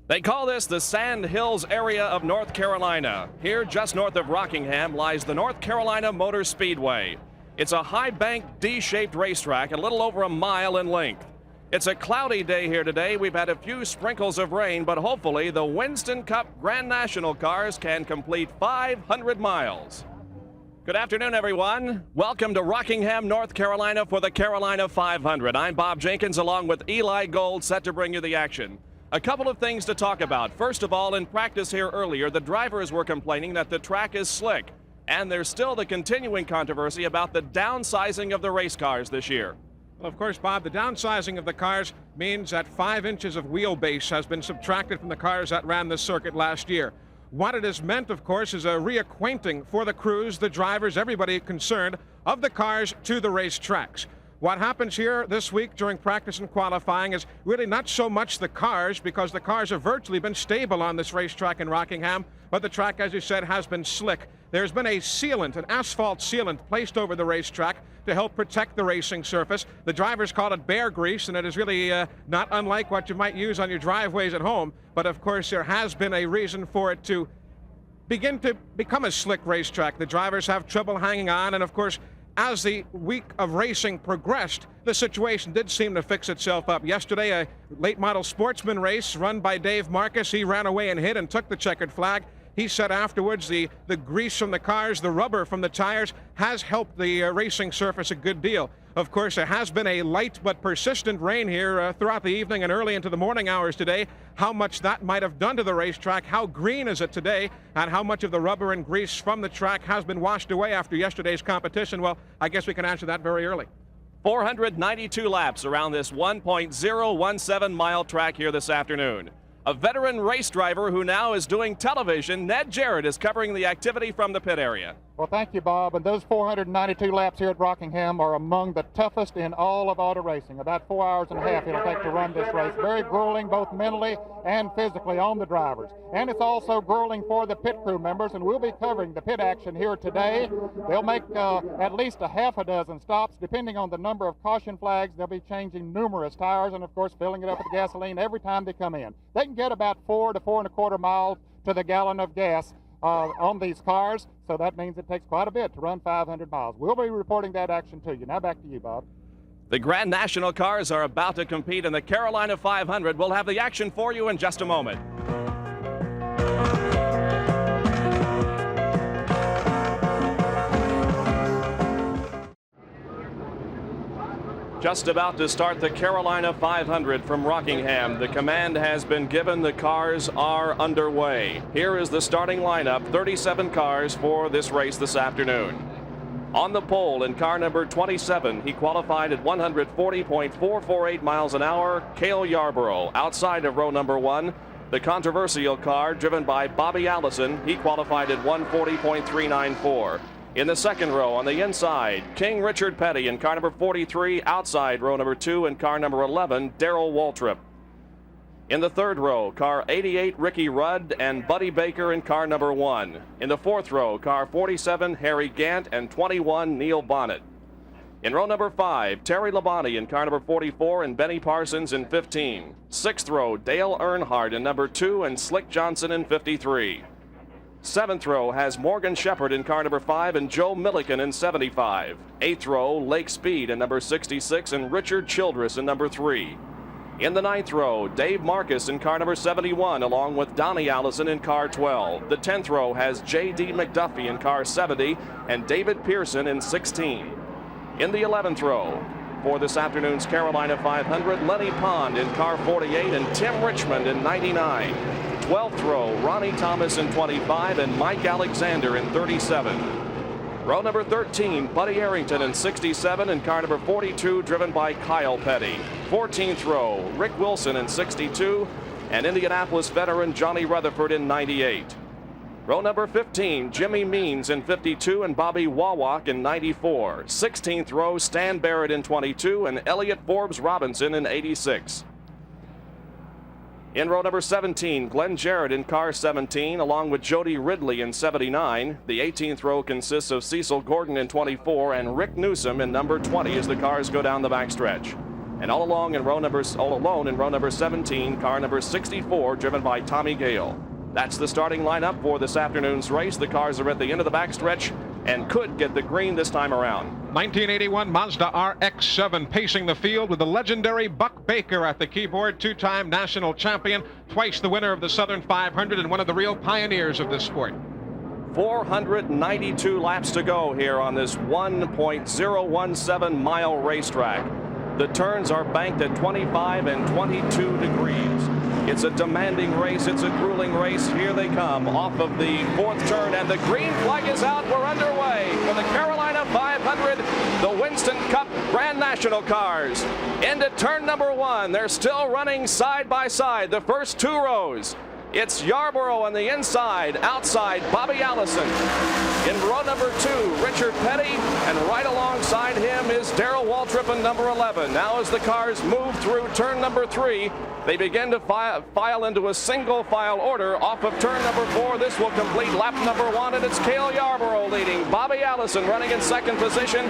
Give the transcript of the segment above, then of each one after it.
They call this the Sand Hills area of North Carolina. Here, just north of Rockingham, lies the North Carolina Motor Speedway. It's a high-banked, D-shaped racetrack, a little over a mile in length. It's a cloudy day here today. We've had a few sprinkles of rain, but hopefully the Winston Cup Grand National cars can complete 500 miles. Good afternoon, everyone. Welcome to Rockingham, North Carolina for the Carolina 500. I'm Bob Jenkins along with Eli Gold, set to bring you the action. A couple of things to talk about. First of all, in practice here earlier, the drivers were complaining that the track is slick, and there's still the continuing controversy about the downsizing of the race cars this year. Well, of course, Bob, the downsizing of the cars means that 5 inches of wheelbase has been subtracted from the cars that ran the circuit last year. What it has meant, of course, is a reacquainting for the crews, the drivers, everybody concerned, of the cars to the racetracks. What happens here this week during practice and qualifying is really not so much the cars, because the cars have virtually been stable on this racetrack in Rockingham, but the track, as you said, has been slick. There's been a sealant, an asphalt sealant, placed over the racetrack to help protect the racing surface. The drivers call it bear grease, and it is really not unlike what you might use on your driveways at home. But of course, there has been a reason for it to begin to become a slick racetrack. The drivers have trouble hanging on, and of course, as the week of racing progressed, the situation did seem to fix itself up. Yesterday, a late model sportsman race run by Dave Marcus. He ran away and hit and took the checkered flag. He said afterwards the grease from the cars, the rubber from the tires, has helped the racing surface a good deal. Of course, there has been a light but persistent rain here throughout the evening and early into the morning hours today. How much that might have done to the racetrack, how green is it today, and how much of the rubber and grease from the track has been washed away after yesterday's competition? Well, I guess we can answer that very early. 492 laps around this 1.017-mile track here this afternoon. A veteran race driver who now is doing television, Ned Jarrett, is covering the activity from the pit area. Well, thank you, Bob. And those 492 laps here at Rockingham are among the toughest in all of auto racing. About 4 hours and a half it'll take to run this race. Very grueling, both mentally and physically on the drivers. And it's also grueling for the pit crew members, and we'll be covering the pit action here today. They'll make at least a half a dozen stops, depending on the number of caution flags. They'll be changing numerous tires and, of course, filling it up with gasoline every time they come in. They can get about 4 to 4.25 miles to the gallon of gas on these cars, so that means it takes quite a bit to run 500 miles. We'll be reporting that action to you. Now back to you, Bob. The Grand National cars are about to compete in the Carolina 500. We'll have the action for you in just a moment. Just about to start the Carolina 500 from Rockingham. The command has been given. The cars are underway. Here is the starting lineup, 37 cars for this race this afternoon. On the pole in car number 27, he qualified at 140.448 miles an hour, Cale Yarborough. Outside of row number 1, the controversial car driven by Bobby Allison, he qualified at 140.394. In the second row on the inside, King Richard Petty in car number 43, outside row number 2 and car number 11, Darrell Waltrip. In the third row, car 88, Ricky Rudd and Buddy Baker in car number 1. In the fourth row, car 47, Harry Gant and 21, Neil Bonnet. In row number 5, Terry Labonte in car number 44 and Benny Parsons in 15. Sixth row, Dale Earnhardt in number 2 and Slick Johnson in 53. Seventh row has Morgan Shepherd in car number 5 and Joe Milliken in 75. Eighth row, Lake Speed in number 66 and Richard Childress in number 3. In the ninth row, Dave Marcus in car number 71 along with Donnie Allison in car 12. The 10th row has J.D. McDuffie in car 70 and David Pearson in 16. In the 11th row, for this afternoon's Carolina 500, Lenny Pond in car 48 and Tim Richmond in 99. 12th row, Ronnie Thomas in 25 and Mike Alexander in 37. Row number 13, Buddy Arrington in 67 and car number 42 driven by Kyle Petty. 14th row, Rick Wilson in 62 and Indianapolis veteran Johnny Rutherford in 98. Row number 15, Jimmy Means in 52 and Bobby Wawak in 94. 16th row, Stan Barrett in 22 and Elliott Forbes Robinson in 86. In row number 17, Glenn Jarrett in car 17, along with Jody Ridley in 79. The 18th row consists of Cecil Gordon in 24 and Rick Newsom in number 20 as the cars go down the backstretch. And all alone in row number 17, car number 64, driven by Tommy Gale. That's the starting lineup for this afternoon's race. The cars are at the end of the backstretch and could get the green this time around. 1981 Mazda RX-7 pacing the field with the legendary Buck Baker at the keyboard, two-time national champion, twice the winner of the Southern 500 and one of the real pioneers of this sport. 492 laps to go here on this 1.017 mile racetrack. The turns are banked at 25 and 22 degrees. It's a demanding race. It's a grueling race. Here they come off of the fourth turn, and the green flag is out. We're underway for the Carolina 500, the Winston Cup Grand National cars. Into turn number 1. They're still running side by side, the first 2 rows. It's Yarborough on the inside, outside Bobby Allison. In row number 2, Richard Petty, and right alongside him is Darrell Waltrip in number 11. Now as the cars move through turn number 3, they begin to file into a single file order off of turn number 4. This will complete lap number 1, and it's Cale Yarborough leading, Bobby Allison running in second position,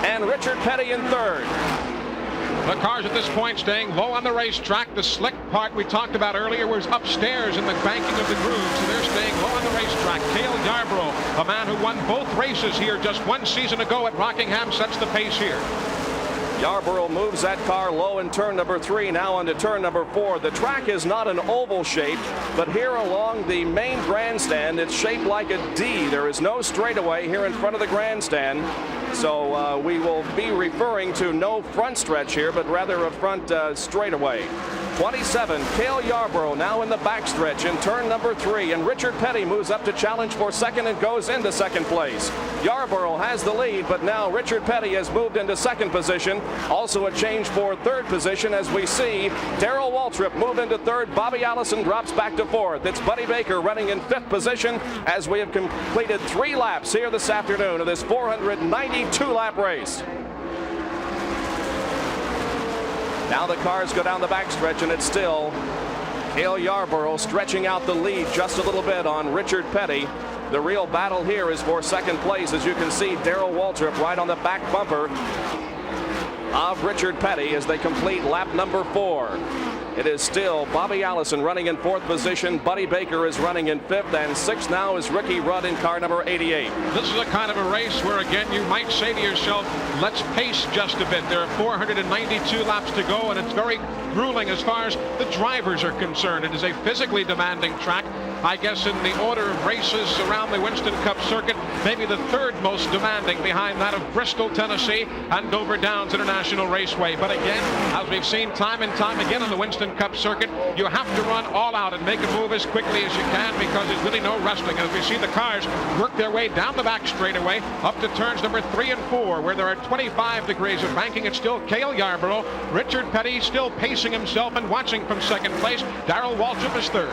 and Richard Petty in third. The cars at this point staying low on the racetrack. The slick part we talked about earlier was upstairs in the banking of the groove, so they're staying low on the racetrack. Cale Yarborough, a man who won both races here just 1 season ago at Rockingham, sets the pace here. Yarborough moves that car low in turn number 3, now into turn number 4. The track is not an oval shape, but here along the main grandstand, it's shaped like a D. There is no straightaway here in front of the grandstand. So we will be referring to no front stretch here, but rather a front straightaway. 27, Cale Yarborough now in the backstretch in turn number 3, and Richard Petty moves up to challenge for second and goes into second place. Yarborough has the lead, but now Richard Petty has moved into second position. Also a change for third position as we see Darrell Waltrip move into third. Bobby Allison drops back to fourth. It's Buddy Baker running in fifth position as we have completed 3 laps here this afternoon of this 492-lap race. Now the cars go down the backstretch, and it's still Cale Yarborough stretching out the lead just a little bit on Richard Petty. The real battle here is for second place. As you can see, Darrell Waltrip right on the back bumper of Richard Petty as they complete lap number 4. It is still Bobby Allison running in fourth position. Buddy Baker is running in fifth, and sixth now is Ricky Rudd in car number 88. This is a kind of a race where, again, you might say to yourself, let's pace just a bit. There are 492 laps to go, and it's very grueling as far as the drivers are concerned. It is a physically demanding track. I guess in the order of races around the Winston Cup circuit, maybe the third most demanding behind that of Bristol, Tennessee, and Dover Downs International Raceway. But again, as we've seen time and time again on the Winston Cup circuit, you have to run all out and make a move as quickly as you can, because there's really no resting. As we see the cars work their way down the back straightaway up to turns number 3 and 4, where there are 25 degrees of banking. It's still Cale Yarborough. Richard Petty still pacing himself and watching from second place. Darrell Waltrip is third.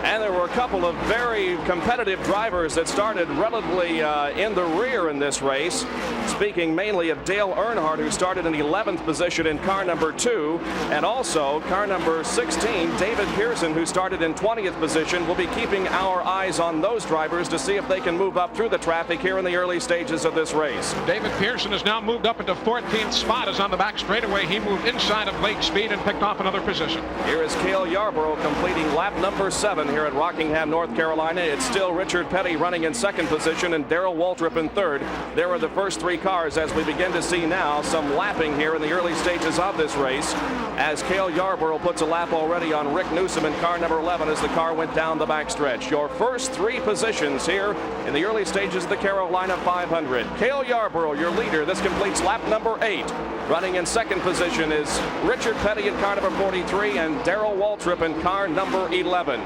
And there were a couple of very competitive drivers that started relatively in the rear in this race. Speaking mainly of Dale Earnhardt, who started in 11th position in car number 2, and also car number 16, David Pearson, who started in 20th position. We'll be keeping our eyes on those drivers to see if they can move up through the traffic here in the early stages of this race. David Pearson has now moved up into 14th spot as on the back straightaway. He moved inside of Lake Speed and picked off another position. Here is Cale Yarborough completing lap number 7 here at Rockingham, North Carolina. It's still Richard Petty running in second position and Darrell Waltrip in third. There are the first 3 cars as we begin to see now some lapping here in the early stages of this race, as Cale Yarborough puts a lap already on Rick Newsom in car number 11 as the car went down the backstretch. Your first 3 positions here in the early stages of the Carolina 500. Cale Yarborough, your leader. This completes lap number 8. Running in second position is Richard Petty in car number 43 and Darrell Waltrip in car number 11.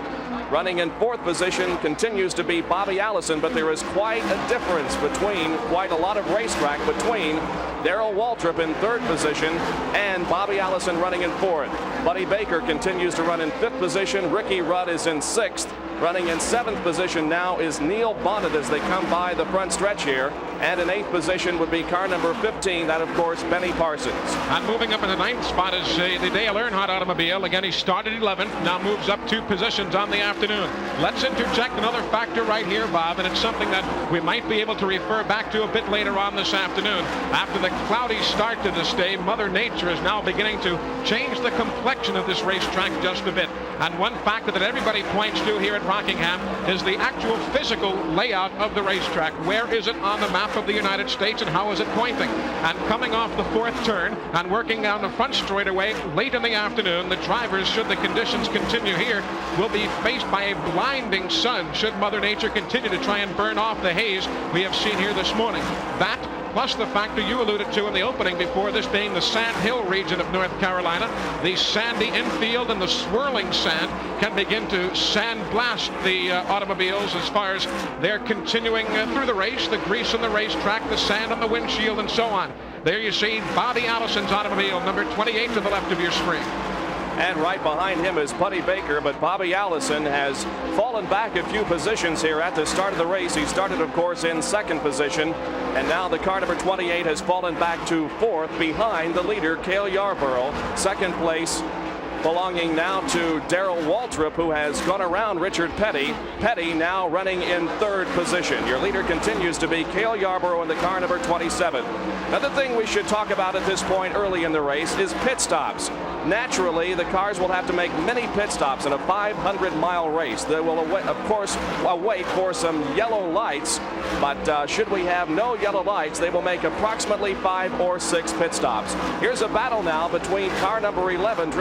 Running in fourth position continues to be Bobby Allison, but there is quite a difference between, quite a lot of racetrack between Darrell Waltrip in third position and Bobby Allison running in fourth. Buddy Baker continues to run in fifth position. Ricky Rudd is in sixth. Running in seventh position now is Neil Bonnet as they come by the front stretch here. And in eighth position would be car number 15, that of course Benny Parsons. And moving up in the ninth spot is the Dale Earnhardt automobile. Again, he started 11th, now moves up 2 positions on the afternoon. Let's interject another factor right here, Bob, and it's something that we might be able to refer back to a bit later on this afternoon. After the cloudy start to this day, Mother Nature is now beginning to change the complexion of this racetrack just a bit. And one factor that everybody points to here at Rockingham is the actual physical layout of the racetrack. Where is it on the map of the United States and how is it pointing? And coming off the fourth turn and working down the front straightaway late in the afternoon, the drivers, should the conditions continue here, will be faced by a blinding sun should Mother Nature continue to try and burn off the haze we have seen here this morning. That, plus the factor you alluded to in the opening before, this being the Sand Hill region of North Carolina, the sandy infield and the swirling sand can begin to sand blast the automobiles as far as they're continuing through the race, the grease on the racetrack, the sand on the windshield, and so on. There you see Bobby Allison's automobile, number 28 to the left of your screen. And right behind him is Buddy Baker, but Bobby Allison has fallen back a few positions here at the start of the race. He started, of course, in second position, and now the car number 28 has fallen back to fourth behind the leader, Cale Yarborough. Second place belonging now to Darrell Waltrip, who has gone around Richard Petty. Petty now running in third position. Your leader continues to be Cale Yarborough in the car number 27. Another thing we should talk about at this point early in the race is pit stops. Naturally, the cars will have to make many pit stops in a 500-mile race. They will, of course, wait for some yellow lights, but should we have no yellow lights, they will make approximately 5 or 6 pit stops. Here's a battle now between car number 11,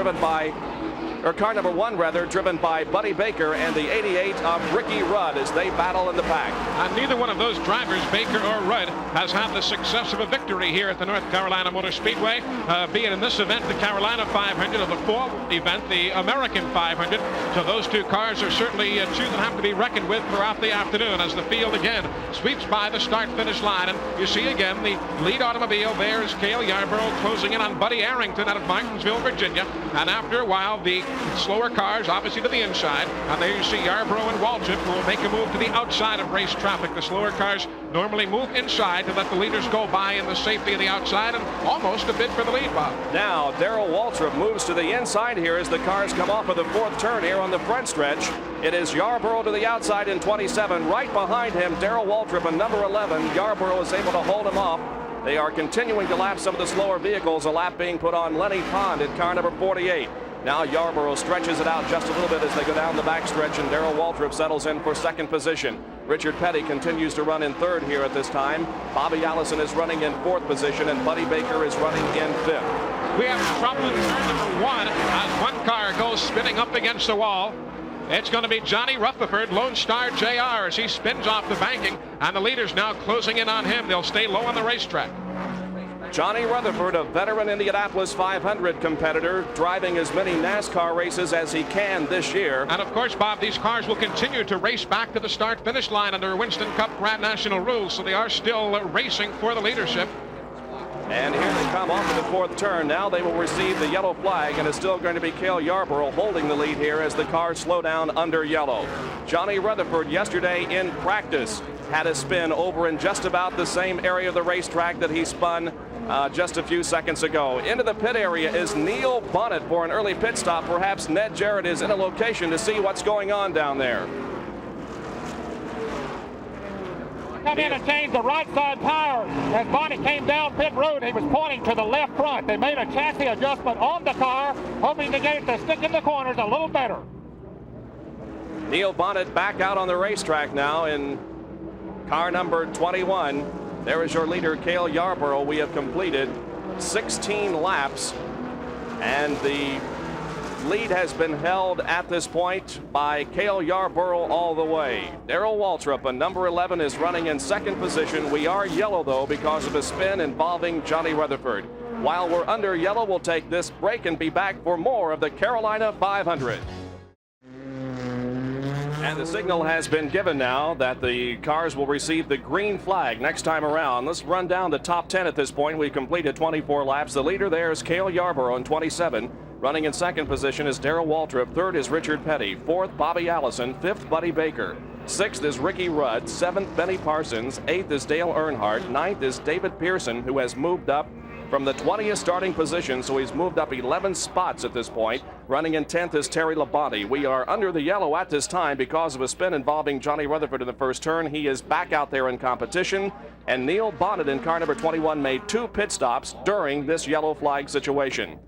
car number 1 rather, driven by Buddy Baker, and the 88 of Ricky Rudd as they battle in the pack. And neither one of those drivers, Baker or Rudd, has had the success of a victory here at the North Carolina Motor Speedway, be it in this event, the Carolina 500, or the fall event, the American 500. So those two cars are certainly two that have to be reckoned with throughout the afternoon as the field again sweeps by the start-finish line. And you see again the lead automobile there is Cale Yarborough closing in on Buddy Arrington out of Martinsville, Virginia. And after a while, the slower cars obviously to the inside, and there you see Yarborough and Waltrip who will make a move to the outside of race traffic. The slower cars normally move inside to let the leaders go by in the safety of the outside, and almost a bid for the lead, Bob. Now Darrell Waltrip moves to the inside here as the cars come off of the fourth turn here on the front stretch. It is Yarborough to the outside in 27. Right behind him, Darrell Waltrip in number 11. Yarborough is able to hold him off. They are continuing to lap some of the slower vehicles, a lap being put on Lenny Pond at car number 48. Now Yarborough stretches it out just a little bit as they go down the backstretch, and Darrell Waltrip settles in for second position. Richard Petty continues to run in third here at this time. Bobby Allison is running in fourth position, and Buddy Baker is running in fifth. We have trouble in turn number 1 as one car goes spinning up against the wall. It's going to be Johnny Rutherford, Lone Star JR, as he spins off the banking, and the leaders now closing in on him. They'll stay low on the racetrack. Johnny Rutherford, a veteran Indianapolis 500 competitor, driving as many NASCAR races as he can this year. And of course, Bob, these cars will continue to race back to the start-finish line under Winston Cup Grand National rules, so they are still racing for the leadership. And here they come off of the fourth turn. Now they will receive the yellow flag, and it's still going to be Cale Yarborough holding the lead here as the cars slow down under yellow. Johnny Rutherford yesterday in practice had a spin over in just about the same area of the racetrack that he spun just a few seconds ago. Into the pit area is Neil Bonnet for an early pit stop. Perhaps Ned Jarrett is in a location to see what's going on down there. Come in and change the right side tire. As Bonnet came down pit road, he was pointing to the left front. They made a chassis adjustment on the car, hoping to get it to stick in the corners a little better. Neil Bonnet back out on the racetrack now in car number 21. There is your leader, Cale Yarborough. We have completed 16 laps, and the lead has been held at this point by Cale Yarborough all the way. Darrell Waltrip, a number 11, is running in second position. We are yellow, though, because of a spin involving Johnny Rutherford. While we're under yellow, we'll take this break and be back for more of the Carolina 500. And the signal has been given now that the cars will receive the green flag next time around. Let's run down the top 10 at this point. We've completed 24 laps. The leader there is Cale Yarborough in 27. Running in second position is Darrell Waltrip. Third is Richard Petty. Fourth, Bobby Allison. Fifth, Buddy Baker. Sixth is Ricky Rudd. Seventh, Benny Parsons. Eighth is Dale Earnhardt. Ninth is David Pearson, who has moved up from the 20th starting position, so he's moved up 11 spots at this point. Running in 10th is Terry Labonte. We are under the yellow at this time because of a spin involving Johnny Rutherford in the first turn. He is back out there in competition, and Neil Bonnet in car number 21 made 2 pit stops during this yellow flag situation.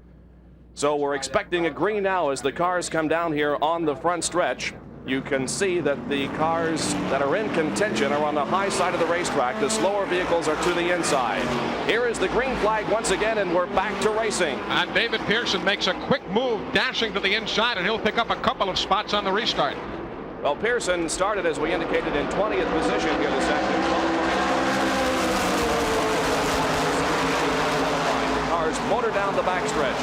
So we're expecting a green now as the cars come down here on the front stretch. You can see that the cars that are in contention are on the high side of the racetrack. The slower vehicles are to the inside. Here is the green flag once again, and we're back to racing. And David Pearson makes a quick move, dashing to the inside, and he'll pick up a couple of spots on the restart. Well, Pearson started, as we indicated, in 20th position here this afternoon. The cars motor down the backstretch.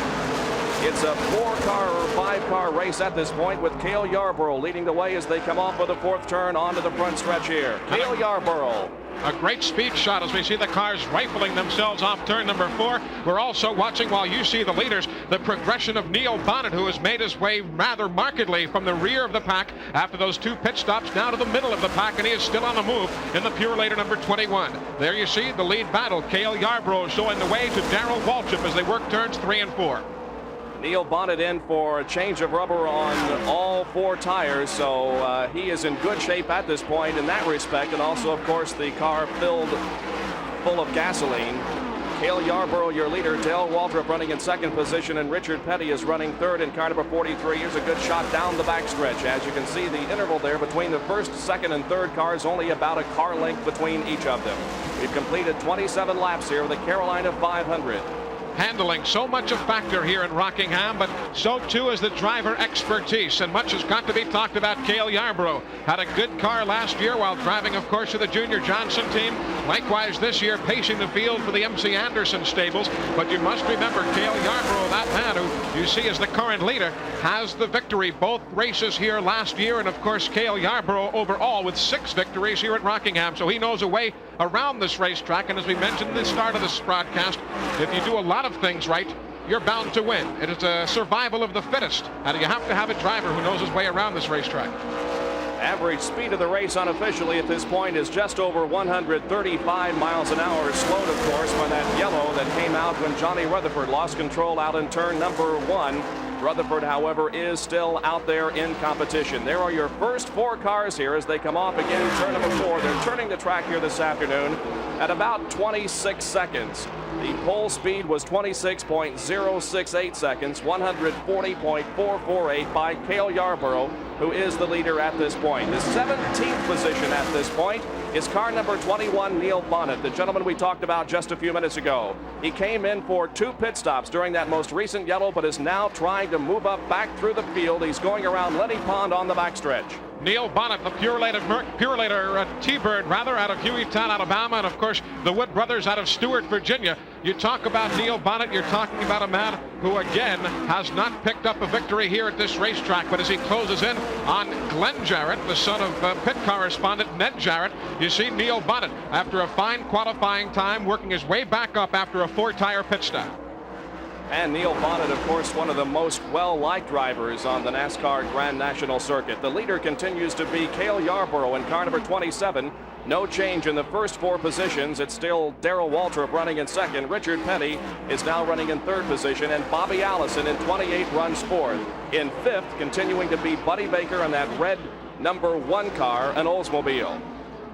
It's a 4-car or 5-car race at this point, with Cale Yarborough leading the way as they come off of the 4th turn onto the front stretch here. Cale Yarborough. A great speed shot as we see the cars rifling themselves off turn number 4. We're also watching, while you see the leaders, the progression of Neil Bonnet, who has made his way rather markedly from the rear of the pack after those 2 pit stops now to the middle of the pack, and he is still on the move in the Purelator number 21. There you see the lead battle. Cale Yarborough showing the way to Darrell Waltrip as they work turns 3 and 4. Neil Bonnet in for a change of rubber on all 4 tires, so he is in good shape at this point in that respect, and also, of course, the car filled full of gasoline. Cale Yarborough, your leader. Dale Waltrip running in 2nd position, and Richard Petty is running 3rd in car number 43. Here's a good shot down the backstretch. As you can see, the interval there between the 1st, 2nd, and 3rd cars, only about a car length between each of them. We've completed 27 laps here with the Carolina 500. Handling so much a factor here in Rockingham, but so too is the driver expertise, and much has got to be talked about. Cale Yarborough had a good car last year while driving, of course, for the Junior Johnson team. Likewise this year, pacing the field for the MC Anderson stables. But you must remember, Cale Yarborough, that man who you see as the current leader, has the victory both races here last year, and of course Cale Yarborough overall with 6 victories here at Rockingham, so he knows a way around this racetrack. And as we mentioned at the start of this broadcast, if you do a lot of things right, you're bound to win. It is a survival of the fittest, and you have to have a driver who knows his way around this racetrack. Average speed of the race unofficially at this point is just over 135 miles an hour. Slowed, of course, by that yellow that came out when Johnny Rutherford lost control out in turn number 1. Rutherford, however, is still out there in competition. There are your first 4 cars here as they come off again turn number 4. They're turning the track here this afternoon at about 26 seconds. The pole speed was 26.068 seconds, 140.448 by Cale Yarborough, who is the leader at this point. The 17th position at this point is car number 21, Neil Bonnet, the gentleman we talked about just a few minutes ago. He came in for 2 pit stops during that most recent yellow, but is now trying to move up back through the field. He's going around Lenny Pond on the backstretch. Neil Bonnet, the Purelator T-Bird, rather, out of Hueytown, Alabama, and of course the Wood brothers out of Stewart, Virginia. You talk about Neil Bonnet, you're talking about a man who again has not picked up a victory here at this racetrack, but as he closes in on Glenn Jarrett, the son of pit correspondent Ned Jarrett, you see Neil Bonnet, after a fine qualifying time, working his way back up after a 4-tire pit stop. And Neil Bonnet, of course, one of the most well-liked drivers on the NASCAR Grand National Circuit. The leader continues to be Cale Yarborough in car number 27. No change in the first 4 positions. It's still Darrell Waltrip running in 2nd. Richard Petty is now running in 3rd position, and Bobby Allison in 28 runs 4th. In 5th, continuing to be Buddy Baker in that red number 1 car, an Oldsmobile.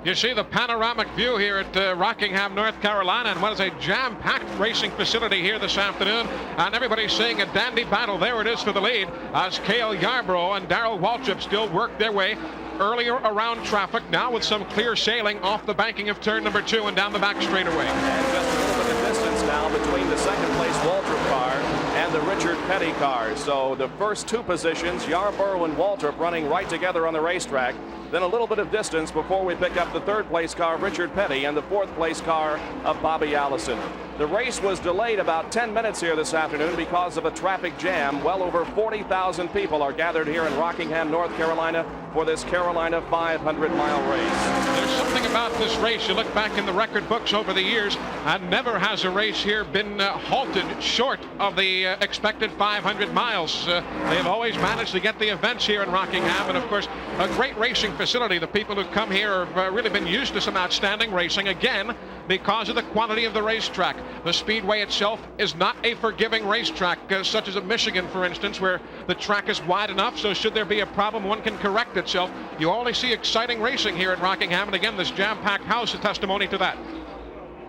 You see the panoramic view here at Rockingham, North Carolina, and what is a jam-packed racing facility here this afternoon. And everybody's seeing a dandy battle. There it is for the lead as Cale Yarborough and Darrell Waltrip still work their way earlier around traffic, now with some clear sailing off the banking of turn number 2 and down the back straightaway. And just a little bit of distance now between the 2nd place Waltrip car and the Richard Petty car. So the first 2 positions, Yarborough and Waltrip running right together on the racetrack. Then a little bit of distance before we pick up the 3rd place car, Richard Petty, and the 4th place car of Bobby Allison. The race was delayed about 10 minutes here this afternoon because of a traffic jam. Well over 40,000 people are gathered here in Rockingham, North Carolina for this Carolina 500-mile race. There's something about this race. You look back in the record books over the years, and never has a race here been halted short of the expected 500 miles. They have always managed to get the events here in Rockingham, and of course, a great racing facility. The people who come here have really been used to some outstanding racing. Again, because of the quality of the racetrack. The Speedway itself is not a forgiving racetrack, such as at Michigan, for instance, where the track is wide enough, so should there be a problem, one can correct itself. You only see exciting racing here at Rockingham, and again, this jam-packed house is testimony to that.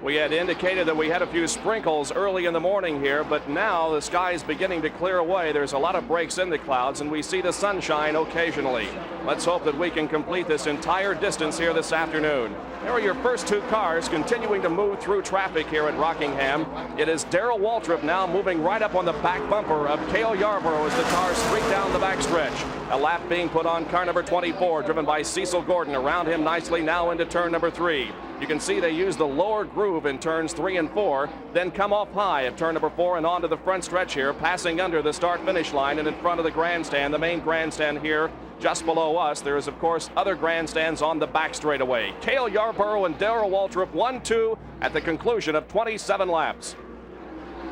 We had indicated that we had a few sprinkles early in the morning here, but now the sky is beginning to clear away. There's a lot of breaks in the clouds, and we see the sunshine occasionally. Let's hope that we can complete this entire distance here this afternoon. Here are your first two cars continuing to move through traffic here at Rockingham. It is Darrell Waltrip now moving right up on the back bumper of Cale Yarborough as the cars streak down the backstretch. A lap being put on car number 24, driven by Cecil Gordon. Around him nicely now into turn number 3. You can see they use the lower groove in turns 3 and 4, then come off high at turn number 4 and onto the front stretch here, passing under the start-finish line and in front of the grandstand, the main grandstand here just below us. There is, of course, other grandstands on the back straightaway. Cale Yarborough and Darrell Waltrip 1-2 at the conclusion of 27 laps.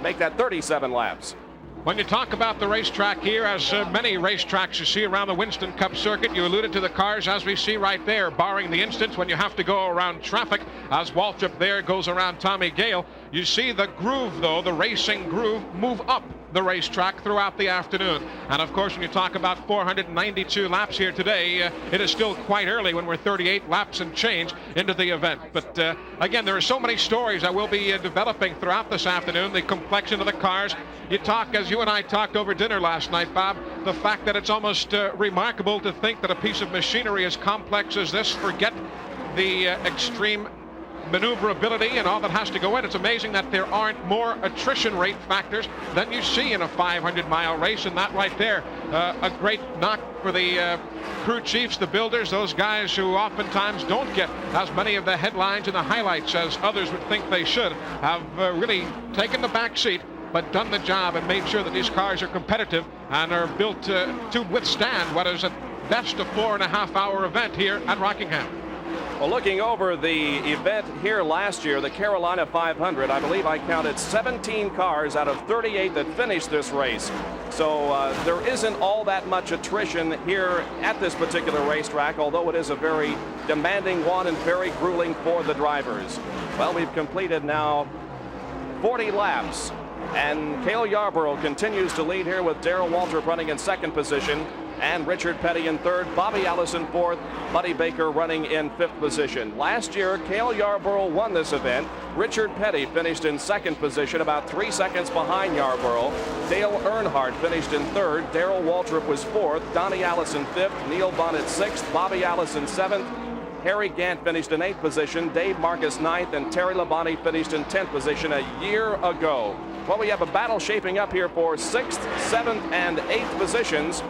Make that 37 laps. When you talk about the racetrack here, as many racetracks you see around the Winston Cup circuit, you alluded to the cars as we see right there, barring the instance when you have to go around traffic, as Waltrip there goes around Tommy Gale. You see the groove, though, the racing groove, move up the racetrack throughout the afternoon. And of course, when you talk about 492 laps here today, it is still quite early when we're 38 laps and change into the event. But again, there are so many stories that will be developing throughout this afternoon. The complexion of the cars. You talk, as you and I talked over dinner last night, Bob, the fact that it's almost remarkable to think that a piece of machinery as complex as this, forget the extreme maneuverability and all that has to go in. It's amazing that there aren't more attrition rate factors than you see in a 500-mile race, and that right there, a great knock for the crew chiefs, the builders, those guys who oftentimes don't get as many of the headlines and the highlights as others would think they should, have really taken the back seat but done the job and made sure that these cars are competitive and are built to withstand what is at best a 4.5-hour event here at Rockingham. Well, looking over the event here last year, the Carolina 500, I believe I counted 17 cars out of 38 that finished this race. So there isn't all that much attrition here at this particular racetrack, although it is a very demanding one and very grueling for the drivers. Well, we've completed now 40 laps, and Cale Yarborough continues to lead here with Darrell Waltrip running in second position, and Richard Petty in third, Bobby Allison fourth, Buddy Baker running in fifth position. Last year, Cale Yarborough won this event. Richard Petty finished in second position, about 3 seconds behind Yarborough. Dale Earnhardt finished in third. Darrell Waltrip was fourth. Donnie Allison fifth. Neil Bonnet sixth. Bobby Allison seventh. Harry Gant finished in 8th position. Dave Marcus 9th, and Terry Labonte finished in 10th position a year ago. Well, we have a battle shaping up here for 6th, 7th, and 8th positions.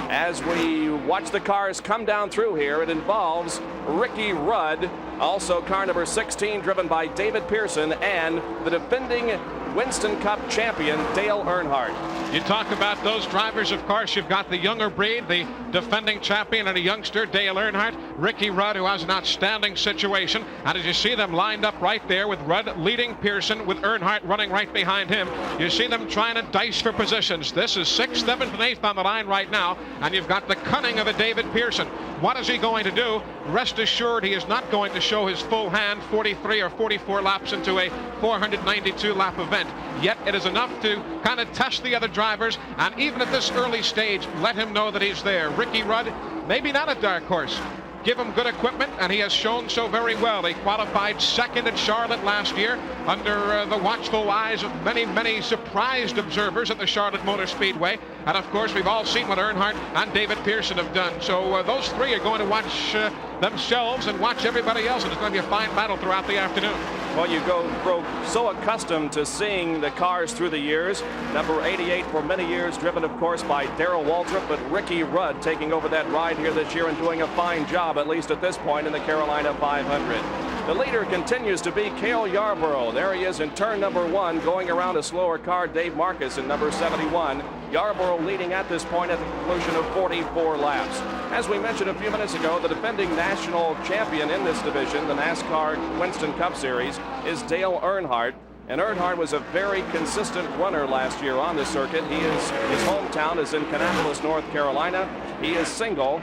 As we watch the cars come down through here, it involves Ricky Rudd, also car number 16, driven by David Pearson, and the defending Winston Cup champion, Dale Earnhardt. You talk about those drivers, of course, you've got the younger breed, the defending champion and a youngster, Dale Earnhardt, Ricky Rudd, who has an outstanding situation. And as you see them lined up right there with Rudd leading Pearson, with Earnhardt running right behind him, you see them trying to dice for positions. This is 6th, 7th, and 8th on the line right now, and you've got the cunning of a David Pearson. What is he going to do? Rest assured he is not going to show his full hand 43 or 44 laps into a 492-lap event. Yet it is enough to kind of test the other drivers, and even at this early stage, let him know that he's there. Ricky Rudd, maybe not a dark horse. Give him good equipment, and he has shown so very well. He qualified second at Charlotte last year under the watchful eyes of many, many surprised observers at the Charlotte Motor Speedway. And of course, we've all seen what Earnhardt and David Pearson have done. So those three are going to watch themselves and watch everybody else, and it's going to be a fine battle throughout the afternoon. Well, you grow so accustomed to seeing the cars through the years. Number 88 for many years, driven, of course, by Darrell Waltrip, but Ricky Rudd taking over that ride here this year and doing a fine job, at least at this point, in the Carolina 500. The leader continues to be Cale Yarborough. There he is in turn number 1, going around a slower car, Dave Marcus in number 71. Yarborough leading at this point at the conclusion of 44 laps. As we mentioned a few minutes ago, the defending national champion in this division, the NASCAR Winston Cup Series, is Dale Earnhardt. And Earnhardt was a very consistent runner last year on the circuit. His hometown is in Kannapolis, North Carolina. He is single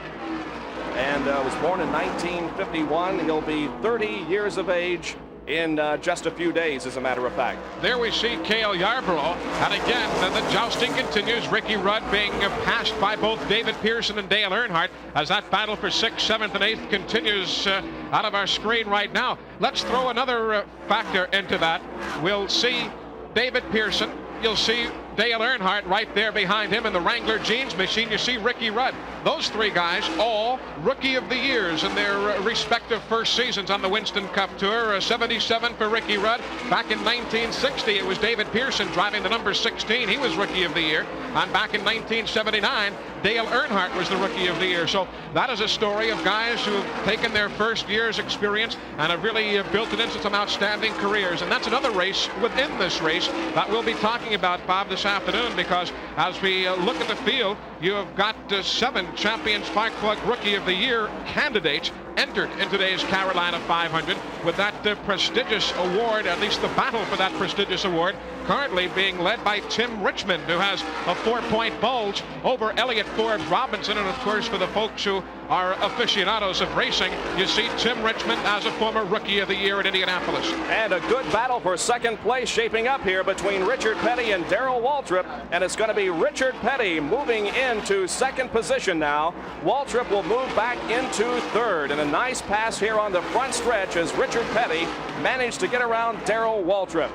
and was born in 1951. He'll be 30 years of age in just a few days, as a matter of fact. There we see Cale Yarborough, and again the jousting continues. Ricky Rudd being passed by both David Pearson and Dale Earnhardt as that battle for 6th, 7th, and 8th continues out of our screen right now. Let's throw another factor into that. We'll see David Pearson. You'll see Dale Earnhardt right there behind him in the Wrangler jeans machine. You see Ricky Rudd. Those three guys, all Rookie of the Years in their respective first seasons on the Winston Cup Tour. 77 for Ricky Rudd. Back in 1960, it was David Pearson driving the number 16. He was Rookie of the Year. And back in 1979, Dale Earnhardt was the Rookie of the Year. So that is a story of guys who have taken their first year's experience and have really built it into some outstanding careers. And that's another race within this race that we'll be talking about, Bob, this afternoon, because as we look at the field, you have got 7 Champion Spark Plug Rookie of the Year candidates entered in today's Carolina 500 with that prestigious award, at least the battle for that prestigious award, currently being led by Tim Richmond, who has a 4-point bulge over Elliott Forbes Robinson. And of course, for the folks who are aficionados of racing, you see Tim Richmond as a former Rookie of the Year at Indianapolis. And a good battle for second place shaping up here between Richard Petty and Darrell Waltrip, and it's going to be Richard Petty moving into second position now. Waltrip will move back into third, and a nice pass here on the front stretch as Richard Petty managed to get around Darrell Waltrip.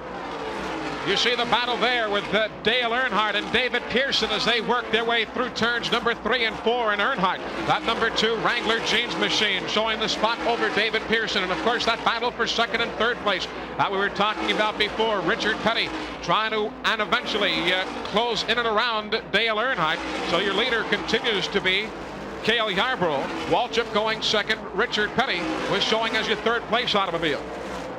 You see the battle there with Dale Earnhardt and David Pearson as they work their way through turns number 3 and 4. And Earnhardt, that number 2 Wrangler jeans machine, showing the spot over David Pearson. And of course, that battle for second and third place that we were talking about before. Richard Petty trying to and eventually close in and around Dale Earnhardt. So your leader continues to be Cale Yarborough. Waltrip going second. Richard Petty was showing as your third place automobile.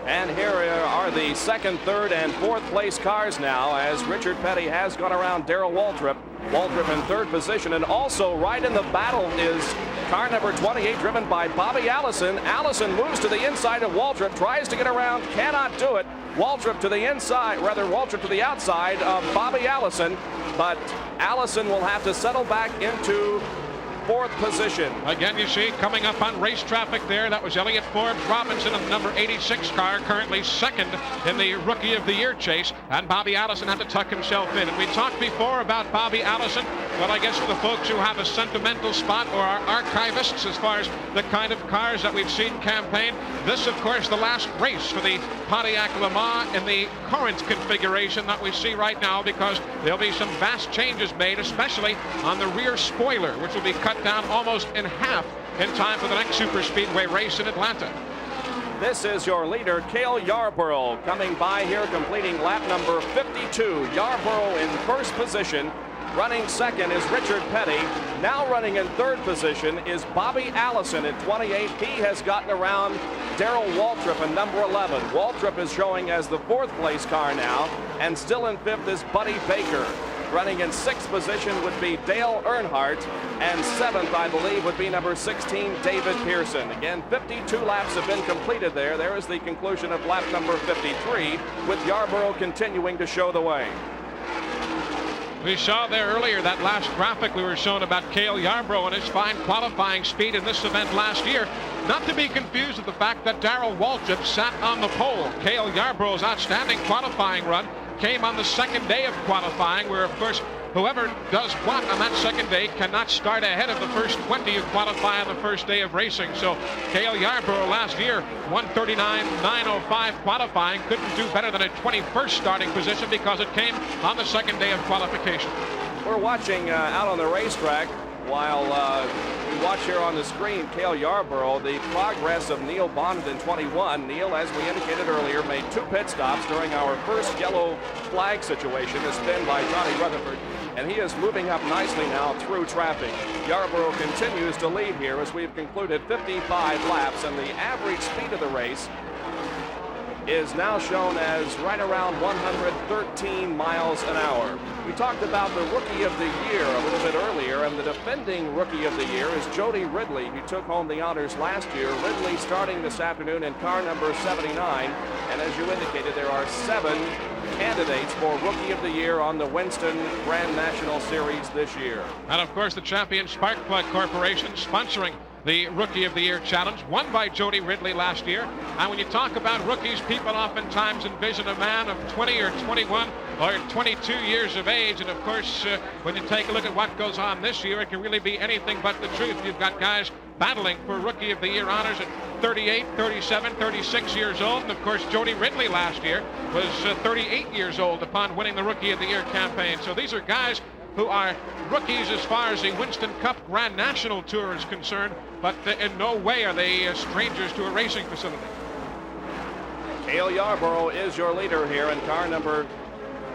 And here are the second, third, and fourth place cars now, as Richard Petty has gone around Darrell Waltrip. Waltrip in third position, and also right in the battle is car number 28, driven by Bobby Allison. Allison moves to the inside of Waltrip, tries to get around, cannot do it. Waltrip to the inside, rather Waltrip to the outside of Bobby Allison, but Allison will have to settle back into fourth position. Again, you see coming up on race traffic there, that was Elliott Forbes Robinson of the number 86 car, currently second in the Rookie of the Year chase, and Bobby Allison had to tuck himself in. And we talked before about Bobby Allison. Well, I guess for the folks who have a sentimental spot or are archivists as far as the kind of cars that we've seen campaign, this, of course, the last race for the Pontiac Le Mans in the current configuration that we see right now, because there'll be some vast changes made, especially on the rear spoiler, which will be cut down almost in half in time for the next super speedway race in Atlanta. This is your leader, Cale Yarborough, coming by here, completing lap number 52. Yarborough in first position. Running second is Richard Petty. Now running in third position is Bobby Allison at 28. He has gotten around Darrell Waltrip in number 11. Waltrip is showing as the fourth place car now, and still in fifth is Buddy Baker. Running in sixth position would be Dale Earnhardt, and seventh, I believe, would be number 16, David Pearson. Again, 52 laps have been completed there. There is the conclusion of lap number 53, with Yarborough continuing to show the way. We saw there earlier that last graphic we were shown about Cale Yarborough and his fine qualifying speed in this event last year. Not to be confused with the fact that Darrell Waltrip sat on the pole. Cale Yarborough's outstanding qualifying run came on the second day of qualifying, where, of course, whoever does what on that second day cannot start ahead of the first 20 who qualify on the first day of racing. So Cale Yarborough last year, 1:39.905 qualifying, couldn't do better than a 21st starting position because it came on the second day of qualification. We're watching out on the racetrack while we watch here on the screen Cale Yarborough, the progress of Neil Bonnet in 21. Neil, as we indicated earlier, made 2 pit stops during our first yellow flag situation, as spin by Johnny Rutherford, and he is moving up nicely now through traffic. Yarborough continues to lead here as we've concluded 55 laps, and the average speed of the race is now shown as right around 113 miles an hour. We talked about the Rookie of the Year a little bit earlier, and the defending Rookie of the Year is Jody Ridley, who took home the honors last year. Ridley starting this afternoon in car number 79, and as you indicated, there are 7 candidates for Rookie of the Year on the Winston Grand National Series this year. And of course, the Champion Spark Plug Corporation sponsoring the Rookie of the Year challenge, won by Jody Ridley last year. And when you talk about rookies, people oftentimes envision a man of 20 or 21 or 22 years of age. And of course, when you take a look at what goes on this year, it can really be anything but the truth. You've got guys battling for Rookie of the Year honors at 38, 37, 36 years old. And of course, Jody Ridley last year was 38 years old upon winning the Rookie of the Year campaign. So these are guys who are rookies as far as the Winston Cup Grand National Tour is concerned, but in no way are they strangers to a racing facility. Cale Yarborough is your leader here in car number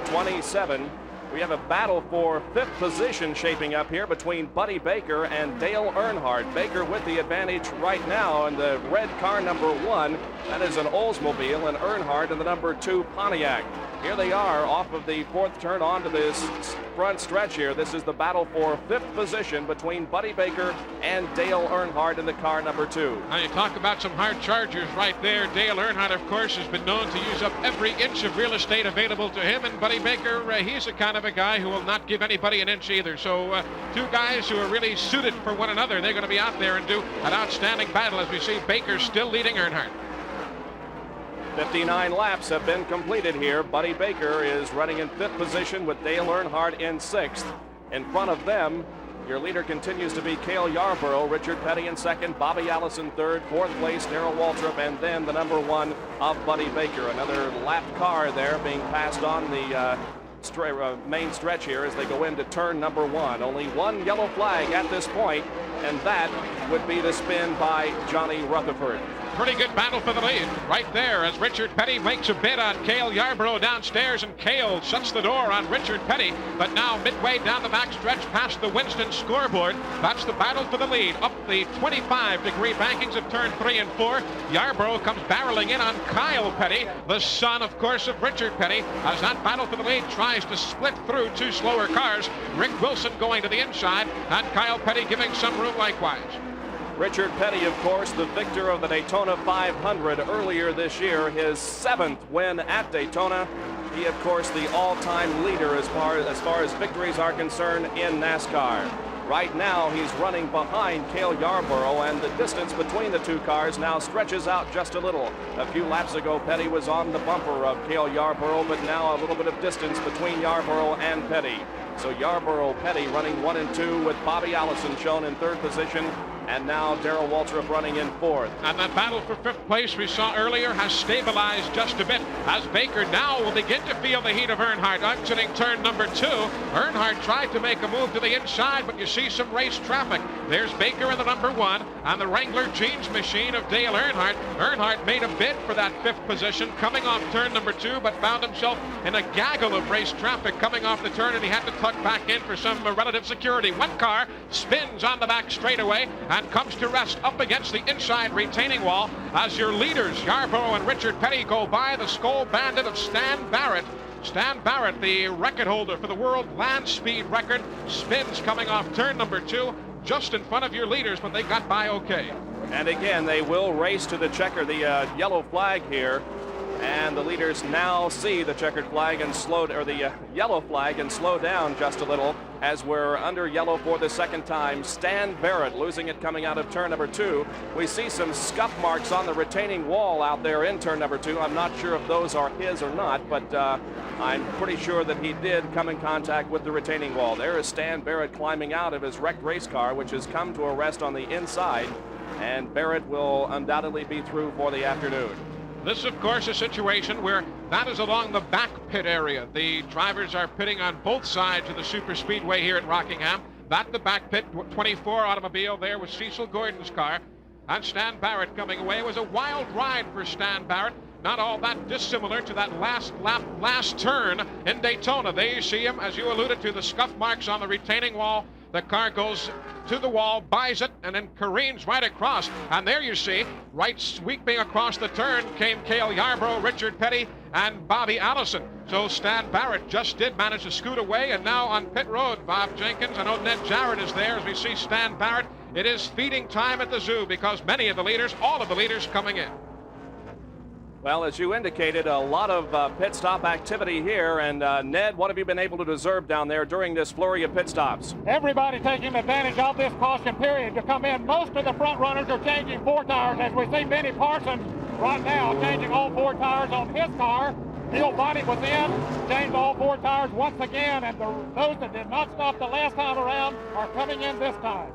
27. We have a battle for 5th position shaping up here between Buddy Baker and Dale Earnhardt. Baker with the advantage right now in the red car number 1. That is an Oldsmobile, and Earnhardt in the number 2 Pontiac. Here they are off of the 4th turn onto this front stretch here. This is the battle for 5th position between Buddy Baker and Dale Earnhardt in the car number 2. Now you talk about some hard chargers right there. Dale Earnhardt, of course, has been known to use up every inch of real estate available to him. And Buddy Baker, he's the kind of a guy who will not give anybody an inch either. So two guys who are really suited for one another. They're going to be out there and do an outstanding battle as we see Baker still leading Earnhardt. 59 laps have been completed here. Buddy Baker is running in 5th position with Dale Earnhardt in 6th. In front of them, your leader continues to be Cale Yarborough, Richard Petty in 2nd, Bobby Allison 3rd, 4th place Darrell Waltrip, and then the number 1 of Buddy Baker. Another lap car there being passed on the main stretch here as they go into turn number 1. Only one yellow flag at this point, and that would be the spin by Johnny Rutherford. Pretty good battle for the lead right there as Richard Petty makes a bid on Cale Yarborough downstairs, and Cale shuts the door on Richard Petty. But now midway down the backstretch past the Winston scoreboard, that's the battle for the lead. Up the 25-degree bankings of turn 3 and 4, Yarborough comes barreling in on Kyle Petty, the son, of course, of Richard Petty, as that battle for the lead tries to split through two slower cars. Rick Wilson going to the inside, and Kyle Petty giving some room likewise. Richard Petty, of course, the victor of the Daytona 500 earlier this year, his 7th win at Daytona. He, of course, the all-time leader as far as victories are concerned in NASCAR. Right now, he's running behind Cale Yarborough, and the distance between the two cars now stretches out just a little. A few laps ago, Petty was on the bumper of Cale Yarborough, but now a little bit of distance between Yarborough and Petty. So Yarborough, Petty running 1 and 2 with Bobby Allison shown in 3rd position. And now Darrell Waltrip running in 4th. And that battle for 5th place we saw earlier has stabilized just a bit as Baker now will begin to feel the heat of Earnhardt exiting turn number 2. Earnhardt tried to make a move to the inside, but you see some race traffic. There's Baker in the number 1 and the Wrangler jeans machine of Dale Earnhardt. Earnhardt made a bid for that 5th position coming off turn number 2, but found himself in a gaggle of race traffic coming off the turn, and he had to tuck back in for some relative security. One car spins on the back straightaway and comes to rest up against the inside retaining wall as your leaders, Yarborough and Richard Petty, go by the Skull Bandit of Stan Barrett. Stan Barrett, the record holder for the world land speed record, spins coming off turn number 2 just in front of your leaders, but they got by okay. And again, they will race to the checker, the yellow flag here. And the leaders now see the checkered flag and the yellow flag and slow down just a little as we're under yellow for the 2nd time. Stan Barrett losing it coming out of turn number 2. We see some scuff marks on the retaining wall out there in turn number 2. I'm not sure if those are his or not, but I'm pretty sure that he did come in contact with the retaining wall. There is Stan Barrett climbing out of his wrecked race car, which has come to a rest on the inside, and Barrett will undoubtedly be through for the afternoon. This is, of course, a situation where that is along the back pit area. The drivers are pitting on both sides of the super speedway here at Rockingham. That the back pit, 24 automobile there was Cecil Gordon's car. And Stan Barrett coming away. It was a wild ride for Stan Barrett. Not all that dissimilar to that last lap, last turn in Daytona. There you see him, as you alluded to, the scuff marks on the retaining wall. The car goes to the wall, buys it, and then careens right across. And there you see, right sweeping across the turn came Cale Yarborough, Richard Petty, and Bobby Allison. So Stan Barrett just did manage to scoot away, and now on pit road, Bob Jenkins and Ned Jarrett is there as we see Stan Barrett. It is feeding time at the zoo because many of the leaders, all of the leaders coming in. Well, as you indicated, a lot of pit stop activity here. And Ned, what have you been able to observe down there during this flurry of pit stops? Everybody taking advantage of this caution period to come in. Most of the front runners are changing 4 tires, as we see Benny Parsons right now changing all 4 tires on his car. Neil Bonnet was in, changed all 4 tires once again, and those that did not stop the last time around are coming in this time.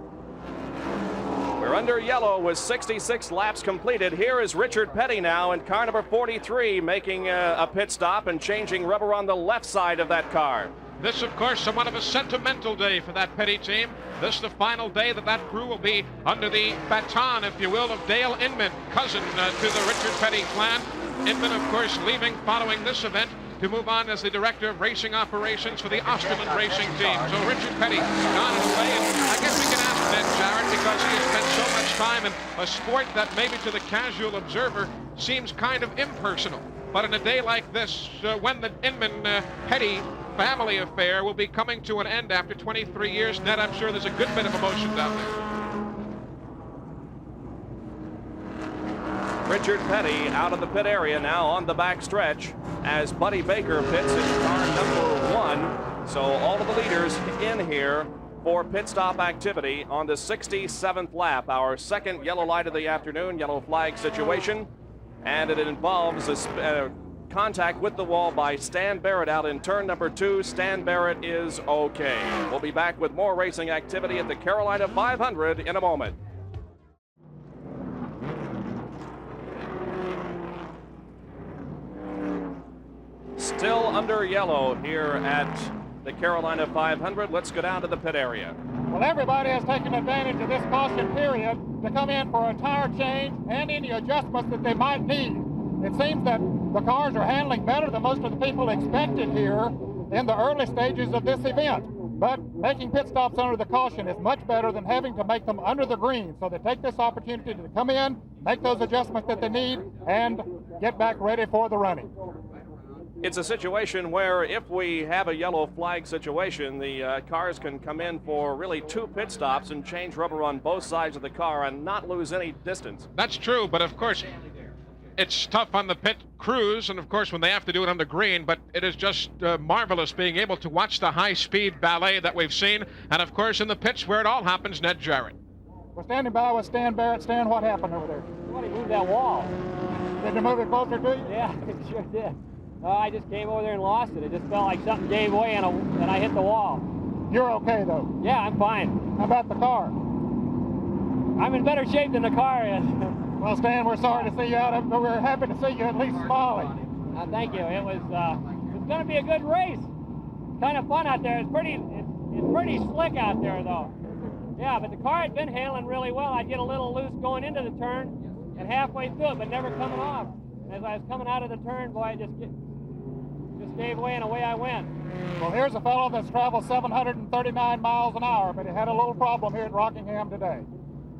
We're under yellow with 66 laps completed. Here is Richard Petty now in car number 43, making a pit stop and changing rubber on the left side of that car. This, of course, somewhat of a sentimental day for that Petty team. This is the final day that crew will be under the baton, if you will, of Dale Inman, cousin to the Richard Petty clan. Inman, of course, leaving following this event to move on as the director of racing operations for the Osterman racing team. So Richard Petty gone away, and I guess we can ask Ned Jarrett, because he has spent so much time in a sport that maybe to the casual observer seems kind of impersonal. But in a day like this, when the Inman-Petty family affair will be coming to an end after 23 years, Ned, I'm sure there's a good bit of emotion down there. Richard Petty out of the pit area now on the back stretch as Buddy Baker pits in car number 1. So all of the leaders in here for pit stop activity on the 67th lap, our second yellow light of the afternoon, yellow flag situation. And it involves a contact with the wall by Stan Barrett out in turn number 2. Stan Barrett is okay. We'll be back with more racing activity at the Carolina 500 in a moment. Still under yellow here at the Carolina 500. Let's go down to the pit area. Well, everybody has taken advantage of this caution period to come in for a tire change and any adjustments that they might need. It seems that the cars are handling better than most of the people expected here in the early stages of this event. But making pit stops under the caution is much better than having to make them under the green. So they take this opportunity to come in, make those adjustments that they need, and get back ready for the running. It's a situation where if we have a yellow flag situation, the cars can come in for really 2 pit stops and change rubber on both sides of the car and not lose any distance. That's true, but of course, it's tough on the pit crews, and of course when they have to do it on the green, but it is just marvelous being able to watch the high-speed ballet that we've seen, and of course in the pits where it all happens, Ned Jarrett. We're standing by with Stan Barrett. Stan, what happened over there? Somebody moved that wall. Did they move it closer to you? Yeah, it sure did. I just came over there and lost it. It just felt like something gave way and I hit the wall. You're okay, though? Yeah, I'm fine. How about the car? I'm in better shape than the car is. Well, Stan, we're sorry to see you out, but we're happy to see you at least smiling. Thank you. It's going to be a good race. It's kind of fun out there. It's pretty slick out there, though. Yeah, but the car had been handling really well. I'd get a little loose going into the turn and halfway through it, but never coming off. And as I was coming out of the turn, boy, it just gave way and away I went. Well, here's a fellow that's traveled 739 miles an hour, but he had a little problem here at Rockingham today.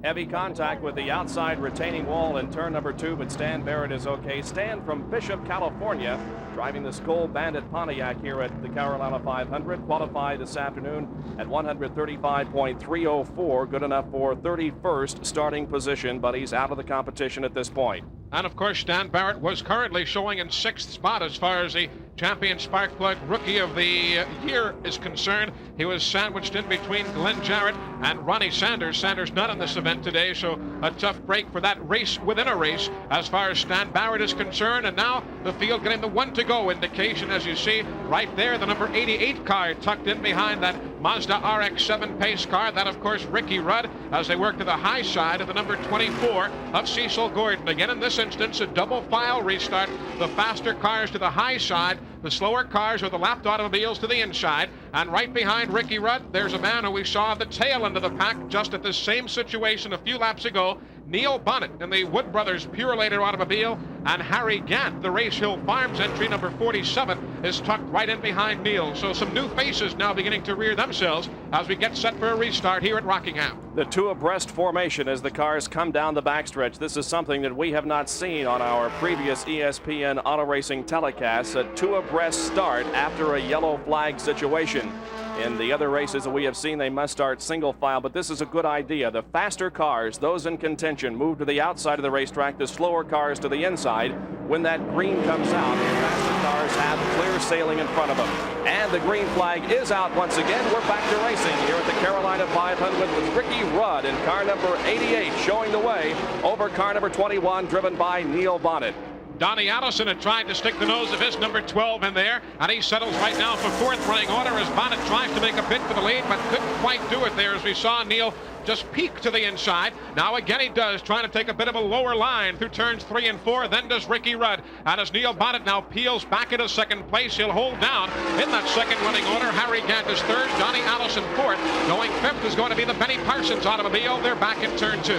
Heavy contact with the outside retaining wall in turn number 2, but Stan Barrett is okay. Stan from Bishop, California, driving the Skoal Bandit Pontiac here at the Carolina 500, qualified this afternoon at 135.304, good enough for 31st starting position, but he's out of the competition at this point. And of course, Stan Barrett was currently showing in 6th spot as far as the champion spark plug rookie of the year is concerned. He was sandwiched in between Glenn Jarrett and Ronnie Sanders. Sanders not in this event today, so a tough break for that race within a race as far as Stan Barrett is concerned. And now the field getting the 1 to go indication, as you see right there, the number 88 car tucked in behind that Mazda RX-7 pace car. That, of course, Ricky Rudd, as they work to the high side of the number 24 of Cecil Gordon. Again, in this instance, a double file restart. The faster cars to the high side, the slower cars or the lapped automobiles to the inside. And right behind Ricky Rudd, there's a man who we saw at the tail end of the pack just at the same situation a few laps ago. Neil Bonnet in the Wood Brothers Pure Later automobile, and Harry Gant, the Race Hill Farms entry number 47, is tucked right in behind Neil. So some new faces now beginning to rear themselves as we get set for a restart here at Rockingham. The 2 abreast formation as the cars come down the backstretch. This is something that we have not seen on our previous ESPN auto racing telecasts, a 2 abreast start after a yellow flag situation. In the other races that we have seen, they must start single file, but this is a good idea. The faster cars, those in contention, move to the outside of the racetrack, the slower cars to the inside. When that green comes out, the faster cars have clear sailing in front of them. And the green flag is out once again. We're back to racing here at the Carolina 500 with Ricky Rudd in car number 88 showing the way over car number 21 driven by Neil Bonnet. Donnie Allison had tried to stick the nose of his number 12 in there, and he settles right now for fourth running order as Bonnet tries to make a bid for the lead, but couldn't quite do it there as we saw Neil just peek to the inside. Now again he does, trying to take a bit of a lower line through turns 3 and 4. Then does Ricky Rudd. And as Neil Bonnet now peels back into second place, he'll hold down in that second running order. Harry Gant is third, Donnie Allison fourth. Going fifth is going to be the Benny Parsons automobile. They're back in turn 2.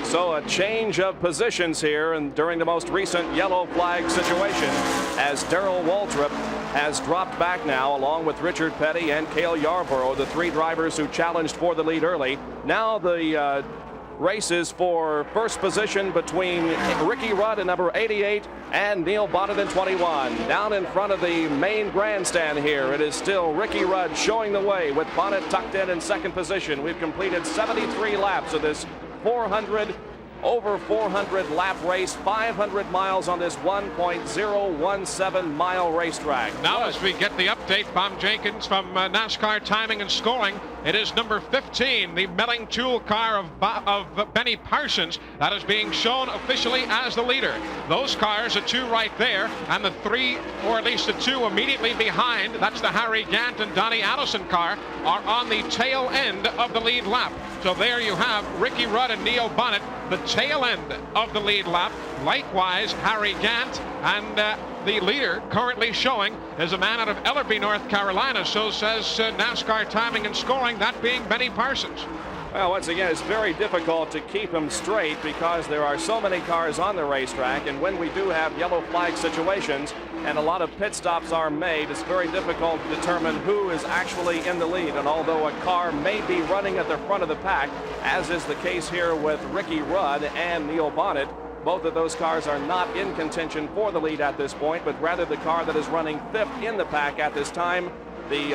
So a change of positions here and during the most recent yellow flag situation as Darrell Waltrip has dropped back now along with Richard Petty and Cale Yarborough, the 3 drivers who challenged for the lead early. Now the races for first position between Ricky Rudd in number 88 and Neil Bonnet in 21. Down in front of the main grandstand here, it is still Ricky Rudd showing the way with Bonnet tucked in second position. We've completed 73 laps of this over 400 lap race, 500 miles on this 1.017 mile racetrack. Now as we get the update, Bob Jenkins from NASCAR Timing and Scoring, it is number 15, the Melling Tool car of Benny Parsons, that is being shown officially as the leader. Those cars, the 2 right there, and the 3, or at least the 2 immediately behind, that's the Harry Gant and Donnie Allison car, are on the tail end of the lead lap. So there you have Ricky Rudd and Neil Bonnet, the tail end of the lead lap. Likewise, Harry Gant, and the leader currently showing is a man out of Ellerby, North Carolina. So says NASCAR Timing and Scoring, that being Benny Parsons. Well, once again, it's very difficult to keep them straight because there are so many cars on the racetrack, and when we do have yellow flag situations and a lot of pit stops are made, it's very difficult to determine who is actually in the lead. And although a car may be running at the front of the pack, as is the case here with Ricky Rudd and Neil Bonnet, both of those cars are not in contention for the lead at this point, but rather the car that is running 5th in the pack at this time, the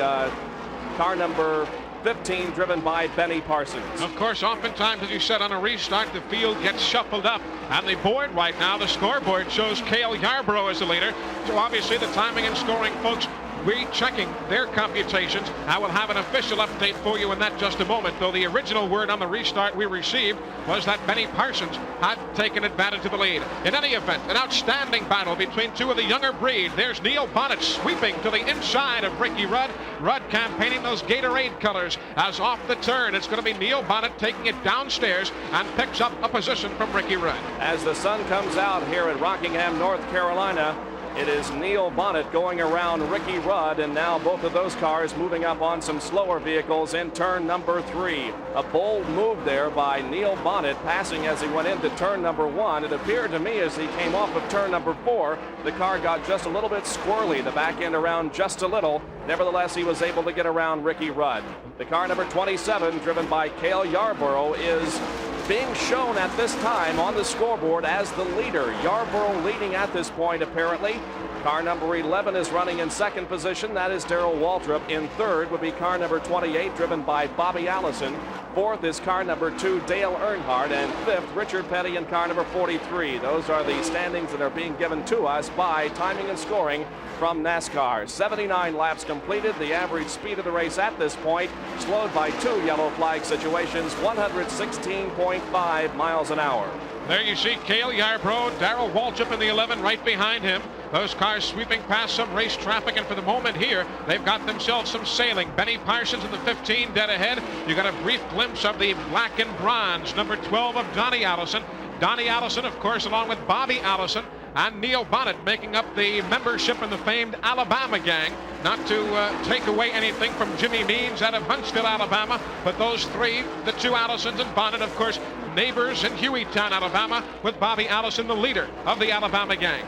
car number 15 driven by Benny Parsons. Of course, oftentimes, as you said, on a restart, the field gets shuffled up. And the board right now, the scoreboard shows Cale Yarborough as the leader. So obviously the Timing and Scoring folks rechecking their computations. I will have an official update for you in that just a moment, though the original word on the restart we received was that Benny Parsons had taken advantage of the lead. In any event, an outstanding battle between 2 of the younger breed. There's Neil Bonnet sweeping to the inside of Ricky Rudd. Rudd campaigning those Gatorade colors as off the turn. It's going to be Neil Bonnet taking it downstairs and picks up a position from Ricky Rudd. As the sun comes out here at Rockingham, North Carolina, it is Neil Bonnet going around Ricky Rudd, and now both of those cars moving up on some slower vehicles in turn number 3. A bold move there by Neil Bonnet, passing as he went into turn number 1. It appeared to me as he came off of turn number 4, the car got just a little bit squirrely, the back end around just a little. Nevertheless, he was able to get around Ricky Rudd. The car number 27, driven by Cale Yarborough, is being shown at this time on the scoreboard as the leader. Yarborough leading at this point, apparently. Car number 11 is running in second position. That is Darrell Waltrip. In third would be car number 28, driven by Bobby Allison. Fourth is car number 2, Dale Earnhardt. And fifth, Richard Petty in car number 43. Those are the standings that are being given to us by Timing and Scoring from NASCAR. 79 laps completed. The average speed of the race at this point, slowed by 2 yellow flag situations, 116.5 miles an hour. There you see Cale Yarborough, Darrell Waltrip in the 11 right behind him. Those cars sweeping past some race traffic, and for the moment here, they've got themselves some sailing. Benny Parsons in the 15 dead ahead. You got a brief glimpse of the black and bronze, number 12 of Donnie Allison. Donnie Allison, of course, along with Bobby Allison and Neil Bonnet, making up the membership in the famed Alabama gang. Not to take away anything from Jimmy Means out of Huntsville, Alabama, but those 3, the 2 Allisons and Bonnet, of course, neighbors in Hueytown, Alabama, with Bobby Allison, the leader of the Alabama gang.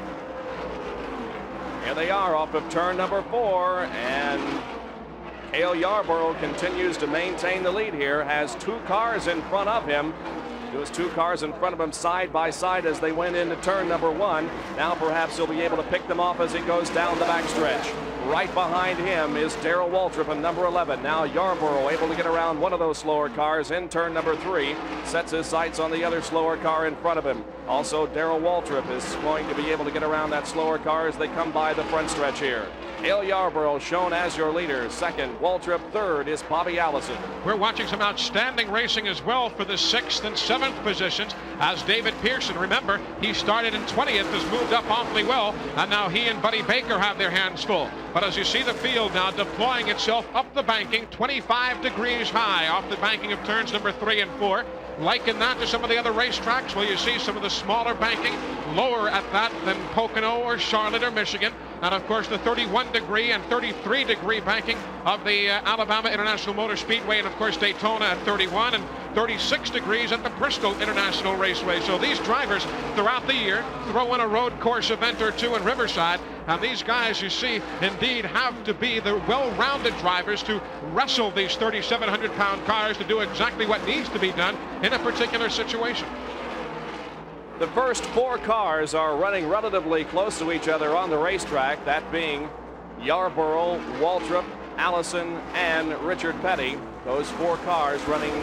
Here they are off of turn number 4, and Cale Yarborough continues to maintain the lead here, has 2 cars in front of him. Those two cars in front of him side by side as they went into turn number 1. Now perhaps he'll be able to pick them off as he goes down the backstretch. Right behind him is Darrell Waltrip in number 11. Now Yarborough able to get around one of those slower cars in turn number 3. Sets his sights on the other slower car in front of him. Also, Darrell Waltrip is going to be able to get around that slower car as they come by the front stretch here. Cale Yarborough shown as your leader. Second, Waltrip. Third is Bobby Allison. We're watching some outstanding racing as well for the 6th and 7th positions as David Pearson, remember, he started in 20th, has moved up awfully well, and now he and Buddy Baker have their hands full. But as you see the field now deploying itself up the banking, 25 degrees high off the banking of turns number 3 and 4. Liken that to some of the other racetracks where you see some of the smaller banking lower at that than Pocono or Charlotte or Michigan. And of course the 31 degree and 33 degree banking of the Alabama International Motor Speedway, and of course Daytona at 31 and 36 degrees at the Bristol International Raceway. So these drivers throughout the year throw in a road course event or two in Riverside, and these guys you see indeed have to be the well-rounded drivers to wrestle these 3,700 pound cars to do exactly what needs to be done in a particular situation. The first 4 cars are running relatively close to each other on the racetrack, that being Yarborough, Waltrip, Allison, and Richard Petty. Those 4 cars running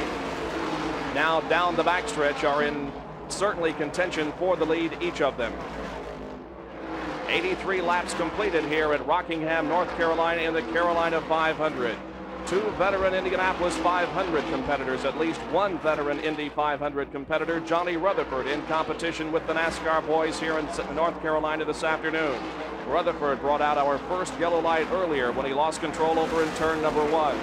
now down the backstretch are in certainly contention for the lead, each of them. 83 laps completed here at Rockingham, North Carolina in the Carolina 500. 2 veteran Indianapolis 500 competitors, at least 1 veteran Indy 500 competitor, Johnny Rutherford, in competition with the NASCAR boys here in North Carolina this afternoon. Rutherford brought out our first yellow light earlier when he lost control over in turn number 1.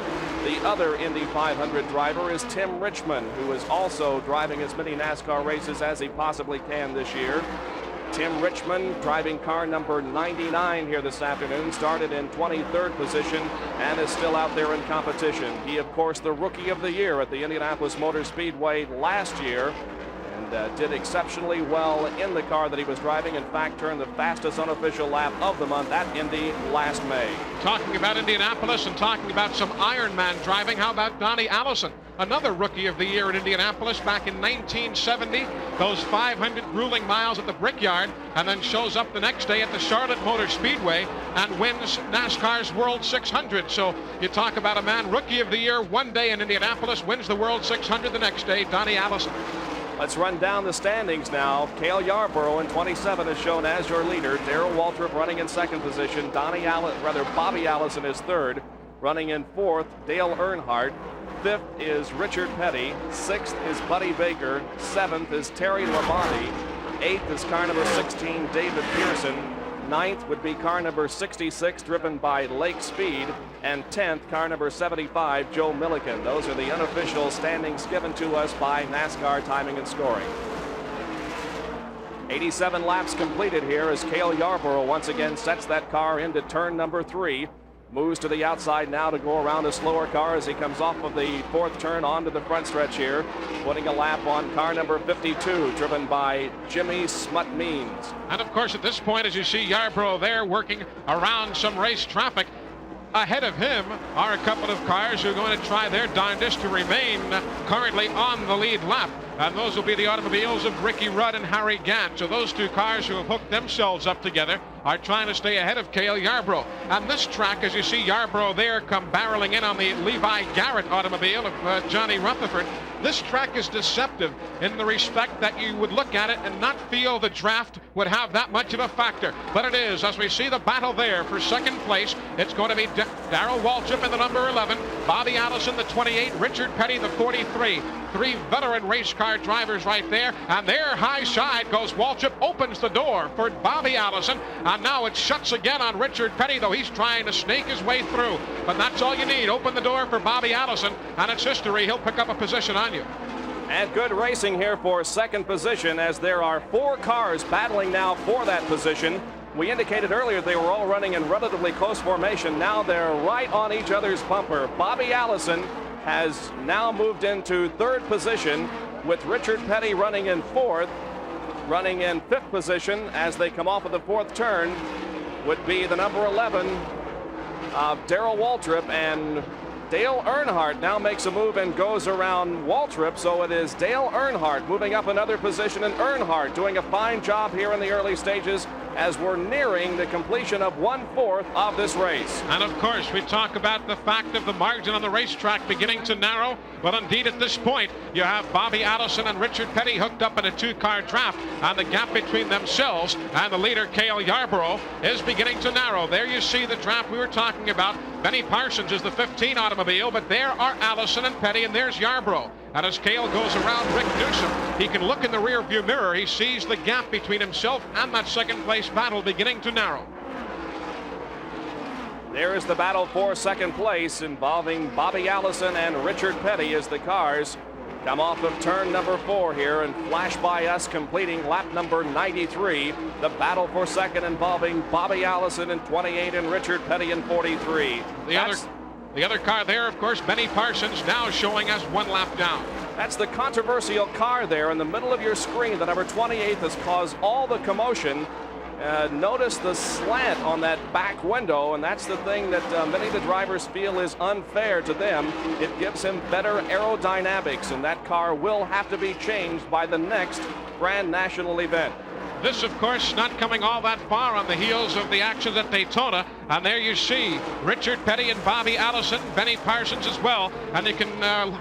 The other Indy 500 driver is Tim Richmond, who is also driving as many NASCAR races as he possibly can this year. Tim Richmond driving car number 99 here this afternoon, started in 23rd position and is still out there in competition. He, of course, the Rookie of the Year at the Indianapolis Motor Speedway last year, and did exceptionally well in the car that he was driving. In fact, turned the fastest unofficial lap of the month at Indy last May. Talking about Indianapolis and talking about some Ironman driving, how about Donnie Allison? Another Rookie of the Year in Indianapolis back in 1970. Those 500 grueling miles at the Brickyard, and then shows up the next day at the Charlotte Motor Speedway and wins NASCAR's World 600. So you talk about a man, Rookie of the Year one day in Indianapolis, wins the World 600 the next day, Donnie Allison. Let's run down the standings now. Cale Yarborough in 27 is shown as your leader. Darrell Waltrip running in 2nd position. Bobby Allison is 3rd. Running in 4th, Dale Earnhardt. 5th is Richard Petty. 6th is Buddy Baker. 7th is Terry Labonte. 8th is car number 16, David Pearson. 9th would be car number 66, driven by Lake Speed. And 10th, car number 75, Joe Milliken. Those are the unofficial standings given to us by NASCAR Timing and Scoring. 87 laps completed here as Cale Yarborough once again sets that car into turn number 3. Moves to the outside now to go around a slower car as he comes off of the 4th turn onto the front stretch here, putting a lap on car number 52, driven by Jimmy Smut Means. And of course at this point, as you see Yarborough there working around some race traffic, ahead of him are a couple of cars who are going to try their darndest to remain currently on the lead lap. And those will be the automobiles of Ricky Rudd and Harry Gant. So those 2 cars who have hooked themselves up together are trying to stay ahead of Cale Yarborough. And this track, as you see Yarborough there come barreling in on the Levi Garrett automobile of Johnny Rutherford, this track is deceptive in the respect that you would look at it and not feel the draft would have that much of a factor. But it is, as we see the battle there for 2nd place. It's going to be Darrell Waltrip in the number 11, Bobby Allison the 28, Richard Petty the 43. 3 veteran race car drivers right there, and there high side goes Waltrip, opens the door for Bobby Allison, and now it shuts again on Richard Petty, though he's trying to snake his way through. But that's all you need. Open the door for Bobby Allison, and it's history. He'll pick up a position on you. And good racing here for 2nd position as there are 4 cars battling now for that position. We indicated earlier they were all running in relatively close formation. Now they're right on each other's bumper. Bobby Allison has now moved into 3rd position with Richard Petty running in 4th. Running in 5th position as they come off of the 4th turn would be the number 11 of Darrell Waltrip, and Dale Earnhardt now makes a move and goes around Waltrip, so it is Dale Earnhardt moving up another position, and Earnhardt doing a fine job here in the early stages as we're nearing the completion of 1/4 of this race. And of course, we talk about the fact of the margin on the racetrack beginning to narrow. Well, indeed, at this point, you have Bobby Allison and Richard Petty hooked up in a 2-car draft, and the gap between themselves and the leader, Cale Yarborough, is beginning to narrow. There you see the draft we were talking about. Benny Parsons is the 15 automobile, but there are Allison and Petty, and there's Yarborough. And as Cale goes around Rick Newsom, he can look in the rear view mirror. He sees the gap between himself and that second place battle beginning to narrow. There is the battle for second place involving Bobby Allison and Richard Petty as the cars come off of turn number 4 here and flash by us, completing lap number 93. The battle for second involving Bobby Allison in 28 and Richard Petty in 43. The other car there, of course, Benny Parsons, now showing us 1 lap down. That's the controversial car there in the middle of your screen. The number 28 has caused all the commotion. Notice the slant on that back window, and that's the thing that many of the drivers feel is unfair to them. It gives him better aerodynamics, and that car will have to be changed by the next Grand National event. This, of course, not coming all that far on the heels of the action at Daytona. And there you see Richard Petty and Bobby Allison, Benny Parsons as well. And you can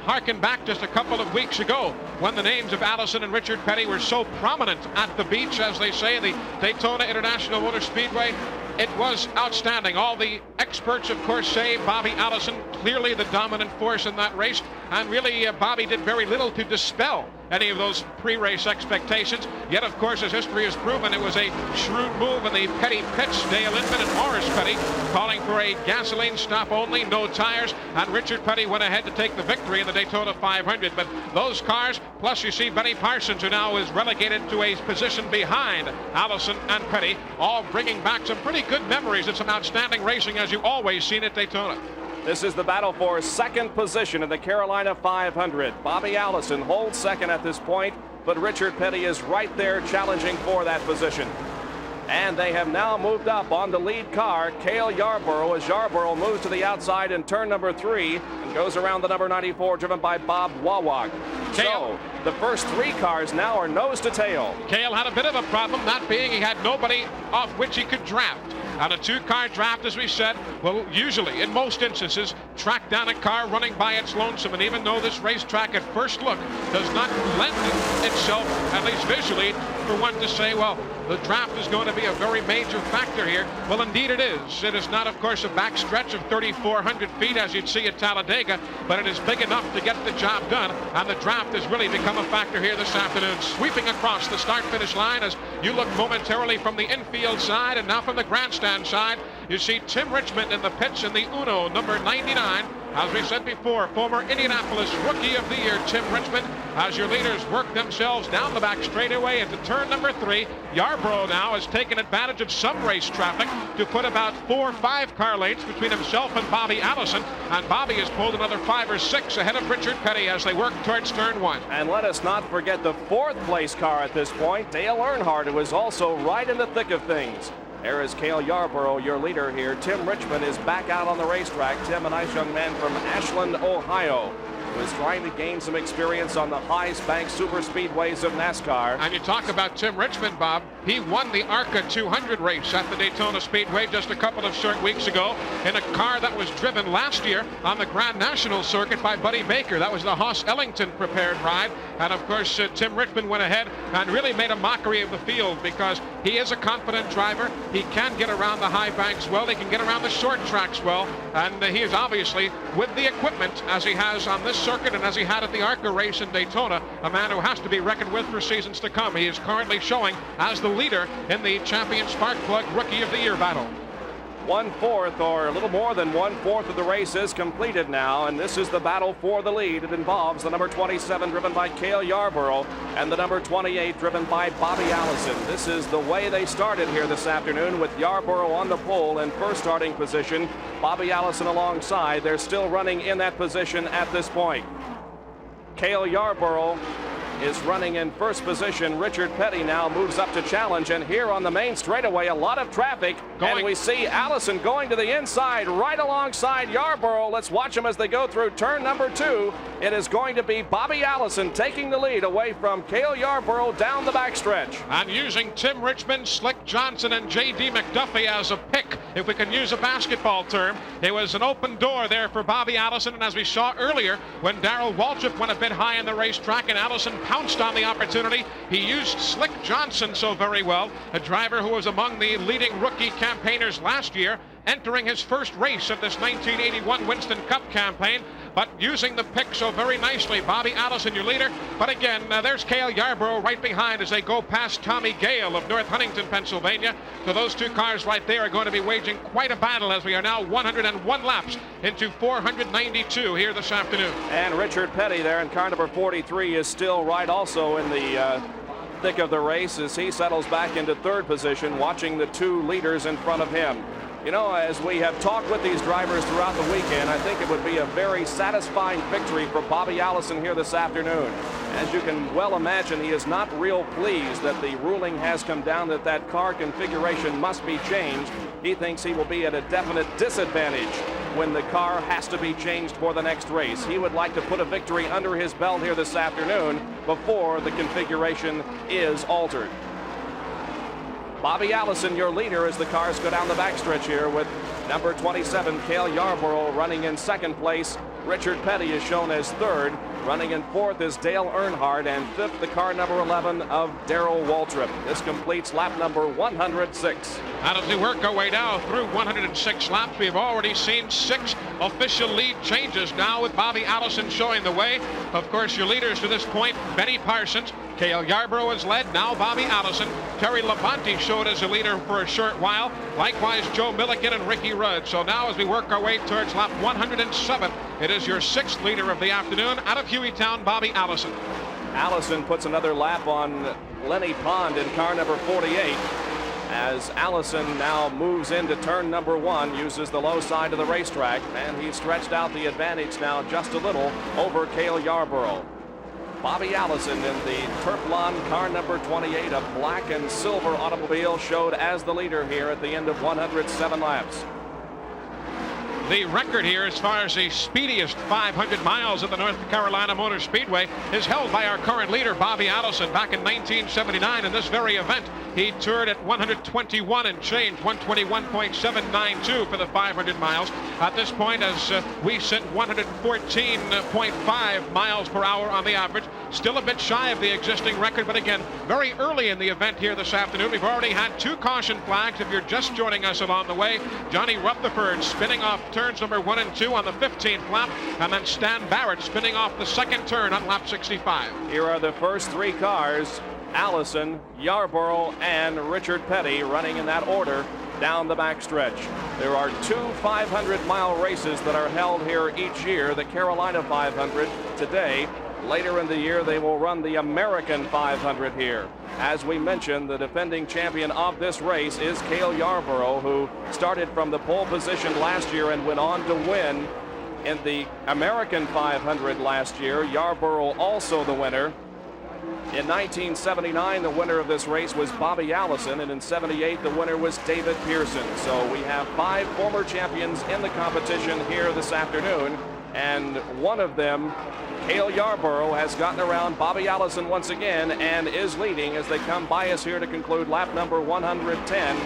harken back just a couple of weeks ago when the names of Allison and Richard Petty were so prominent at the beach, as they say, the Daytona International Motor Speedway. It was outstanding. All the experts, of course, say Bobby Allison clearly the dominant force in that race, and really Bobby did very little to dispel any of those pre-race expectations. Yet, of course, as history has proven, it was a shrewd move in the Petty pits. Dale Inman and Morris Petty calling for a gasoline stop only, no tires, and Richard Petty went ahead to take the victory in the Daytona 500. But those cars, plus you see Benny Parsons, who now is relegated to a position behind Allison and Petty, all bringing back some pretty good memories and some outstanding racing, as you've always seen at Daytona. This is the battle for second position in the Carolina 500. Bobby Allison holds second at this point, but Richard Petty is right there challenging for that position. And they have now moved up on the lead car, Cale Yarborough, as Yarborough moves to the outside in turn number 3 and goes around the number 94, driven by Bob Wawak. So the first 3 cars now are nose to tail. Cale had a bit of a problem, that being he had nobody off which he could draft. And a 2-car draft, as we said, will usually, in most instances, track down a car running by its lonesome. And even though this racetrack at first look does not lend itself, at least visually, for one to say, well, the draft is going to be a very major factor here. Well, indeed it is. It is not, of course, a back stretch of 3,400 feet as you'd see at Talladega, but it is big enough to get the job done. And the draft has really become a factor here this afternoon. Sweeping across the start-finish line as you look momentarily from the infield side and now from the grandstand side, you see Tim Richmond in the pits in the Uno, number 99. As we said before, former Indianapolis Rookie of the Year, Tim Richmond, as your leaders work themselves down the back straightaway into turn number 3. Yarborough now has taken advantage of some race traffic to put about 4 or 5 car lengths between himself and Bobby Allison, and Bobby has pulled another 5 or 6 ahead of Richard Petty as they work towards turn 1. And let us not forget the 4th place car at this point, Dale Earnhardt, who is also right in the thick of things. There is Cale Yarborough, your leader here. Tim Richmond is back out on the racetrack. Tim, a nice young man from Ashland, Ohio, who is trying to gain some experience on the highest bank super speedways of NASCAR. And you talk about Tim Richmond, Bob. He won the ARCA 200 race at the Daytona Speedway just a couple of short weeks ago in a car that was driven last year on the Grand National circuit by Buddy Baker. That was the Haas Ellington prepared ride. And of course, Tim Richmond went ahead and really made a mockery of the field because he is a confident driver. He can get around the high banks well. He can get around the short tracks well. And he is obviously, with the equipment as he has on this circuit and as he had at the ARCA race in Daytona, a man who has to be reckoned with for seasons to come. He is currently showing as the leader in the Champion Spark Plug Rookie of the Year battle. 1/4, or a little more than 1/4 of the race is completed now, and this is the battle for the lead. It involves the number 27 driven by Cale Yarborough and the number 28 driven by Bobby Allison. This is the way they started here this afternoon, with Yarborough on the pole in first starting position, Bobby Allison alongside. They're still running in that position at this point. Cale Yarborough is running in first position. Richard Petty now moves up to challenge, and here on the main straightaway, a lot of traffic, and we see Allison going to the inside right alongside Yarborough. Let's watch them as they go through turn number 2. It is going to be Bobby Allison taking the lead away from Cale Yarborough down the backstretch. And using Tim Richmond, Slick Johnson, and J.D. McDuffie as a pick, if we can use a basketball term. It was an open door there for Bobby Allison, and as we saw earlier, when Darrell Waltrip went a bit high in the racetrack and Allison pounced on the opportunity, he used Slick Johnson so very well, a driver who was among the leading rookie campaigners last year, entering his first race of this 1981 Winston Cup campaign, but using the pick so very nicely. Bobby Allison, your leader, but again, there's Cale Yarborough right behind as they go past Tommy Gale of North Huntington, Pennsylvania. So those two cars right there are going to be waging quite a battle as we are now 101 laps into 492 here this afternoon. And Richard Petty there in car number 43 is still right also in the thick of the race as he settles back into third position, watching the two leaders in front of him. You know, as we have talked with these drivers throughout the weekend, I think it would be a very satisfying victory for Bobby Allison here this afternoon. As you can well imagine, he is not real pleased that the ruling has come down that that car configuration must be changed. He thinks he will be at a definite disadvantage when the car has to be changed for the next race. He would like to put a victory under his belt here this afternoon before the configuration is altered. Bobby Allison, your leader, as the cars go down the backstretch here with number 27, Cale Yarborough, running in second place. Richard Petty is shown as third. Running in fourth is Dale Earnhardt, and fifth, the car number 11 of Darrell Waltrip. This completes lap number 106. And as we work our way now through 106 laps, we've already seen 6 official lead changes now with Bobby Allison showing the way. Of course, your leaders to this point, Benny Parsons, Cale Yarborough has led, now Bobby Allison. Terry Labonte showed as a leader for a short while. Likewise, Joe Milliken and Ricky Rudd. So now as we work our way towards lap 107, it is your 6th leader of the afternoon out of Hueytown, Bobby Allison. Allison puts another lap on Lenny Pond in car number 48. As Allison now moves into turn number 1, uses the low side of the racetrack, and he's stretched out the advantage now just a little over Cale Yarborough. Bobby Allison in the Turflon car number 28, a black and silver automobile, showed as the leader here at the end of 107 laps. The record here as far as the speediest 500 miles at the North Carolina Motor Speedway is held by our current leader, Bobby Allison. Back in 1979 in this very event, he toured at 121 and change, 121.792 for the 500 miles. At this point, as we sit 114.5 miles per hour on the average, still a bit shy of the existing record, but again, very early in the event here this afternoon. We've already had 2 caution flags. If you're just joining us along the way, Johnny Rutherford spinning off turns number 1 and 2 on the 15th lap, and then Stan Barrett spinning off the second turn on lap 65. Here are the first 3 cars: Allison, Yarborough, and Richard Petty, running in that order down the backstretch. There are 2 500-mile races that are held here each year. The Carolina 500 today. Later in the year, they will run the American 500 here. As we mentioned, the defending champion of this race is Cale Yarborough, who started from the pole position last year and went on to win in the American 500 last year. Yarborough also the winner. In 1979, the winner of this race was Bobby Allison, and in 78, the winner was David Pearson. So we have 5 former champions in the competition here this afternoon, and one of them, Cale Yarborough, has gotten around Bobby Allison once again and is leading as they come by us here to conclude lap number 110.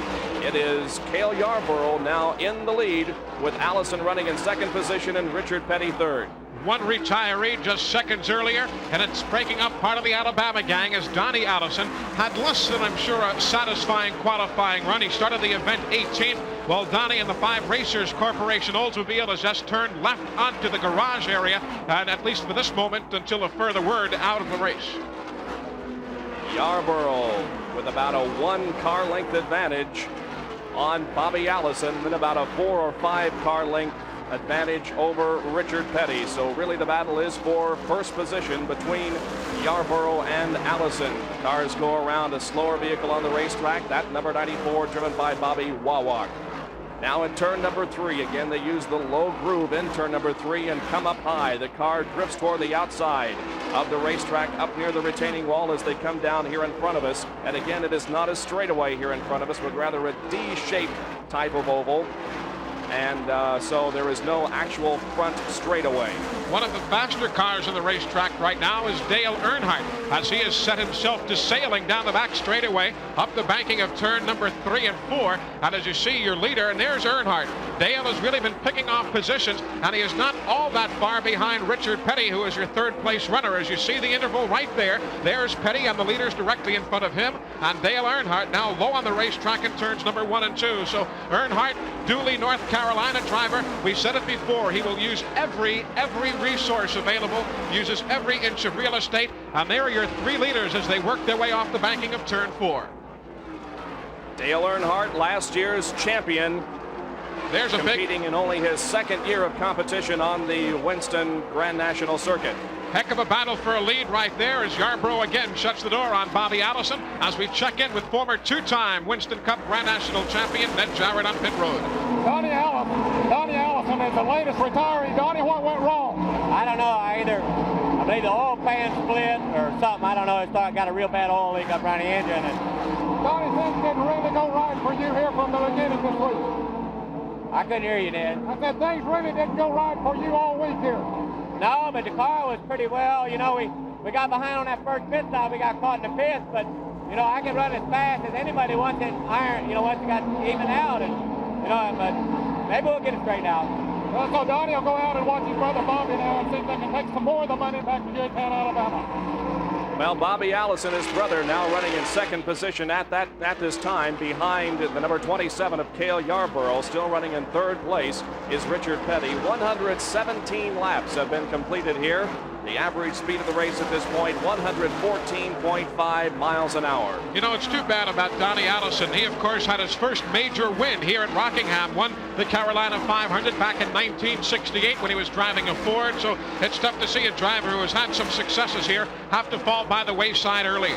It is Cale Yarborough now in the lead, with Allison running in second position and Richard Petty third. One retiree just seconds earlier, and it's breaking up part of the Alabama gang as Donnie Allison had less than, I'm sure, a satisfying qualifying run. He started the event 18th, while Donnie and the 5 Racers Corporation Oldsmobile has just turned left onto the garage area, and at least for this moment, until a further word, out of the race. Yarborough with about a 1 car length advantage on Bobby Allison, and about a 4 or 5 car length advantage over Richard Petty. So really the battle is for first position between Yarborough and Allison. Cars go around a slower vehicle on the racetrack, that number 94 driven by Bobby Wawak. Now in turn number 3, again they use the low groove in turn number 3 and come up high. The car drifts toward the outside of the racetrack up near the retaining wall as they come down here in front of us. And again, it is not a straightaway here in front of us, but rather a D-shaped type of oval. And so there is no actual front straightaway. One of the faster cars on the racetrack right now is Dale Earnhardt, as he has set himself to sailing down the back straightaway up the banking of turn number 3 and 4. And as you see, your leader, and there's Earnhardt. Dale has really been picking off positions, and he is not all that far behind Richard Petty, who is your third place runner. As you see the interval right there, there's Petty, and the leader's directly in front of him. And Dale Earnhardt now low on the racetrack in turns number 1 and 2. So Earnhardt, duly North Carolina driver. We said it before, he will use every resource available, uses every inch of real estate, and there are your 3 leaders as they work their way off the banking of turn 4. Dale Earnhardt, last year's champion, there's a competing in only his 2nd year of competition on the Winston Grand National Circuit. Heck of a battle for a lead right there as Yarborough again shuts the door on Bobby Allison as we check in with former 2-time Winston Cup Grand National champion Ned Jarrett on pit road. Donnie Allison is the latest retiree. Donnie, what went wrong? I don't know. I believe the oil pan split or something. I don't know. It's got a real bad oil leak up around the engine. Donnie, things didn't really go right for you here from the beginning this week. I couldn't hear you, Ned. I said things really didn't go right for you all week here. No, but the car was pretty well. You know, we got behind on that first pit stop. We got caught in the pits, but you know, I can run as fast as anybody once it iron. You know, once it got even out, and you know, but maybe we'll get it straightened out. Well, so Donnie will go out and watch his brother Bobby now and see if they can take some more of the money back to Jaytown, Alabama. Well, Bobby Allison, his brother, now running in 2nd position at this time behind the number 27 of Cale Yarborough. Still running in 3rd place is Richard Petty. 117 laps have been completed here. The average speed of the race at this point, 114.5 miles an hour. You know, it's too bad about Donnie Allison. He, of course, had his first major win here at Rockingham. Won the Carolina 500 back in 1968 when he was driving a Ford. So it's tough to see a driver who has had some successes here have to fall by the wayside early.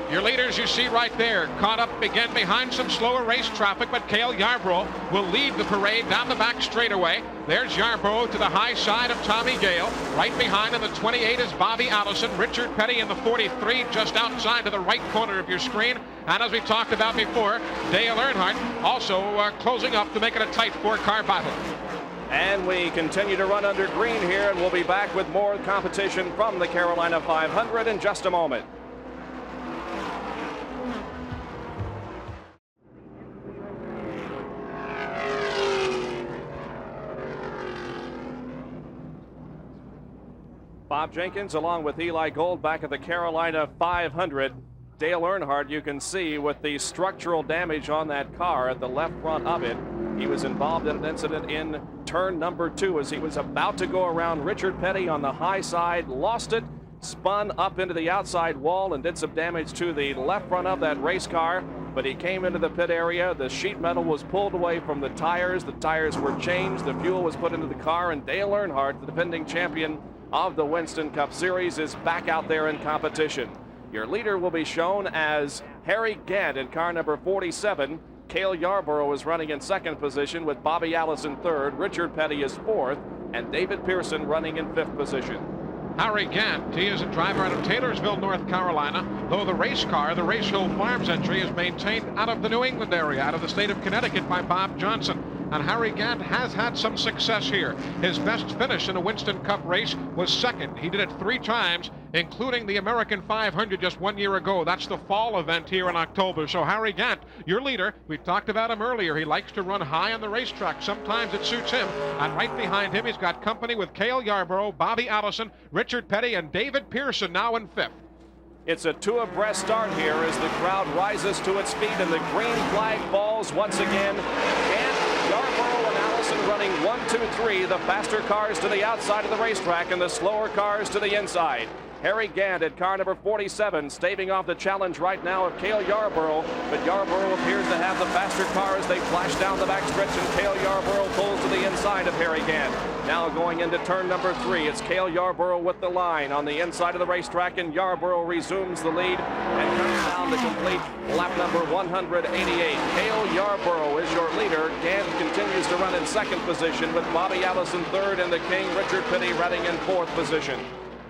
Your leaders you see right there, caught up again behind some slower race traffic, but Cale Yarborough will lead the parade down the back straightaway. There's Yarborough to the high side of Tommy Gale. Right behind in the 28 is Bobby Allison. Richard Petty in the 43 just outside to the right corner of your screen. And as we talked about before, Dale Earnhardt also closing up to make it a tight 4-car battle. And we continue to run under green here, and we'll be back with more competition from the Carolina 500 in just a moment. Bob Jenkins along with Eli Gold back at the Carolina 500. Dale Earnhardt, you can see with the structural damage on that car at the left front of it. He was involved in an incident in turn number 2 as he was about to go around Richard Petty on the high side, lost it, spun up into the outside wall and did some damage to the left front of that race car. But he came into the pit area. The sheet metal was pulled away from the tires. The tires were changed. The fuel was put into the car, and Dale Earnhardt, the defending champion of the Winston Cup Series, is back out there in competition. Your leader will be shown as Harry Gant in car number 47. Cale Yarborough is running in 2nd position with Bobby Allison 3rd. Richard Petty is 4th, and David Pearson running in 5th position. Harry Gant, he is a driver out of Taylorsville, North Carolina, though the race car, the Race Hill Farms entry, is maintained out of the New England area, out of the state of Connecticut by Bob Johnson. And Harry Gant has had some success here. His best finish in a Winston Cup race was 2nd. He did it 3 times, including the American 500 just 1 year ago. That's the fall event here in October. So Harry Gant, your leader, we talked about him earlier. He likes to run high on the racetrack. Sometimes it suits him. And right behind him, he's got company with Cale Yarborough, Bobby Allison, Richard Petty, and David Pearson now in 5th. It's a 2 abreast start here as the crowd rises to its feet and the green flag falls once again. Gant, Yarborough, and Allison running 1, 2, 3. The faster cars to the outside of the racetrack and the slower cars to the inside. Harry Gant at car number 47, staving off the challenge right now of Cale Yarborough, but Yarborough appears to have the faster car as they flash down the backstretch, and Cale Yarborough pulls to the inside of Harry Gant. Now going into turn number 3, it's Cale Yarborough with the line on the inside of the racetrack, and Yarborough resumes the lead and comes down to complete lap number 188. Cale Yarborough is your leader. Gant continues to run in 2nd position with Bobby Allison 3rd and the King Richard Petty running in 4th position.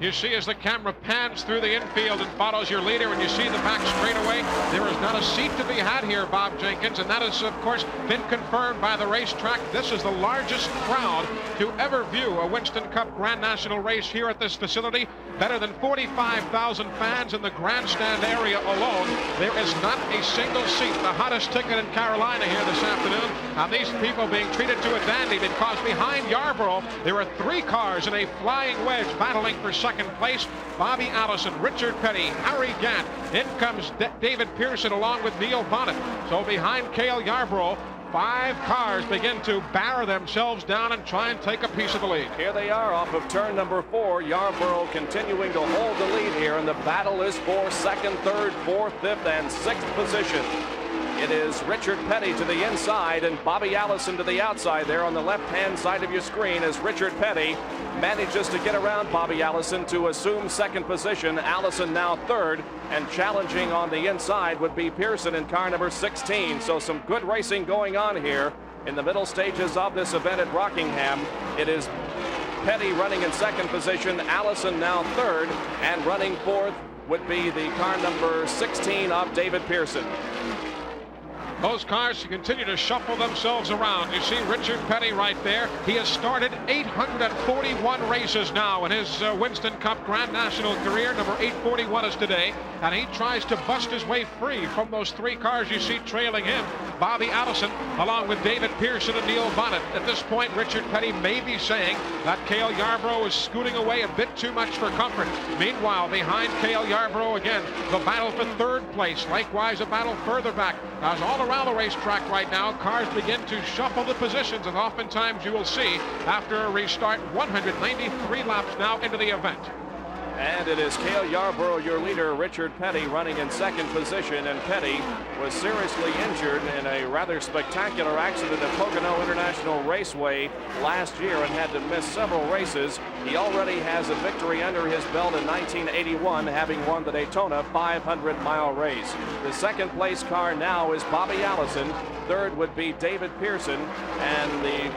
You see as the camera pans through the infield and follows your leader, and you see the back straightaway, there is not a seat to be had here, Bob Jenkins, and that has, of course, been confirmed by the racetrack. This is the largest crowd to ever view a Winston Cup Grand National race here at this facility. Better than 45,000 fans in the grandstand area alone. There is not a single seat, the hottest ticket in Carolina here this afternoon. And these people being treated to a dandy because behind Yarborough, there are 3 cars in a flying wedge battling for second place. Bobby Allison, Richard Petty, Harry Gant. In comes David Pearson along with Neil Bonnet. So behind Cale Yarborough, 5 cars begin to bear themselves down and try and take a piece of the lead. Here they are off of turn number 4. Yarborough continuing to hold the lead here, and the battle is for second, third, fourth, fifth, and sixth position. It is Richard Petty to the inside and Bobby Allison to the outside there on the left-hand side of your screen as Richard Petty manages to get around Bobby Allison to assume second position. Allison now third, and challenging on the inside would be Pearson in car number 16. So some good racing going on here in the middle stages of this event at Rockingham. It is Petty running in second position, Allison now third, and running fourth would be the car number 16 of David Pearson. Those cars continue to shuffle themselves around. You see Richard Petty right there. He has started 841 races now in his Winston Cup Grand National career. Number 841 is today. And he tries to bust his way free from those 3 cars you see trailing him. Bobby Allison along with David Pearson and Neil Bonnet. At this point, Richard Petty may be saying that Cale Yarborough is scooting away a bit too much for comfort. Meanwhile, behind Cale Yarborough again, the battle for third place. Likewise, a battle further back. As all around the racetrack right now, cars begin to shuffle the positions, and oftentimes you will see after a restart 193 laps now into the event. And it is Cale Yarborough, your leader, Richard Petty, running in second position. And Petty was seriously injured in a rather spectacular accident at Pocono International Raceway last year and had to miss several races. He already has a victory under his belt in 1981, having won the Daytona 500-mile race. The second place car now is Bobby Allison. Third would be David Pearson, and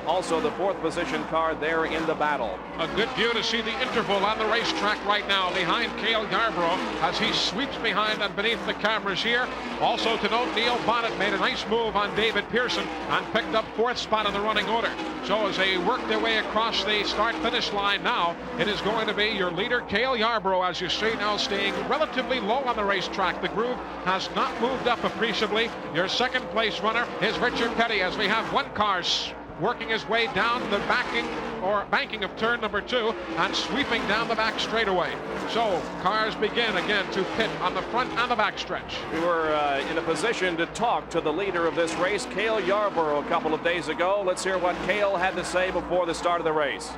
also the fourth position car there in the battle. A good view to see the interval on the racetrack right now behind Cale Yarborough as he sweeps behind and beneath the cameras here. Also to note, Neil Bonnet made a nice move on David Pearson and picked up 4th spot in the running order. So as they work their way across the start-finish line now, it is going to be your leader, Cale Yarborough, as you see now staying relatively low on the racetrack. The groove has not moved up appreciably. Your second place runner is Richard Petty as we have 1 car working his way down the banking of turn number 2 and sweeping down the back straightaway. So cars begin again to pit on the front and the back stretch. We were in a position to talk to the leader of this race, Cale Yarborough, a couple of days ago. Let's hear what Cale had to say before the start of the race.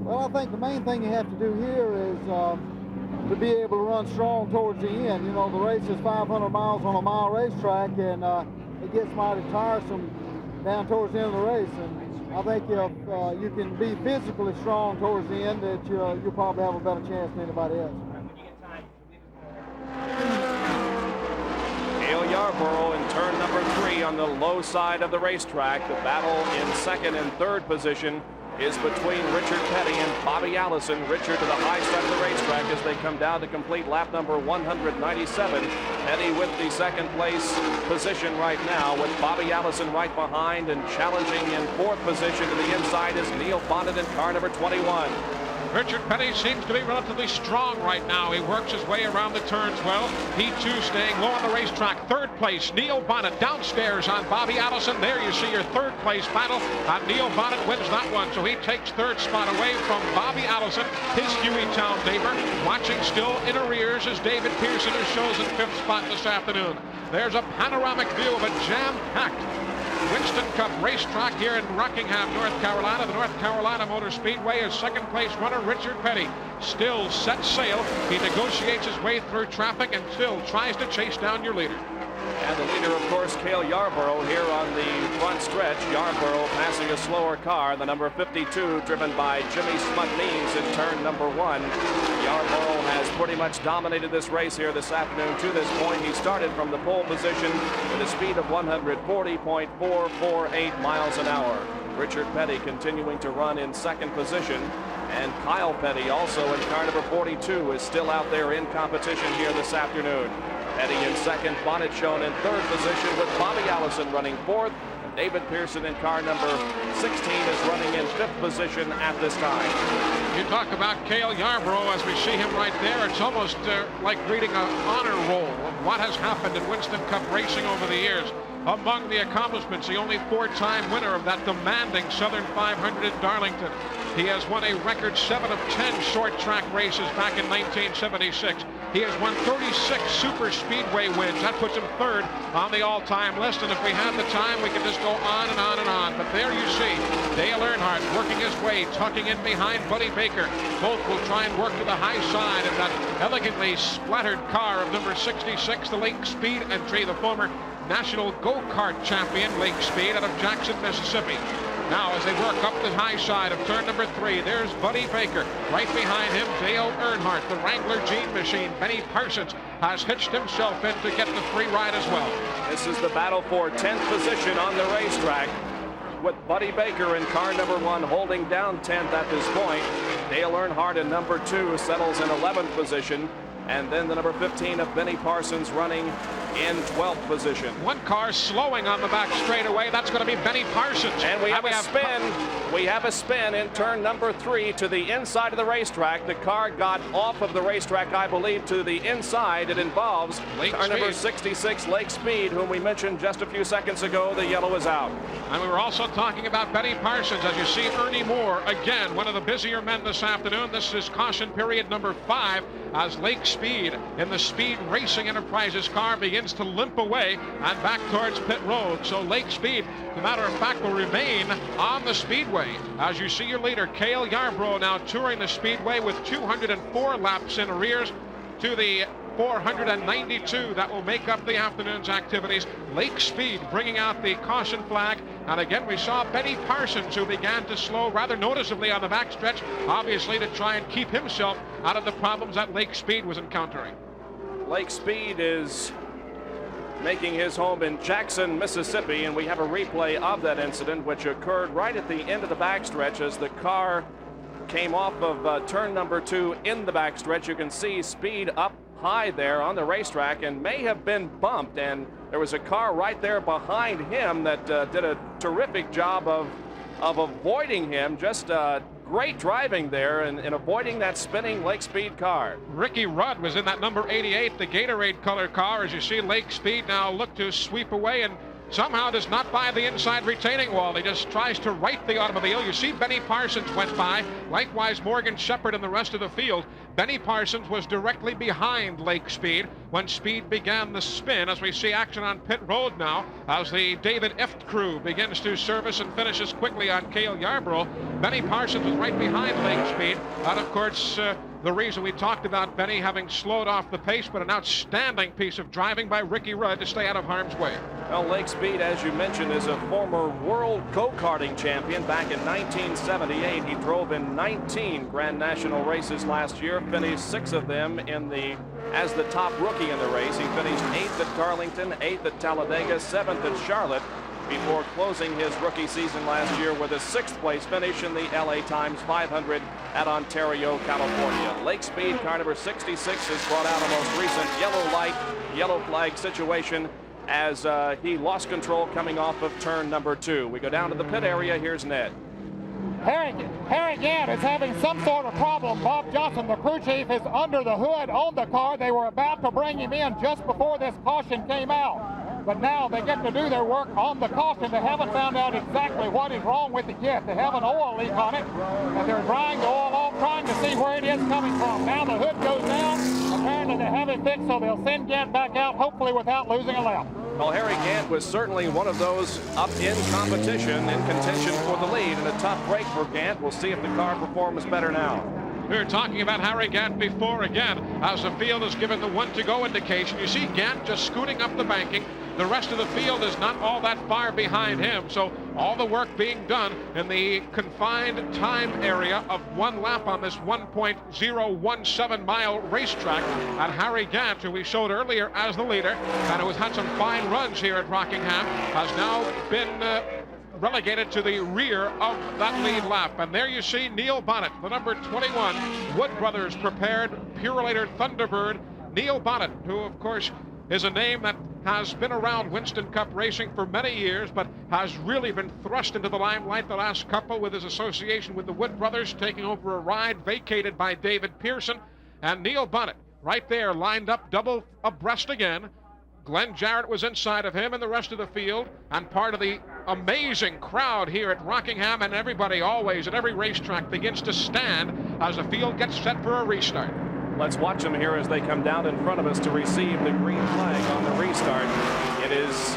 Well, I think the main thing you have to do here is to be able to run strong towards the end. You know, the race is 500 miles on a mile racetrack, and it gets mighty tiresome down towards the end of the race. And I think if you can be physically strong towards the end, that you'll probably have a better chance than anybody else. Cale Yarborough in turn number 3 on the low side of the racetrack. The battle in second and third position is between Richard Petty and Bobby Allison. Richard to the high side of the racetrack as they come down to complete lap number 197. Petty with the second place position right now, with Bobby Allison right behind, and challenging in 4th position to the inside is Neil Bonnet in car number 21. Richard Petty seems to be relatively strong right now. He works his way around the turns well. He too staying low on the racetrack. Third place, Neil Bonnet downstairs on Bobby Allison. There you see your third place battle, and Neil Bonnet wins that one. So he takes 3rd spot away from Bobby Allison, his Hueytown neighbor. Watching still in arrears is David Pearson, who shows in 5th spot this afternoon. There's a panoramic view of a jam-packed Winston Cup racetrack here in Rockingham, North Carolina. The North Carolina Motor Speedway is second place runner Richard Petty. Still set sail. He negotiates his way through traffic and still tries to chase down your leader. And the leader, of course, Cale Yarborough here on the front stretch. Yarborough passing a slower car, the number 52, driven by Jimmy Smut-Means in turn number 1. Yarborough has pretty much dominated this race here this afternoon to this point. He started from the pole position with a speed of 140.448 miles an hour. Richard Petty continuing to run in second position. And Kyle Petty, also in car number 42, is still out there in competition here this afternoon. Petty in second, Bonnet shown in third position with Bobby Allison running fourth. David Pearson in car number 16 is running in fifth position at this time. You talk about Cale Yarborough as we see him right there. It's almost like reading an honor roll of what has happened in Winston Cup racing over the years. Among the accomplishments, the only 4-time winner of that demanding Southern 500 in Darlington. He has won a record 7 of 10 short track races back in 1976. He has won 36 super speedway wins. That puts him third on the all-time list. And if we had the time, we could just go on and on and on. But there you see Dale Earnhardt working his way, tucking in behind Buddy Baker. Both will try and work to the high side of that elegantly splattered car of number 66, the Lake Speed entry, the former national go-kart champion, Lake Speed, out of Jackson, Mississippi. Now, as they work up the high side of turn number 3, there's Buddy Baker. Right behind him, Dale Earnhardt, the Wrangler Gene Machine. Benny Parsons has hitched himself in to get the free ride as well. This is the battle for 10th position on the racetrack, with Buddy Baker in car number 1 holding down 10th at this point. Dale Earnhardt in number 2 settles in 11th position. And then the number 15 of Benny Parsons running in 12th position. One car slowing on the back straightaway. That's going to be Benny Parsons. And we have a spin. We have a spin in turn number 3 to the inside of the racetrack. The car got off of the racetrack, I believe, to the inside. It involves car number 66, Lake Speed, whom we mentioned just a few seconds ago. The yellow is out. And we were also talking about Benny Parsons. As you see, Ernie Moore, again, one of the busier men this afternoon. This is caution period number 5 as Lake Speed in the Speed Racing Enterprises car begins to limp away and back towards pit road. So Lake Speed, as a matter of fact, will remain on the speedway. As you see your leader, Cale Yarborough, now touring the speedway with 204 laps in arrears to the 492 that will make up the afternoon's activities. Lake Speed bringing out the caution flag. And again, we saw Benny Parsons, who began to slow rather noticeably on the backstretch, obviously to try and keep himself out of the problems that Lake Speed was encountering. Lake Speed is making his home in Jackson, Mississippi, and we have a replay of that incident, which occurred right at the end of the backstretch as the car came off of turn number 2 in the backstretch. You can see Speed up high there on the racetrack and may have been bumped, and there was a car right there behind him that did a terrific job of avoiding him. Just great driving there and avoiding that spinning Lake Speed car. Ricky Rudd was in that number 88, the Gatorade color car. As you see, Lake Speed now look to sweep away and somehow does not buy the inside retaining wall. He just tries to right the automobile. You see Benny Parsons went by. Likewise, Morgan Shepherd and the rest of the field. Benny Parsons was directly behind Lake Speed when Speed began the spin. As we see action on pit road now, as the David Eft crew begins to service and finishes quickly on Cale Yarborough. Benny Parsons was right behind Lake Speed. And of course, the reason we talked about Benny having slowed off the pace, but an outstanding piece of driving by Ricky Rudd to stay out of harm's way. Well, Lake Speed, as you mentioned, is a former world go-karting champion. Back in 1978, he drove in 19 Grand National races last year, finished 6 of them as the top rookie in the race. He finished 8th at Darlington, 8th at Talladega, 7th at Charlotte, before closing his rookie season last year with a 6th place finish in the LA Times 500 at Ontario, California. Lake Speed, car number 66, has brought out a most recent yellow light, yellow flag situation as he lost control coming off of turn number 2. We go down to the pit area. Here's Ned. Harry Gant is having some sort of problem. Bob Johnson, the crew chief, is under the hood on the car. They were about to bring him in just before this caution came out. But now they get to do their work on the caution. They haven't found out exactly what is wrong with it yet. They have an oil leak on it, and they're drying the oil off, trying to see where it is coming from. Now the hood goes down. Apparently they have it fixed, so they'll send Gant back out, hopefully without losing a lap. Well, Harry Gant was certainly one of those up in competition, in contention for the lead, and a tough break for Gant. We'll see if the car performs better now. We were talking about Harry Gant before again, as the field is given the 1 to go indication. You see Gant just scooting up the banking, The rest of the field is not all that far behind him. So all the work being done in the confined time area of 1 lap on this 1.017-mile racetrack. And Harry Gant, who we showed earlier as the leader, and who has had some fine runs here at Rockingham, has now been relegated to the rear of that lead lap. And there you see Neil Bonnet, the number 21 Wood Brothers prepared Purolator Thunderbird. Neil Bonnet, who of course is a name that has been around Winston Cup racing for many years, but has really been thrust into the limelight the last couple with his association with the Wood Brothers, taking over a ride vacated by David Pearson. And Neil Bonnet right there, lined up double abreast again. Glenn Jarrett was inside of him and the rest of the field, and part of the amazing crowd here at Rockingham, and everybody always at every racetrack begins to stand as the field gets set for a restart. Let's watch them here as they come down in front of us to receive the green flag on the restart. It is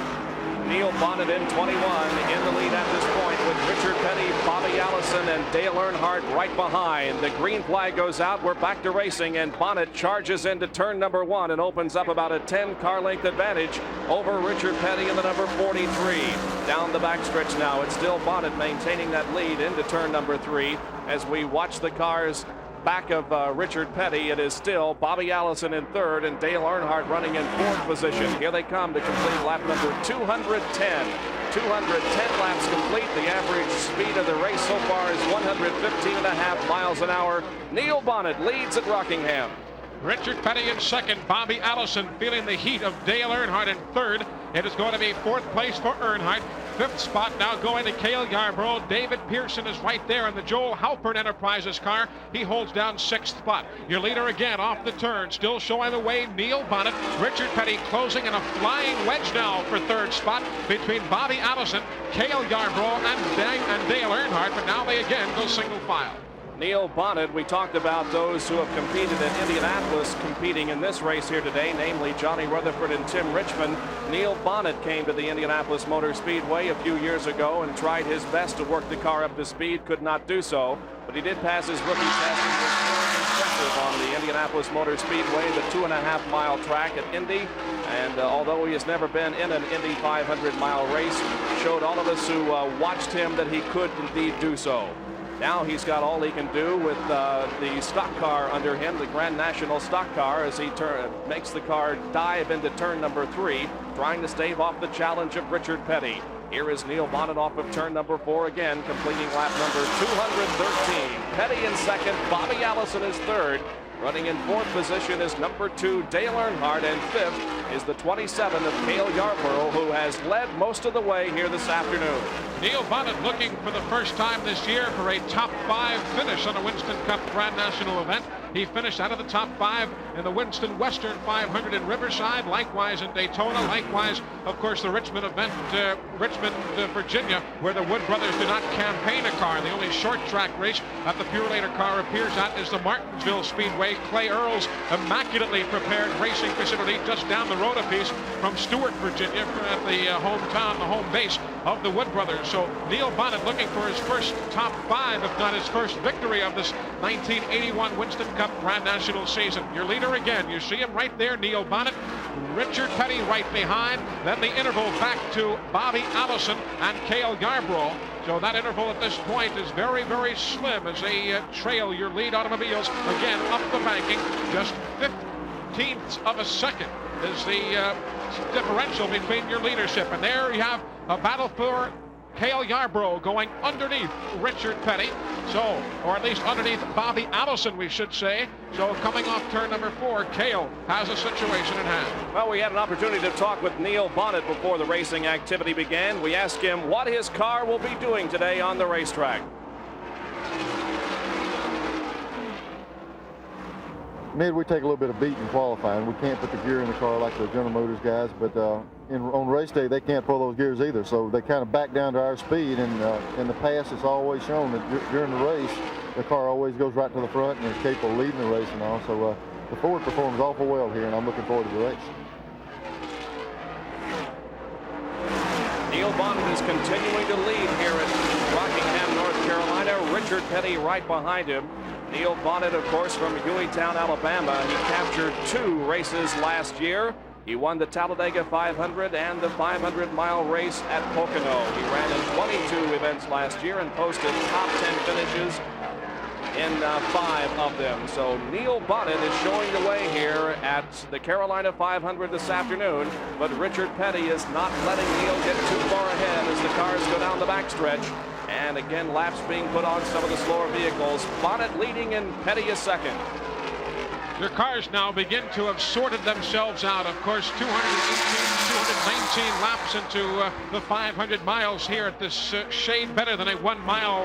Neil Bonnet in 21 in the lead at this point, with Richard Petty, Bobby Allison, and Dale Earnhardt right behind. The green flag goes out. We're back to racing, and Bonnet charges into turn number 1 and opens up about a 10-car length advantage over Richard Petty in the number 43. Down the backstretch now, it's still Bonnet maintaining that lead into turn number 3 as we watch the cars back of Richard Petty. It is still Bobby Allison in 3rd and Dale Earnhardt running in 4th position. Here they come to complete lap number 210. 210 laps complete. The average speed of the race so far is 115.5 miles an hour. Neil Bonnet leads at Rockingham. Richard Petty in 2nd, Bobby Allison feeling the heat of Dale Earnhardt in 3rd. It is going to be 4th place for Earnhardt. 5th spot now going to Cale Yarborough. David Pearson is right there in the Joel Halpern Enterprises car. He holds down 6th spot. Your leader again off the turn, still showing the way, Neil Bonnet. Richard Petty closing in a flying wedge now for 3rd spot between Bobby Allison, Cale Yarborough, and Dale Earnhardt, but now they again go single file. Neil Bonnet, we talked about those who have competed in Indianapolis competing in this race here today, namely Johnny Rutherford and Tim Richmond. Neil Bonnet came to the Indianapolis Motor Speedway a few years ago and tried his best to work the car up to speed, could not do so, but he did pass his rookie test and was very impressive on the Indianapolis Motor Speedway, the 2.5-mile track at Indy. And although he has never been in an Indy 500-mile race, showed all of us who watched him that he could indeed do so. Now he's got all he can do with the stock car under him, the Grand National stock car, as he makes the car dive into turn number 3, trying to stave off the challenge of Richard Petty. Here is Neil Bonnet off of turn number 4 again, completing lap number 213. Petty in 2nd, Bobby Allison is 3rd. Running in 4th position is number 2, Dale Earnhardt, and 5th is the 27 of Cale Yarborough, who has led most of the way here this afternoon. Neil Bonnet looking for the first time this year for a top 5 finish on a Winston Cup Grand National event. He finished out of the top 5 in the Winston Western 500 in Riverside, likewise in Daytona, likewise, of course, the Richmond event, Richmond, Virginia, where the Wood Brothers do not campaign a car. The only short track race that the Purolator car appears at is the Martinsville Speedway, Clay Earl's immaculately prepared racing facility just down the road a piece from Stewart, Virginia, at the hometown, the home base of the Wood Brothers. So Neil Bonnet looking for his first top 5, if not his first victory of this 1981 Winston Cup Grand National season. Your leader again, you see him right there, Neil Bonnet. Richard Petty right behind. Then the interval back to Bobby Allison and Cale Yarborough. So that interval at this point is very, very slim as they trail your lead automobiles again up the banking. Just 15ths of a second is the differential between your leadership. And there you have a battle for Cale Yarborough going underneath Richard Petty, so, or at least underneath Bobby Allison, we should say. So coming off turn number 4, Cale has a situation in hand. Well, we had an opportunity to talk with Neil Bonnet before the racing activity began. We asked him what his car will be doing today on the racetrack. Mid, we take a little bit of beat in qualifying. We can't put the gear in the car like the General Motors guys, but on race day, they can't pull those gears either. So they kind of back down to our speed, and in the past, it's always shown that during the race, the car always goes right to the front and is capable of leading the race and all. So the Ford performs awful well here, and I'm looking forward to the race. Neil Bonnet is continuing to lead here at Rockingham, North Carolina. Richard Petty right behind him. Neil Bonnet, of course, from Hueytown, Alabama. He captured 2 races last year. He won the Talladega 500 and the 500-mile race at Pocono. He ran in 22 events last year and posted top 10 finishes in 5 of them. So Neil Bonnet is showing the way here at the Carolina 500 this afternoon, but Richard Petty is not letting Neil get too far ahead as the cars go down the backstretch. And again, laps being put on some of the slower vehicles. Bonnet leading and Petty is second. Your cars now begin to have sorted themselves out. Of course, 219 laps into the 500 miles here at this shade better than a 1 mile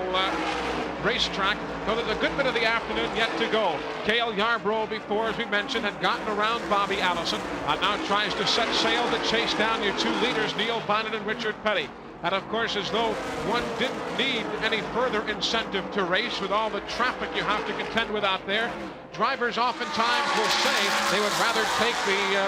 racetrack. So there's a good bit of the afternoon yet to go. Cale Yarborough, before, as we mentioned, had gotten around Bobby Allison and now tries to set sail to chase down your 2 leaders, Neil Bonnet and Richard Petty. And of course, as though one didn't need any further incentive to race with all the traffic you have to contend with out there, drivers oftentimes will say they would rather take the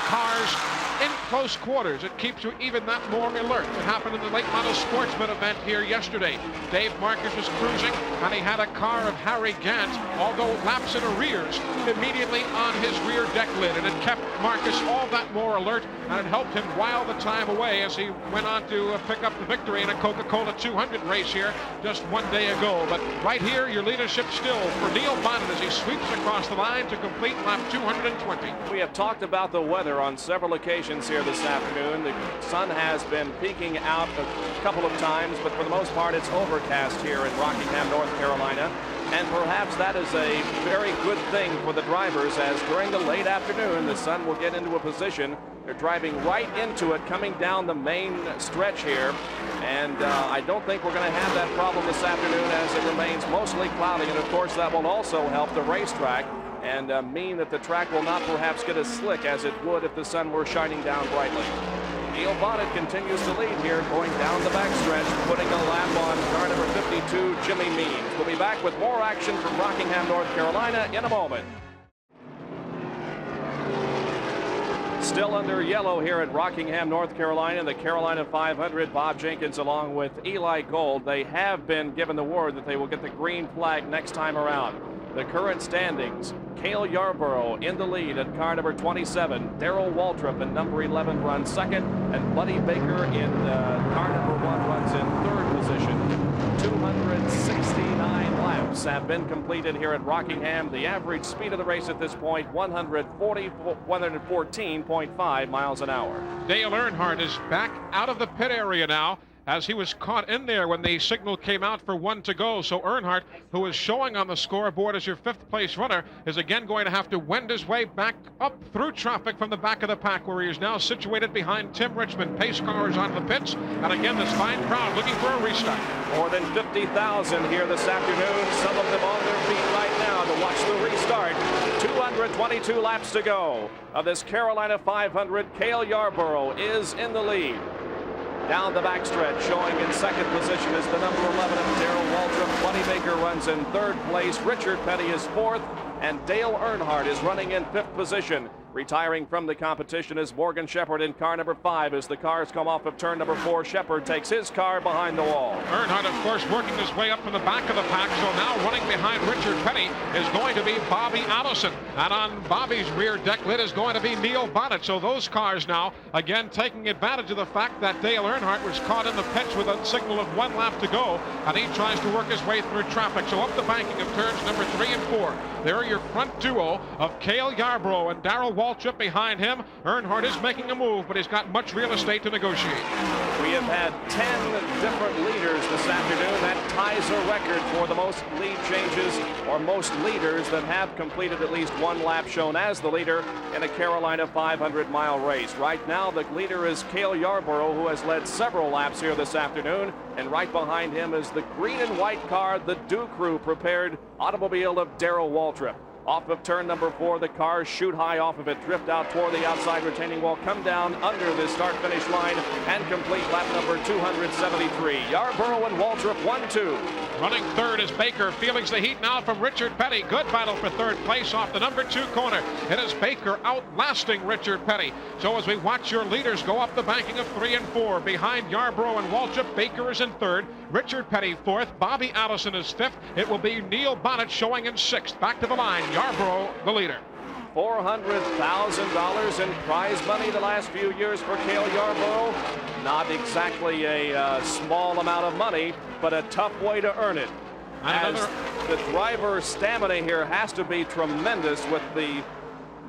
cars in close quarters. It keeps you even that more alert. It happened in the late model sportsman event here yesterday. Dave Marcus was cruising and he had a car of Harry Gant, although laps in arrears, immediately on his rear deck lid, and it kept Marcus all that more alert, and it helped him while the time away as he went on to pick up the victory in a Coca-Cola 200 race here just 1 day ago. But right here, your leadership still for Neil Bonnet as he sweeps across the line to complete lap 220. We have talked about the weather on several occasions here this afternoon. The sun has been peeking out a couple of times, but for the most part it's overcast here in Rockingham, North Carolina. And perhaps that is a very good thing for the drivers, as during the late afternoon the sun will get into a position. They're driving right into it coming down the main stretch here, and I don't think we're going to have that problem this afternoon as it remains mostly cloudy, and of course that will also help the racetrack and mean that the track will not perhaps get as slick as it would if the sun were shining down brightly. Neil Bonnet continues to lead here, going down the backstretch, putting a lap on car number 52, Jimmy Means. We'll be back with more action from Rockingham, North Carolina in a moment. Still under yellow here at Rockingham, North Carolina, the Carolina 500. Bob Jenkins along with Eli Gold. They have been given the word that they will get the green flag next time around. The current standings: Cale Yarborough in the lead at car number 27. Darrell Waltrip in number 11 runs second, and Buddy Baker in car number 1 runs in third position. 269 laps have been completed here at Rockingham. The average speed of the race at this point, 114.5 miles an hour. Dale Earnhardt is back out of the pit area now, as he was caught in there when the signal came out for 1 to go. So Earnhardt, who is showing on the scoreboard as your 5th place runner, is again going to have to wend his way back up through traffic from the back of the pack, where he is now situated behind Tim Richmond. Pace cars on the pits, and again this fine crowd looking for a restart. More than 50,000 here this afternoon, some of them on their feet right now to watch the restart. 222 laps to go of this Carolina 500. Cale Yarborough is in the lead. Down the backstretch, showing in second position is the number 11 of Darrell Waltrip. Buddy Baker runs in third place. Richard Petty is fourth, and Dale Earnhardt is running in 5th position. Retiring from the competition is Morgan Shepherd in car number 5. As the cars come off of turn number 4, Shepherd takes his car behind the wall. Earnhardt, of course, working his way up from the back of the pack, so now running behind Richard Petty is going to be Bobby Allison. And on Bobby's rear deck lid is going to be Neil Bonnet. So those cars now, again, taking advantage of the fact that Dale Earnhardt was caught in the pits with a signal of 1 lap to go, and he tries to work his way through traffic. So up the banking of turns number 3 and 4. There are your front duo of Cale Yarborough and Darrell Waltrip behind him. Earnhardt is making a move, but he's got much real estate to negotiate. We have had 10 different leaders this afternoon. That ties a record for the most lead changes, or most leaders that have completed at least 1 lap shown as the leader in a Carolina 500-mile race. Right now, the leader is Cale Yarborough, who has led several laps here this afternoon. And right behind him is the green and white car, the Dew Crew prepared automobile of Darrell Waltrip. Off of turn number 4, the cars shoot high off of it, drift out toward the outside retaining wall, come down under the start-finish line, and complete lap number 273. Yarborough and Waltrip 1-2. Running third is Baker, feeling the heat now from Richard Petty. Good battle for third place off the number 2 corner. It is Baker outlasting Richard Petty. So as we watch your leaders go up the banking of 3 and 4, behind Yarborough and Waltrip, Baker is in third, Richard Petty 4th, Bobby Allison is 5th. It will be Neil Bonnet showing in 6th. Back to the line, Yarborough the leader. $400,000 in prize money the last few years for Cale Yarborough. Not exactly a small amount of money, but a tough way to earn it. As the driver's stamina here has to be tremendous with the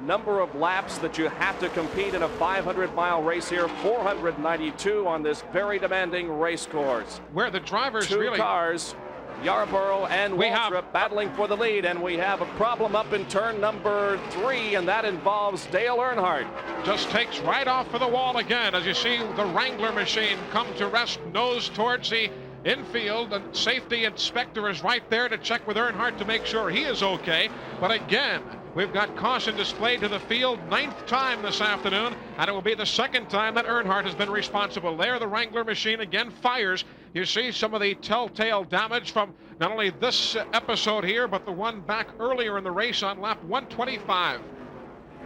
number of laps that you have to compete in a 500-mile race here. 492 on this very demanding race course. Where the drivers Two really... cars, Yarborough and Waltrip, battling for the lead, and we have a problem up in turn number 3, and that involves Dale Earnhardt. Just takes right off for the wall again as you see the Wrangler machine come to rest, nose towards the infield, and safety inspector is right there to check with Earnhardt to make sure he is okay. But again, we've got caution displayed to the field, 9th time this afternoon, and it will be the 2nd time that Earnhardt has been responsible. There, the Wrangler machine again fires. You see some of the telltale damage from not only this episode here, but the one back earlier in the race on lap 125.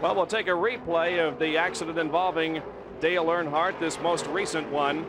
Well, we'll take a replay of the accident involving Dale Earnhardt, this most recent one.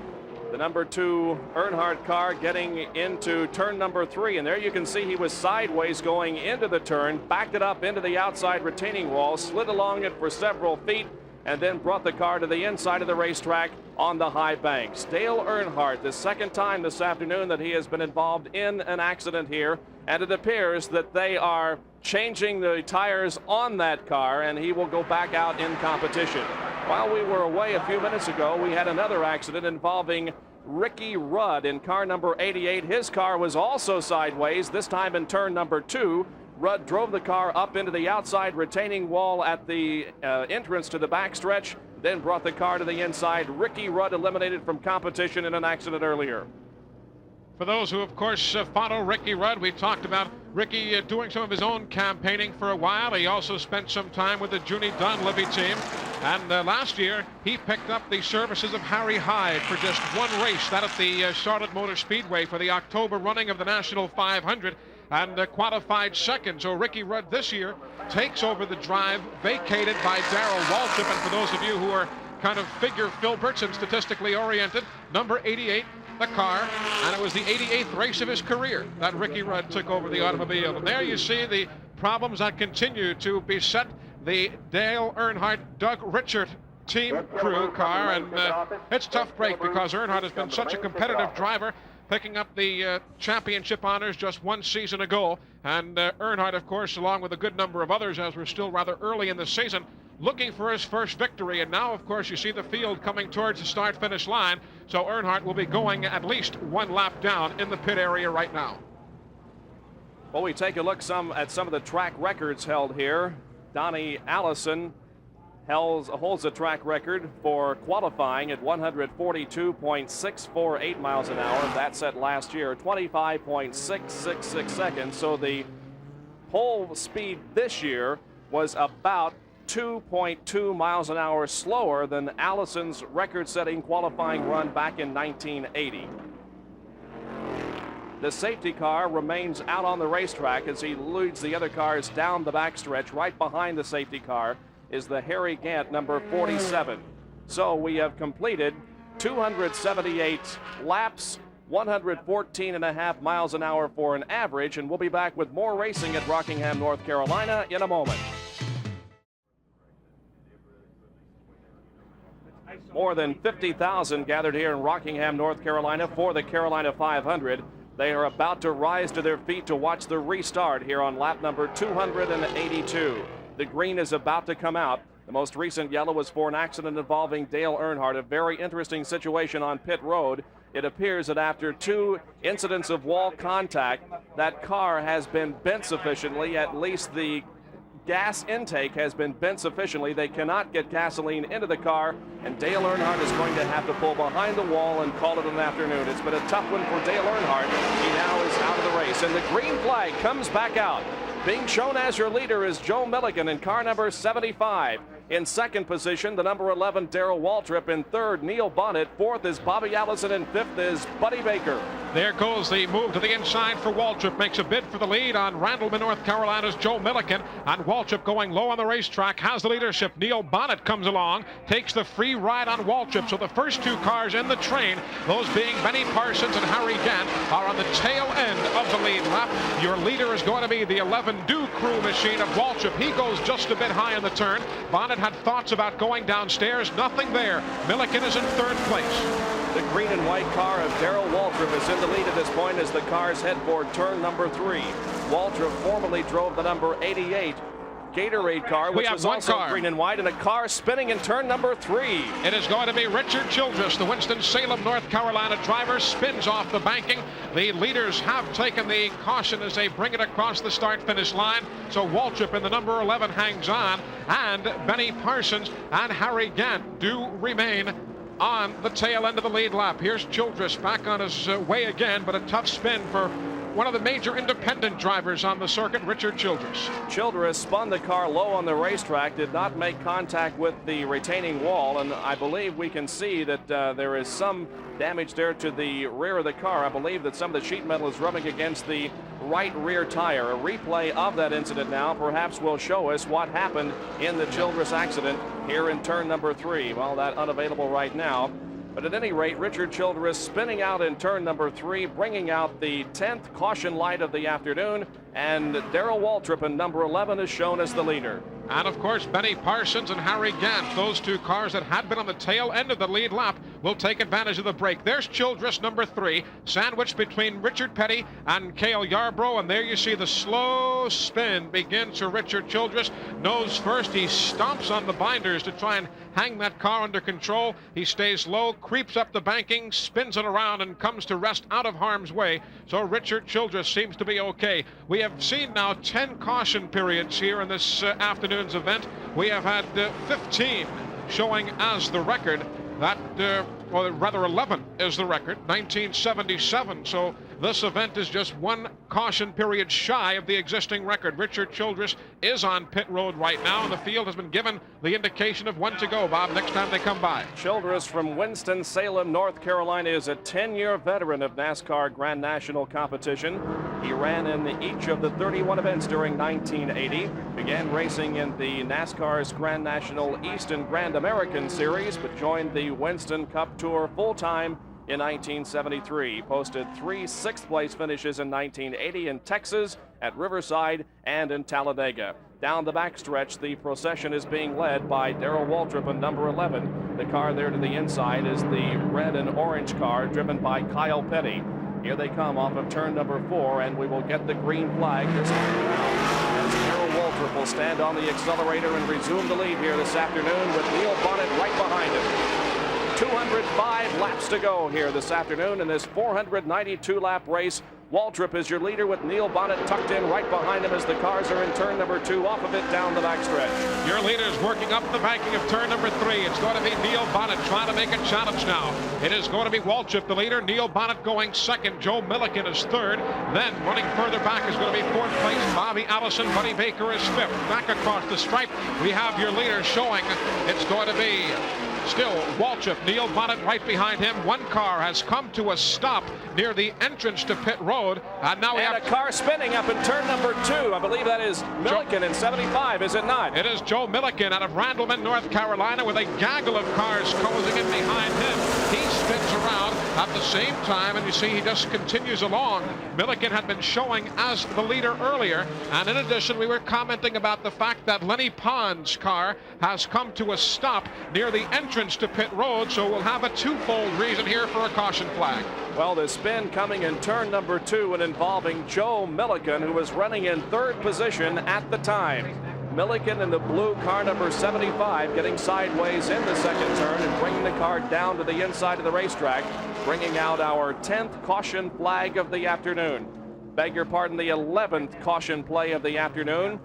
The number 2 Earnhardt car getting into turn number 3, and there you can see he was sideways going into the turn, backed it up into the outside retaining wall, slid along it for several feet, and then brought the car to the inside of the racetrack on the high banks. Dale Earnhardt, the 2nd time this afternoon that he has been involved in an accident here, and it appears that they are changing the tires on that car, and he will go back out in competition. While we were away a few minutes ago, we had another accident involving Ricky Rudd in car number 88. His car was also sideways, this time in turn number 2. Rudd drove the car up into the outside retaining wall at the entrance to the backstretch, then brought the car to the inside. Ricky Rudd eliminated from competition in an accident earlier. For those who, of course, follow Ricky Rudd, we talked about Ricky doing some of his own campaigning for a while. He also spent some time with the Junie Dunleavy team. And last year, he picked up the services of Harry Hyde for just one race, that at the Charlotte Motor Speedway for the October running of the National 500, and qualified 2nd. So Ricky Rudd this year takes over the drive vacated by Darrell Waltrip. And for those of you who are kind of figure filberts and statistically oriented, number 88, the car, and it was the 88th race of his career that Ricky Rudd took over the automobile. And there you see the problems that continue to beset the Dale Earnhardt, Doug Richard team crew car, and it's tough break because Earnhardt has been such a competitive driver, picking up the championship honors just one season ago. And Earnhardt, of course, along with a good number of others, as we're still rather early in the season, looking for his first victory. And now, of course, you see the field coming towards the start-finish line, so Earnhardt will be going at least one lap down in the pit area right now. Well, we take a look at some of the track records held here. Donnie Allison holds a track record for qualifying at 142.648 miles an hour. That set last year, 25.666 seconds. So the pole speed this year was about 2.2 miles an hour slower than Allison's record-setting qualifying run back in 1980. The safety car remains out on the racetrack as he leads the other cars down the backstretch. Right behind the safety car is the Harry Gant, number 47. So we have completed 278 laps, 114.5 miles an hour for an average, and we'll be back with more racing at Rockingham, North Carolina in a moment. More than 50,000 gathered here in Rockingham, North Carolina for the Carolina 500. They are about to rise to their feet to watch the restart here on lap number 282. The green is about to come out. The most recent yellow was for an accident involving Dale Earnhardt, a very interesting situation on pit road. It appears that after 2 incidents of wall contact, that car has been bent sufficiently, at least the gas intake has been bent sufficiently. They cannot get gasoline into the car, and Dale Earnhardt is going to have to pull behind the wall and call it an afternoon. It's been a tough one for Dale Earnhardt. He now is out of the race, and the green flag comes back out. Being shown as your leader is Joe Milligan in car number 75. In second position, the number 11, Darrell Waltrip. In third, Neil Bonnet. Fourth is Bobby Allison, and fifth is Buddy Baker. There goes the move to the inside for Waltrip. Makes a bid for the lead on Randleman, North Carolina's Joe Milliken. And Waltrip going low on the racetrack, has the leadership. Neil Bonnet comes along, takes the free ride on Waltrip. So the first two cars in the train, those being Benny Parsons and Harry Gant, are on the tail end of the lead lap. Your leader is going to be the 11 Do Crew machine of Waltrip. He goes just a bit high in the turn. Bonnet had thoughts about going downstairs. Nothing there. Milliken is in third place. The green and white car of Darrell Waltrip is in the lead at this point as the cars head for turn number 3. Waltrip formerly drove the number 88 Gatorade car, which was also green and white, and a car spinning in turn number 3. It is going to be Richard Childress, the Winston-Salem, North Carolina driver, spins off the banking. The leaders have taken the caution as they bring it across the start-finish line. So Waltrip in the number 11 hangs on, and Benny Parsons and Harry Gant do remain on the tail end of the lead lap. Here's Childress back on his way again, but a tough spin for one of the major independent drivers on the circuit, Richard Childress. Childress spun the car low on the racetrack, did not make contact with the retaining wall, and I believe we can see that there is some damage there to the rear of the car. I believe that some of the sheet metal is rubbing against the right rear tire. A replay of that incident now perhaps will show us what happened in the Childress accident here in turn number 3. Well, that unavailable right now. But at any rate, Richard Childress spinning out in turn number 3, bringing out the 10th caution light of the afternoon, and Darrell Waltrip in number 11 is shown as the leader. And of course, Benny Parsons and Harry Gant, those two cars that had been on the tail end of the lead lap, will take advantage of the break. There's Childress, number 3, sandwiched between Richard Petty and Cale Yarbrough, and there you see the slow spin begins for Richard Childress. Nose first, he stomps on the binders to try and hang that car under control. He stays low, creeps up the banking, spins it around, and comes to rest out of harm's way. So Richard Childress seems to be okay. We have seen now 10 caution periods here in this afternoon's event. We have had 15 showing as the record. That, or rather 11 is the record, 1977. So this event is just one caution period shy of the existing record. Richard Childress is on pit road right now, and the field has been given the indication of 1 to go, Bob, next time they come by. Childress from Winston-Salem, North Carolina, is a 10-year veteran of NASCAR Grand National competition. He ran in each of the 31 events during 1980, began racing in the NASCAR's Grand National East and Grand American Series, but joined the Winston Cup Tour full-time in 1973. Posted 3 sixth-place finishes in 1980 in Texas, at Riverside, and in Talladega. Down the backstretch, the procession is being led by Darrell Waltrip in number 11. The car there to the inside is the red and orange car driven by Kyle Petty. Here they come off of turn number 4, and we will get the green flag this time around, as Darrell Waltrip will stand on the accelerator and resume the lead here this afternoon with Neil Bonnet right behind him. 205 laps to go here this afternoon in this 492-lap race. Waltrip is your leader with Neil Bonnet tucked in right behind him as the cars are in turn number 2, off of it down the backstretch. Your leader's working up the banking of turn number 3. It's going to be Neil Bonnet trying to make a challenge now. It is going to be Waltrip, the leader. Neil Bonnet going second. Joe Milliken is third. Then running further back is going to be fourth place. Bobby Allison. Buddy Baker is fifth. Back across the stripe, we have your leader showing. It's going to be still Waltrip, Neil Bonnet right behind him. One car has come to a stop near the entrance to pit road, and now we have a car spinning up in turn number 2. I believe that is Milliken in 75, is it not? It is Joe Milliken out of Randleman, North Carolina, with a gaggle of cars closing in behind him. He spins around at the same time, and you see he just continues along. Milliken had been showing as the leader earlier, and in addition, we were commenting about the fact that Lenny Pond's car has come to a stop near the entrance to pit road, so we'll have a twofold reason here for a caution flag. Well, the spin coming in turn number 2 and involving Joe Milliken, who was running in third position at the time. Milliken in the blue car number 75 getting sideways in the second turn and bringing the car down to the inside of the racetrack, bringing out our 10th caution flag of the afternoon. Beg your pardon, the 11th caution play of the afternoon.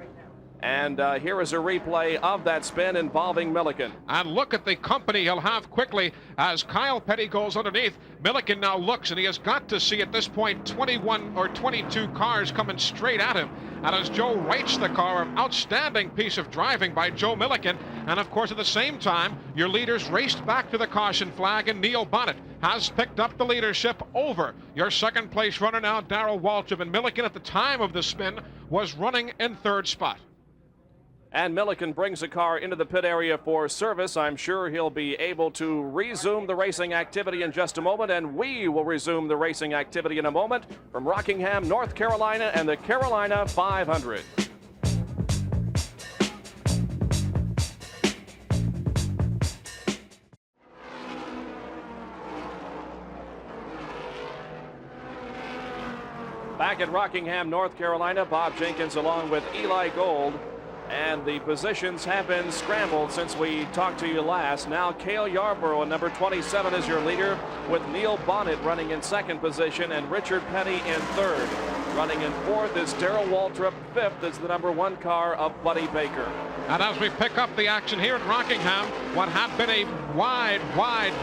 And here is a replay of that spin involving Milliken. And look at the company he'll have quickly as Kyle Petty goes underneath. Milliken now looks, and he has got to see at this point 21 or 22 cars coming straight at him. And as Joe rights the car, an outstanding piece of driving by Joe Milliken. And of course, at the same time, your leaders raced back to the caution flag, and Neil Bonnet has picked up the leadership over your second place runner now, Darrell Waltrip. And Milliken, at the time of the spin, was running in third spot. And Milliken brings the car into the pit area for service. I'm sure he'll be able to resume the racing activity in just a moment, and we will resume the racing activity in a moment from Rockingham, North Carolina, and the Carolina 500. Back at Rockingham, North Carolina, Bob Jenkins along with Eli Gold. And the positions have been scrambled since we talked to you last. Now Cale Yarborough, number 27, is your leader, with Neil Bonnet running in second position and Richard Petty in third. Running in fourth is Darrell Waltrip. Fifth is the number 1 car of Buddy Baker. And as we pick up the action here at Rockingham, what had been a wide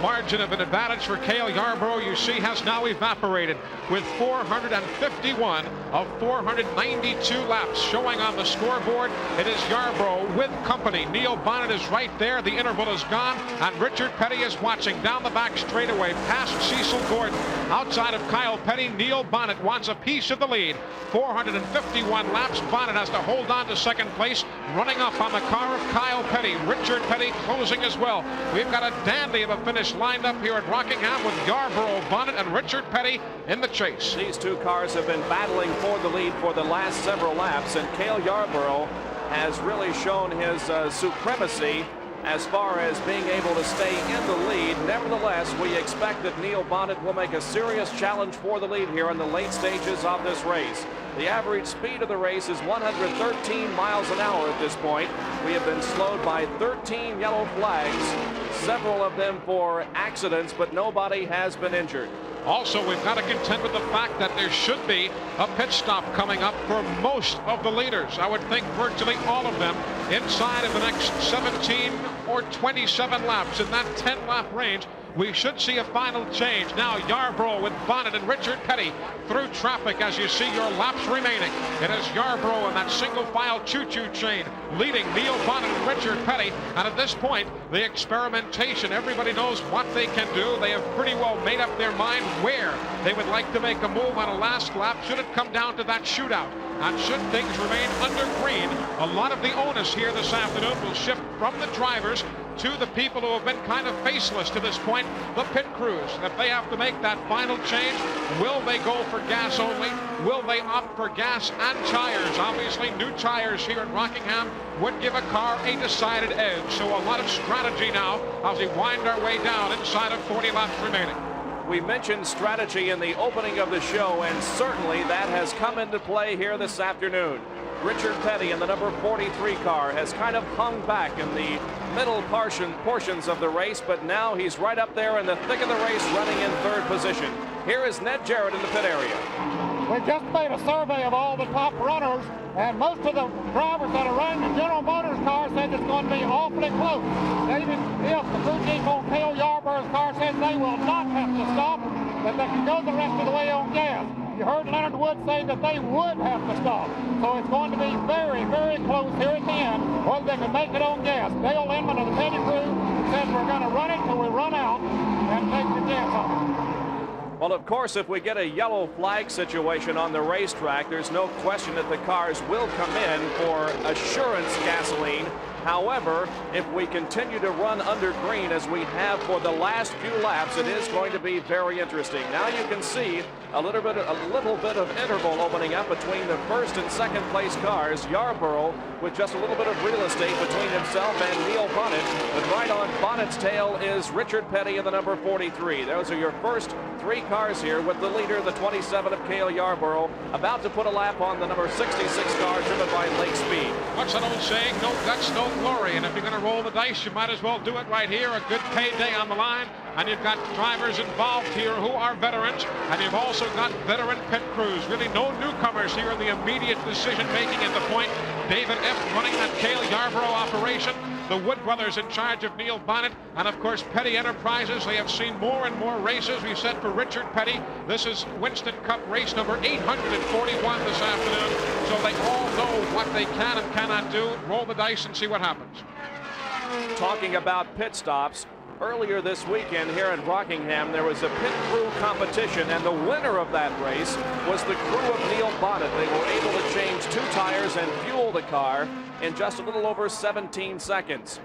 margin of an advantage for Cale Yarborough, you see, has now evaporated with 451 of 492 laps showing on the scoreboard. It is Yarborough with company. Neil Bonnet is right there. The interval is gone, and Richard Petty is watching down the back straightaway past Cecil Gordon. Outside of Kyle Petty, Neil Bonnet wants a piece of the lead. 451 laps. Bonnet has to hold on to second place, running up on the car of Kyle Petty. Richard Petty closing as well. We've got a dandy of a finish lined up here at Rockingham with Yarborough, Bonnet, and Richard Petty in the chase. These two cars have been battling for the lead for the last several laps, and Cale Yarborough has really shown his supremacy as far as being able to stay in the lead. Nevertheless, we expect that Neil Bonnet will make a serious challenge for the lead here in the late stages of this race. The average speed of the race is 113 miles an hour at this point. We have been slowed by 13 yellow flags, several of them for accidents, but nobody has been injured. Also, we've got to contend with the fact that there should be a pit stop coming up for most of the leaders. I would think virtually all of them inside of the next 17 or 27 laps. In that 10-lap range, we should see a final change. Now Yarborough with Bonnet and Richard Petty through traffic as you see your laps remaining. It is Yarborough in that single file choo-choo train leading Neil Bonnet and Richard Petty. And at this point, the experimentation, everybody knows what they can do. They have pretty well made up their mind where they would like to make a move on a last lap should it come down to that shootout. And should things remain under green, a lot of the onus here this afternoon will shift from the drivers to the people who have been kind of faceless to this point, the pit crews. If they have to make that final change, will they go for gas only? Will they opt for gas and tires? Obviously, new tires here at Rockingham would give a car a decided edge. So a lot of strategy now as we wind our way down inside of 40 laps remaining. We mentioned strategy in the opening of the show, and certainly that has come into play here this afternoon. Richard Petty in the number 43 car has kind of hung back in the middle portions of the race, but now he's right up there in the thick of the race, running in third position. Here is Ned Jarrett in the pit area. We just made a survey of all the top runners, and most of the drivers that are running the General Motors car said it's going to be awfully close. Even if the crew chief on Cale Yarborough's car says they will not have to stop, that they can go the rest of the way on gas. You heard Leonard Wood say that they would have to stop. So it's going to be very, very close here at the end, whether they can make it on gas. Dale Inman of the Petty crew says we're going to run it till we run out and take the gas off. Well, of course, if we get a yellow flag situation on the racetrack, there's no question that the cars will come in for assurance gasoline. However, if we continue to run under green as we have for the last few laps, it is going to be very interesting. Now you can see a little bit of interval opening up between the first and second place cars. Yarborough with just a little bit of real estate between himself and Neil Bonnet. But right on Bonnet's tail is Richard Petty in the number 43. Those are your first three cars here, with the leader, the 27 of Cale Yarborough, about to put a lap on the number 66 car driven by Lake Speed. What's that old saying? No guts, no glory. And if you're going to roll the dice, you might as well do it right here. A good payday on the line. And you've got drivers involved here who are veterans. And you've also got veteran pit crews. Really no newcomers here in the immediate decision-making at the point. David F. running that Cale Yarborough operation. The Wood brothers in charge of Neil Bonnet. And, of course, Petty Enterprises. They have seen more and more races. We said for Richard Petty, this is Winston Cup race number 841 this afternoon. So they all know what they can and cannot do. Roll the dice and see what happens. Talking about pit stops, Earlier this weekend here at Rockingham, there was a pit crew competition, and the winner of that race was the crew of Neil Bonnet. They were able to change 2 tires and fuel the car in just a little over 17 seconds.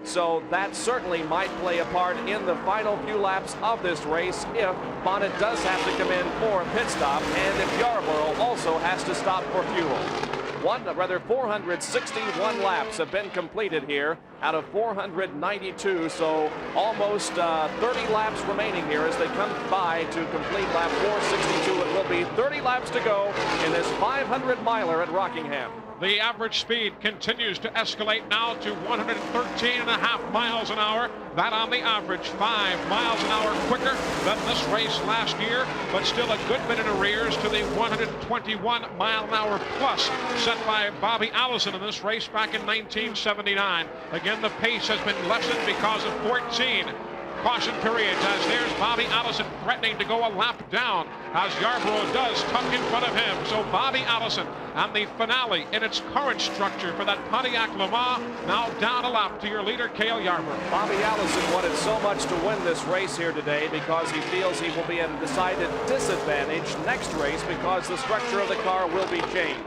So that certainly might play a part in the final few laps of this race if Bonnet does have to come in for a pit stop, and if Yarborough also has to stop for fuel. 461 laps have been completed here out of 492, so almost 30 laps remaining here as they come by to complete lap 462. It will be 30 laps to go in this 500-miler at Rockingham. The average speed continues to escalate now to 113.5 miles an hour. That on the average, 5 miles an hour quicker than this race last year, but still a good bit in arrears to the 121 mile an hour plus set by Bobby Allison in this race back in 1979. Again, the pace has been lessened because of 14 caution periods, as there's Bobby Allison threatening to go a lap down as Yarborough does tuck in front of him. So Bobby Allison and the finale in its current structure for that Pontiac Le Mans, now down a lap to your leader, Cale Yarborough. Bobby Allison wanted so much to win this race here today because he feels he will be at a decided disadvantage next race because the structure of the car will be changed.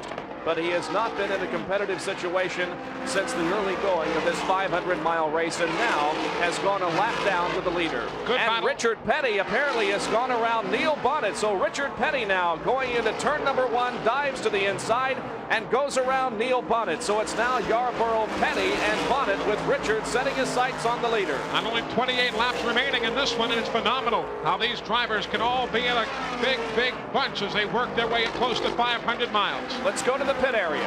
But he has not been in a competitive situation since the early going of this 500-mile race, and now has gone a lap down to the leader. Good and battle. Richard Petty apparently has gone around Neil Bonnet. So Richard Petty now going into turn number 1, dives to the inside and goes around Neil Bonnet. So it's now Yarborough, Petty, and Bonnet, with Richard setting his sights on the leader. And only 28 laps remaining in this one, and it's phenomenal how these drivers can all be in a big, big bunch as they work their way close to 500 miles. Let's go to the pit area.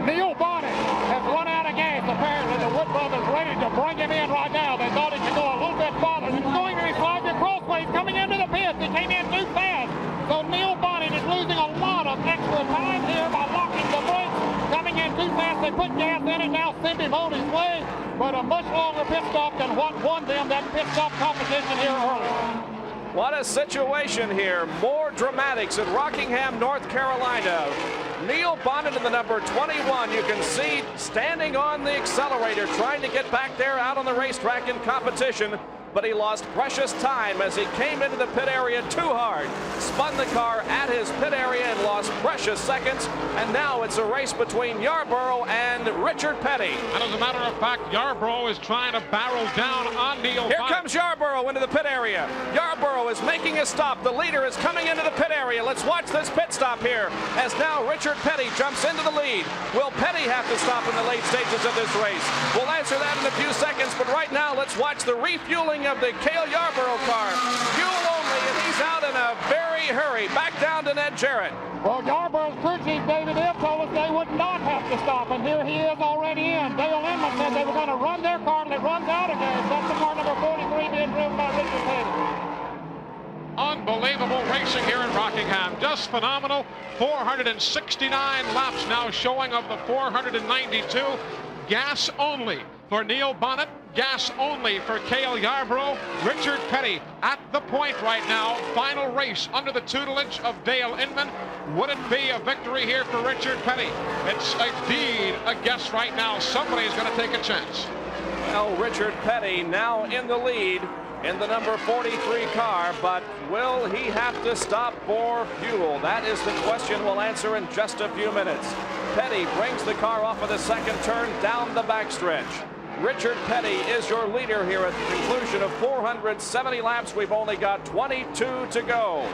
Neil Bonnet has run out of gas. Apparently, the Wood brothers ready to bring him in right now. They thought he could go a little bit farther. He's going to slide the crossways, coming into the pits. He came in too fast. So Neil Bonnet is losing a lot of extra time here by locking the brakes. Coming in too fast, they put gas in and now send him on his way. But a much longer pit stop than what won them that pit stop competition here earlier. What a situation here. More dramatics at Rockingham, North Carolina. Neil Bonnet in the number 21, you can see standing on the accelerator, trying to get back there out on the racetrack in competition, but he lost precious time as he came into the pit area too hard, spun the car at his pit area and lost precious seconds, and now it's a race between Yarborough and Richard Petty. And as a matter of fact, Yarborough is trying to barrel down on Neil Bonnet. Here comes Yarborough into the pit area. Yarborough is making a stop. The leader is coming into the pit area. Let's watch this pit stop here as now Richard Petty jumps into the lead. Will Petty have to stop in the late stages of this race? We'll answer that in a few seconds, but right now let's watch the refueling of the Cale Yarborough car. Fuel only, and he's out in a very hurry. Back down to Ned Jarrett. Well, Yarborough's crew chief, David Ibb, told us they would not have to stop, and here he is already in. Dale Inman said they were going to run their car, and it runs out of gas. That's the car number 43 being driven by Richard Petty. Unbelievable racing here in Rockingham. Just phenomenal. 469 laps now showing of the 492. Gas only for Neil Bonnet. Gas only for Cale Yarborough. Richard Petty at the point right now. Final race under the tutelage of Dale Inman. Would it be a victory here for Richard Petty? It's indeed a guess right now. Somebody's going to take a chance. Well, Richard Petty now in the lead in the number 43 car, but will he have to stop for fuel? That is the question we'll answer in just a few minutes. Petty brings the car off of the second turn down the backstretch. Richard Petty is your leader here at the conclusion of 470 laps. We've only got 22 to go.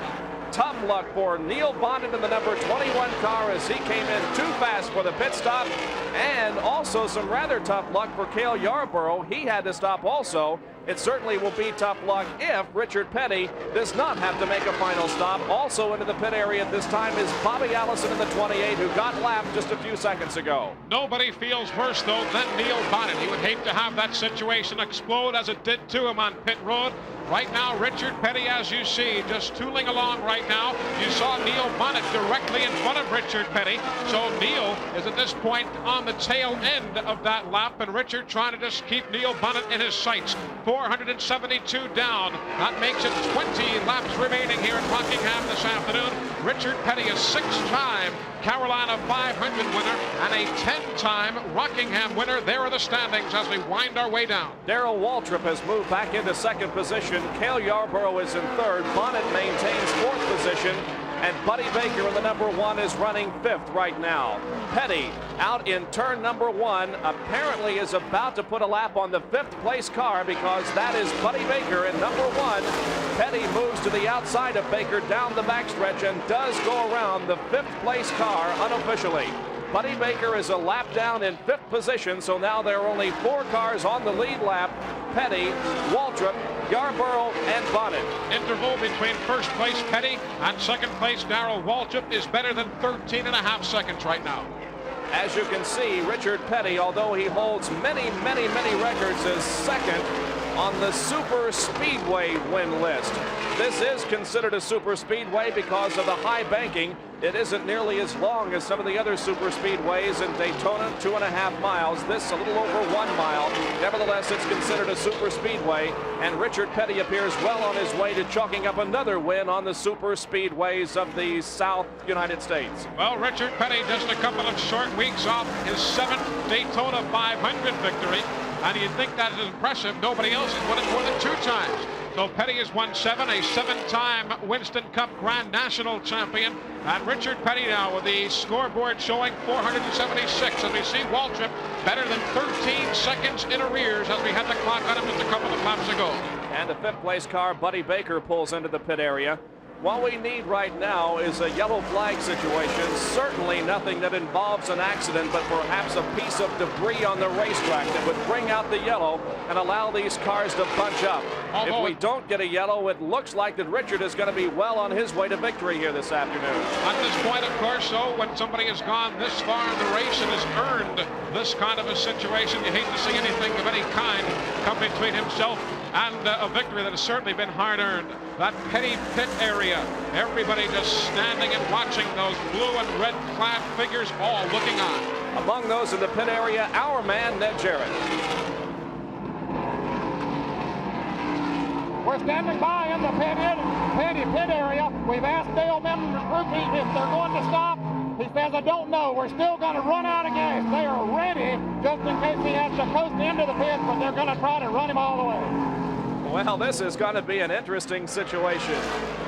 Tough luck for Neil Bonnet in the number 21 car as he came in too fast for the pit stop, and also some rather tough luck for Cale Yarborough. He had to stop also. It certainly will be tough luck if Richard Petty does not have to make a final stop. Also into the pit area at this time is Bobby Allison in the 28, who got lapped just a few seconds ago. Nobody feels worse, though, than Neil Bonnet. He would hate to have that situation explode as it did to him on pit road. Right now, Richard Petty, as you see, just tooling along right now. You saw Neil Bonnet directly in front of Richard Petty. So Neil is at this point on the tail end of that lap, and Richard trying to just keep Neil Bonnet in his sights. 472 down. That makes it 20 laps remaining here at Rockingham this afternoon. Richard Petty, a 6-time Carolina 500 winner and a 10-time Rockingham winner. There are the standings as we wind our way down. Darrell Waltrip has moved back into second position. Cale Yarborough is in third. Bonnet maintains fourth position. And Buddy Baker in the number 1 is running 5th right now. Petty out in turn number 1 apparently is about to put a lap on the 5th place car, because that is Buddy Baker in number 1. Petty moves to the outside of Baker down the backstretch and does go around the 5th place car unofficially. Buddy Baker is a lap down in 5th position, so now there are only 4 cars on the lead lap. Petty, Waltrip, Yarborough, and Bonnet. Interval between first place Petty and second place Darrell Waltrip is better than 13.5 seconds right now. As you can see, Richard Petty, although he holds many records, is second on the Super Speedway win list. This is considered a super speedway because of the high banking. It isn't nearly as long as some of the other super speedways. In Daytona, 2.5 miles. This a little over 1 mile. Nevertheless, it's considered a super speedway, and Richard Petty appears well on his way to chalking up another win on the super speedways of the South United States. Well, Richard Petty just a couple of short weeks off his 7th Daytona 500 victory, and you'd think that is impressive. Nobody else has won it more than 2 times. So Petty has won 7, a 7-time Winston Cup Grand National champion. And Richard Petty now with the scoreboard showing 476. As we see Waltrip better than 13 seconds in arrears as we had the clock on him just a couple of laps ago. And the 5th place car, Buddy Baker, pulls into the pit area. What we need right now is a yellow flag situation. Certainly nothing that involves an accident, but perhaps a piece of debris on the racetrack that would bring out the yellow and allow these cars to bunch up. If we don't get a yellow, it looks like that Richard is going to be well on his way to victory here this afternoon. At this point, of course, though, when somebody has gone this far in the race and has earned this kind of a situation, you hate to see anything of any kind come between himself and a victory that has certainly been hard-earned. That Petty pit area, everybody just standing and watching those blue and red clad figures all looking on. Among those in the pit area, our man, Ned Jarrett. We're standing by in the pit area. We've asked Dale Memon if they're going to stop. He says, I don't know. We're still going to run out of gas. They are ready just in case he has to coast into the pit, but they're going to try to run him all the way. Well, this is going to be an interesting situation.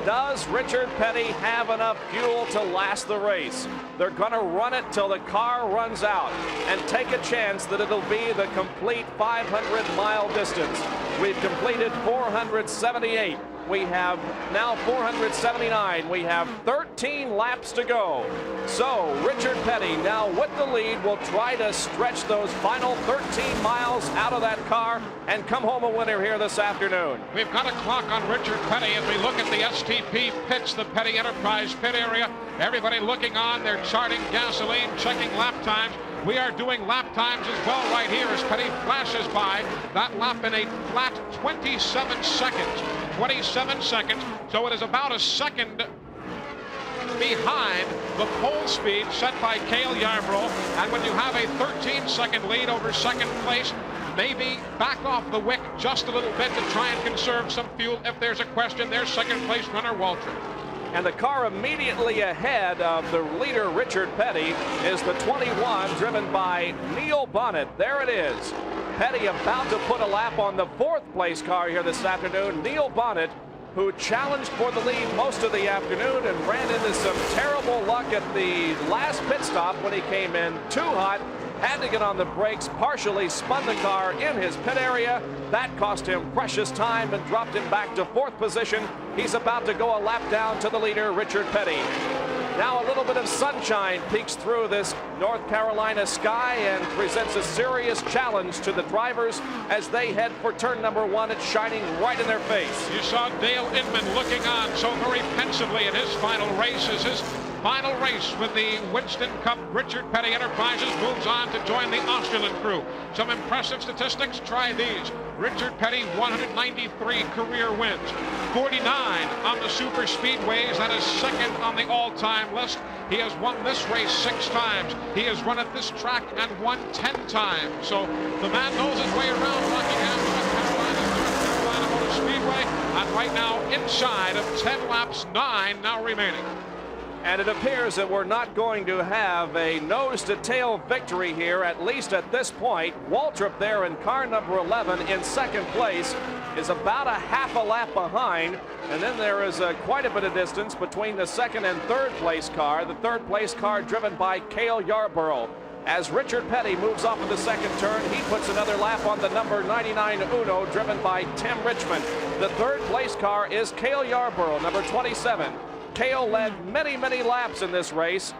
Does Richard Petty have enough fuel to last the race? They're going to run it till the car runs out and take a chance that it'll be the complete 500-mile distance. We've completed 478. We have now 479. We have 13 laps to go. So Richard Petty now with the lead will try to stretch those final 13 miles out of that car and come home a winner here this afternoon. We've got a clock on Richard Petty as we look at the STP pits, the Petty Enterprise pit area. Everybody looking on, they're charting gasoline, checking lap times. We are doing lap times as well right here as Petty flashes by that lap in a flat 27 seconds. 27 seconds, so it is about a second behind the pole speed set by Cale Yarborough. And when you have a 13-second lead over second place, maybe back off the wick just a little bit to try and conserve some fuel. If there's a question, there's second place runner Waltrip. And the car immediately ahead of the leader, Richard Petty, is the 21, driven by Neil Bonnet. There it is. Petty about to put a lap on the 4th place car here this afternoon. Neil Bonnet, who challenged for the lead most of the afternoon and ran into some terrible luck at the last pit stop when he came in too hot, had to get on the brakes, partially spun the car in his pit area. That cost him precious time and dropped him back to 4th position. He's about to go a lap down to the leader, Richard Petty. Now a little bit of sunshine peeks through this North Carolina sky and presents a serious challenge to the drivers as they head for turn number 1. It's shining right in their face. You saw Dale Inman looking on so very pensively in his final race as his final race with the Winston Cup. Richard Petty Enterprises moves on to join the Australian crew. Some impressive statistics, try these. Richard Petty, 193 career wins, 49 on the super speedways. That is second on the all-time list. He has won this race 6 times. He has run at this track and won 10 times. So the man knows his way around Rockingham, North Carolina. Speedway, and right now inside of 10 laps, 9 now remaining. And it appears that we're not going to have a nose-to-tail victory here, at least at this point. Waltrip there in car number 11 in second place is about a half a lap behind. And then there is quite a bit of distance between the second and third place car. The third place car driven by Cale Yarborough. As Richard Petty moves off of the second turn, he puts another lap on the number 99 Uno, driven by Tim Richmond. The third place car is Cale Yarborough, number 27. Cale led many, many laps in this race,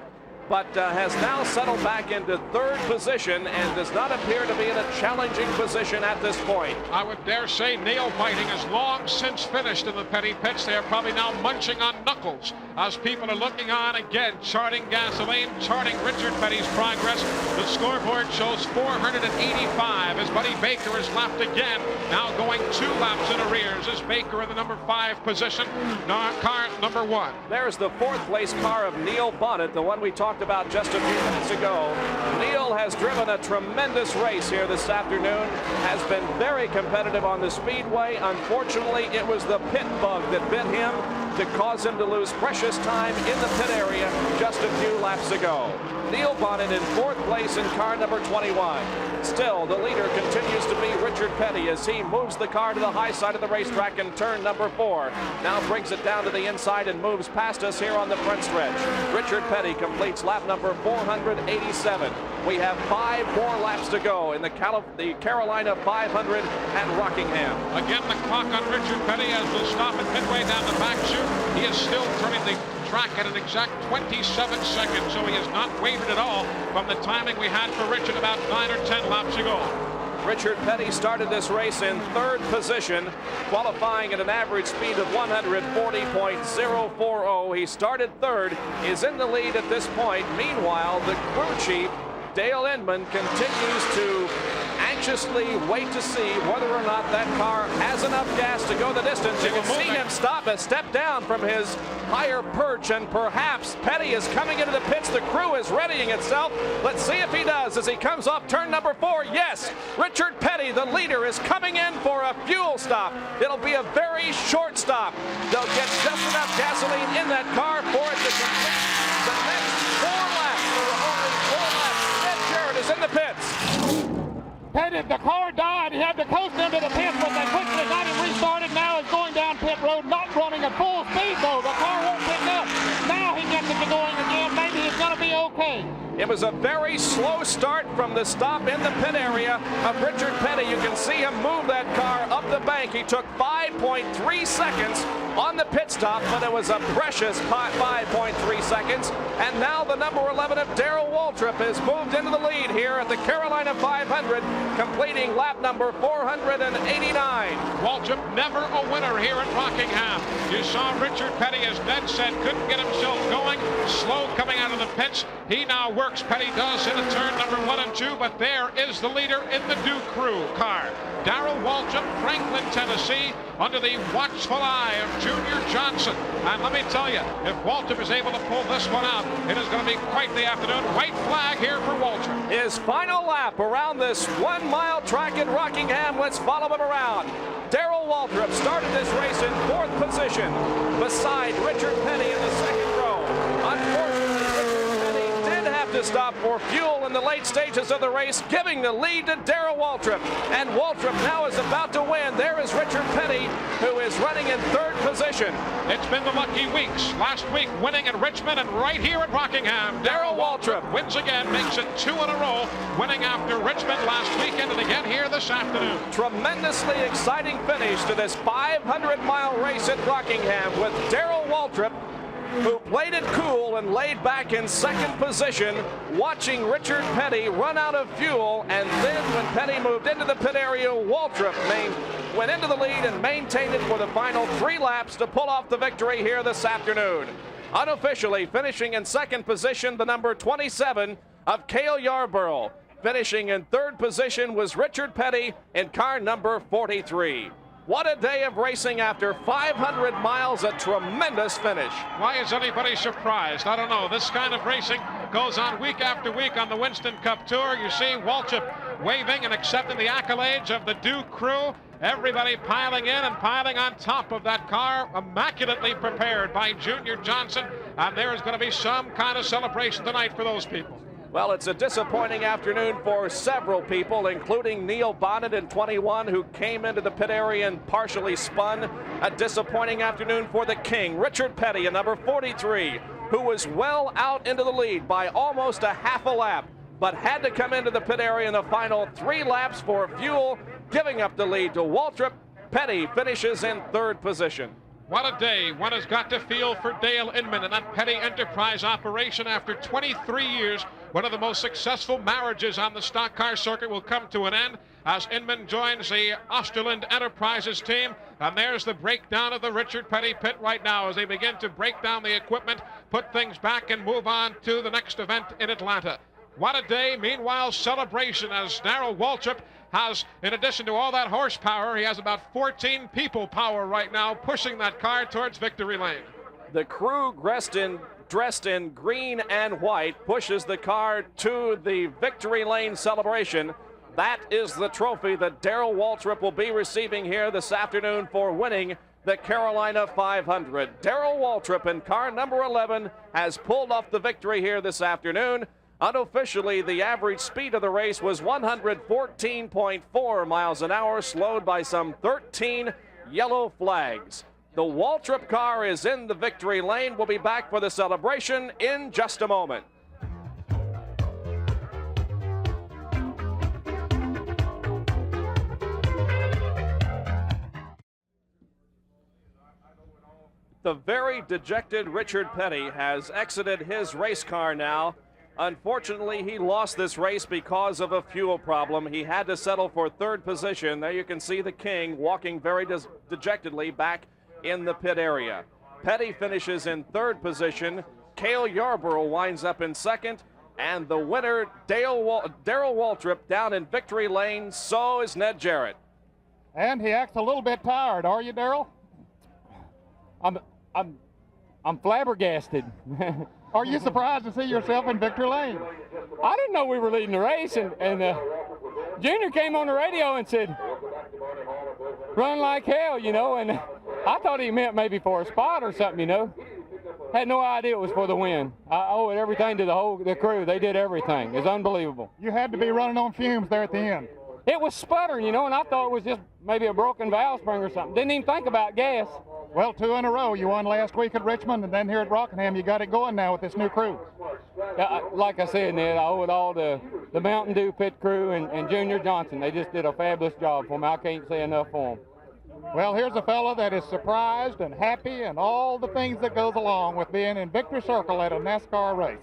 but has now settled back into third position and does not appear to be in a challenging position at this point. I would dare say Neil Whiting has long since finished in the Petty pits. They are probably now munching on knuckles as people are looking on again, charting gasoline, charting Richard Petty's progress. The scoreboard shows 485 as Buddy Baker is lapped again, now going 2 laps in arrears as Baker in the number 5 position, car number 1. There's the fourth place car of Neil Bonnet, the one we talked about just a few minutes ago. Neil has driven a tremendous race here this afternoon, has been very competitive on the speedway. Unfortunately, it was the pit bug that bit him to cause him to lose precious time in the pit area just a few laps ago. Neil Bonnet in fourth place in car number 21. Still, the leader continues to be Richard Petty as he moves the car to the high side of the racetrack in turn number 4. Now brings it down to the inside and moves past us here on the front stretch. Richard Petty completes lap number 487. We have 5 more laps to go in the Carolina 500 at Rockingham. Again, the clock on Richard Petty as we'll stop at midway down the back chute. He is still turning the track at an exact 27 seconds, so he has not wavered at all from the timing we had for Richard about 9 or 10 laps ago. Richard Petty started this race in third position, qualifying at an average speed of 140.040. He started third, is in the lead at this point. Meanwhile, the crew chief, Dale Inman, continues to anxiously wait to see whether or not that car has enough gas to go the distance. You can see him stop and step down from his higher perch, and perhaps Petty is coming into the pits. The crew is readying itself. Let's see if he does as he comes off turn number 4. Yes, Richard Petty, the leader, is coming in for a fuel stop. It'll be a very short stop. They'll get just enough gasoline in that car for it to complete the next 4 laps. There were only 4 laps. Ed Jarrett is in the pits. Petty, the car died. He had to coast into the pits, but they quickly got him restarted. Now he's going down pit road, not running at full speed, though. The car won't pick up. Now he gets it to going again. Maybe he's going to be okay. It was a very slow start from the stop in the pit area of Richard Petty. You can see him move that car up the bank. He took 5.3 seconds on the pit stop, but it was a precious 5.3 seconds. And now the number 11 of Darrell Waltrip has moved into the lead here at the Carolina 500, completing lap number 489. Waltrip never a winner here at Rockingham. You saw Richard Petty, as Ned said, couldn't get himself going. Slow coming out of the pits. He now works. Petty does into turn number 1 and 2, but there is the leader in the Dew Crew car. Darrell Waltrip, Franklin, Tennessee, under the watchful eye of Junior Johnson. And let me tell you, if Waltrip is able to pull this one out, it is going to be quite the afternoon. White flag here for Waltrip. His final lap around this 1-mile track in Rockingham. Let's follow him around. Darrell Waltrip started this race in 4th position beside Richard Petty in the 2nd row. Unfortunately, to stop for fuel in the late stages of the race, giving the lead to Darrell Waltrip. And Waltrip now is about to win. There is Richard Petty, who is running in 3rd position. It's been the lucky weeks. Last week winning at Richmond, and right here at Rockingham, Darrell Waltrip wins again, makes it 2 in a row, winning after Richmond last weekend and again here this afternoon. Tremendously exciting finish to this 500-mile race at Rockingham with Darrell Waltrip, who played it cool and laid back in 2nd position, watching Richard Petty run out of fuel. And then when Petty moved into the pit area, Waltrip went into the lead and maintained it for the final 3 laps to pull off the victory here this afternoon. Unofficially finishing in 2nd position, the number 27 of Cale Yarborough. Finishing in 3rd position was Richard Petty in car number 43. What a day of racing after 500 miles, a tremendous finish. Why is anybody surprised? I don't know. This kind of racing goes on week after week on the Winston Cup Tour. You see Waltrip waving and accepting the accolades of the Dew Crew. Everybody piling in and piling on top of that car, immaculately prepared by Junior Johnson. And there's going to be some kind of celebration tonight for those people. Well, it's a disappointing afternoon for several people, including Neil Bonnet in 21, who came into the pit area and partially spun. A disappointing afternoon for the King, Richard Petty, in number 43, who was well out into the lead by almost a half a lap, but had to come into the pit area in the final 3 laps for fuel, giving up the lead to Waltrip. Petty finishes in 3rd position. What a day one has got to feel for Dale Inman and that Petty Enterprise operation. After 23 years, one of the most successful marriages on the stock car circuit will come to an end as Inman joins the Osterland Enterprises team. And there's the breakdown of the Richard Petty pit right now as they begin to break down the equipment, put things back, and move on to the next event in Atlanta. What a day. Meanwhile, celebration as Darrell Waltrip has, in addition to all that horsepower, he has about 14 people power right now pushing that car towards victory lane. The crew dressed in green and white pushes the car to the victory lane celebration. That is the trophy that Darrell Waltrip will be receiving here this afternoon for winning the Carolina 500. Darrell Waltrip in car number 11 has pulled off the victory here this afternoon. Unofficially, the average speed of the race was 114.4 miles an hour, slowed by some 13 yellow flags. The Waltrip car is in the victory lane. We'll be back for the celebration in just a moment. The very dejected Richard Petty has exited his race car now. Unfortunately, he lost this race because of a fuel problem. He had to settle for 3rd position. There you can see the King walking very dejectedly back in the pit area. Petty finishes in 3rd position. Cale Yarborough winds up in 2nd. And the winner, Darrell Waltrip, down in victory lane. So is Ned Jarrett. And he acts a little bit tired. Are you, Darrell? I'm flabbergasted. Are you surprised to see yourself in victory lane? I didn't know we were leading the race, and Junior came on the radio and said, run like hell, you know, and I thought he meant maybe for a spot or something, you know. Had no idea it was for the win. I owe it everything to the crew. They did everything. It's unbelievable. You had to be running on fumes there at the end. It was sputtering, you know, and I thought it was just maybe a broken valve spring or something. Didn't even think about gas. Well, 2 in a row. You won last week at Richmond, and then here at Rockingham, you got it going now with this new crew. Like I said, Ned, I owe it all to the Mountain Dew pit crew and Junior Johnson. They just did a fabulous job for me. I can't say enough for them. Well, here's a fella that is surprised and happy and all the things that goes along with being in victory circle at a NASCAR race.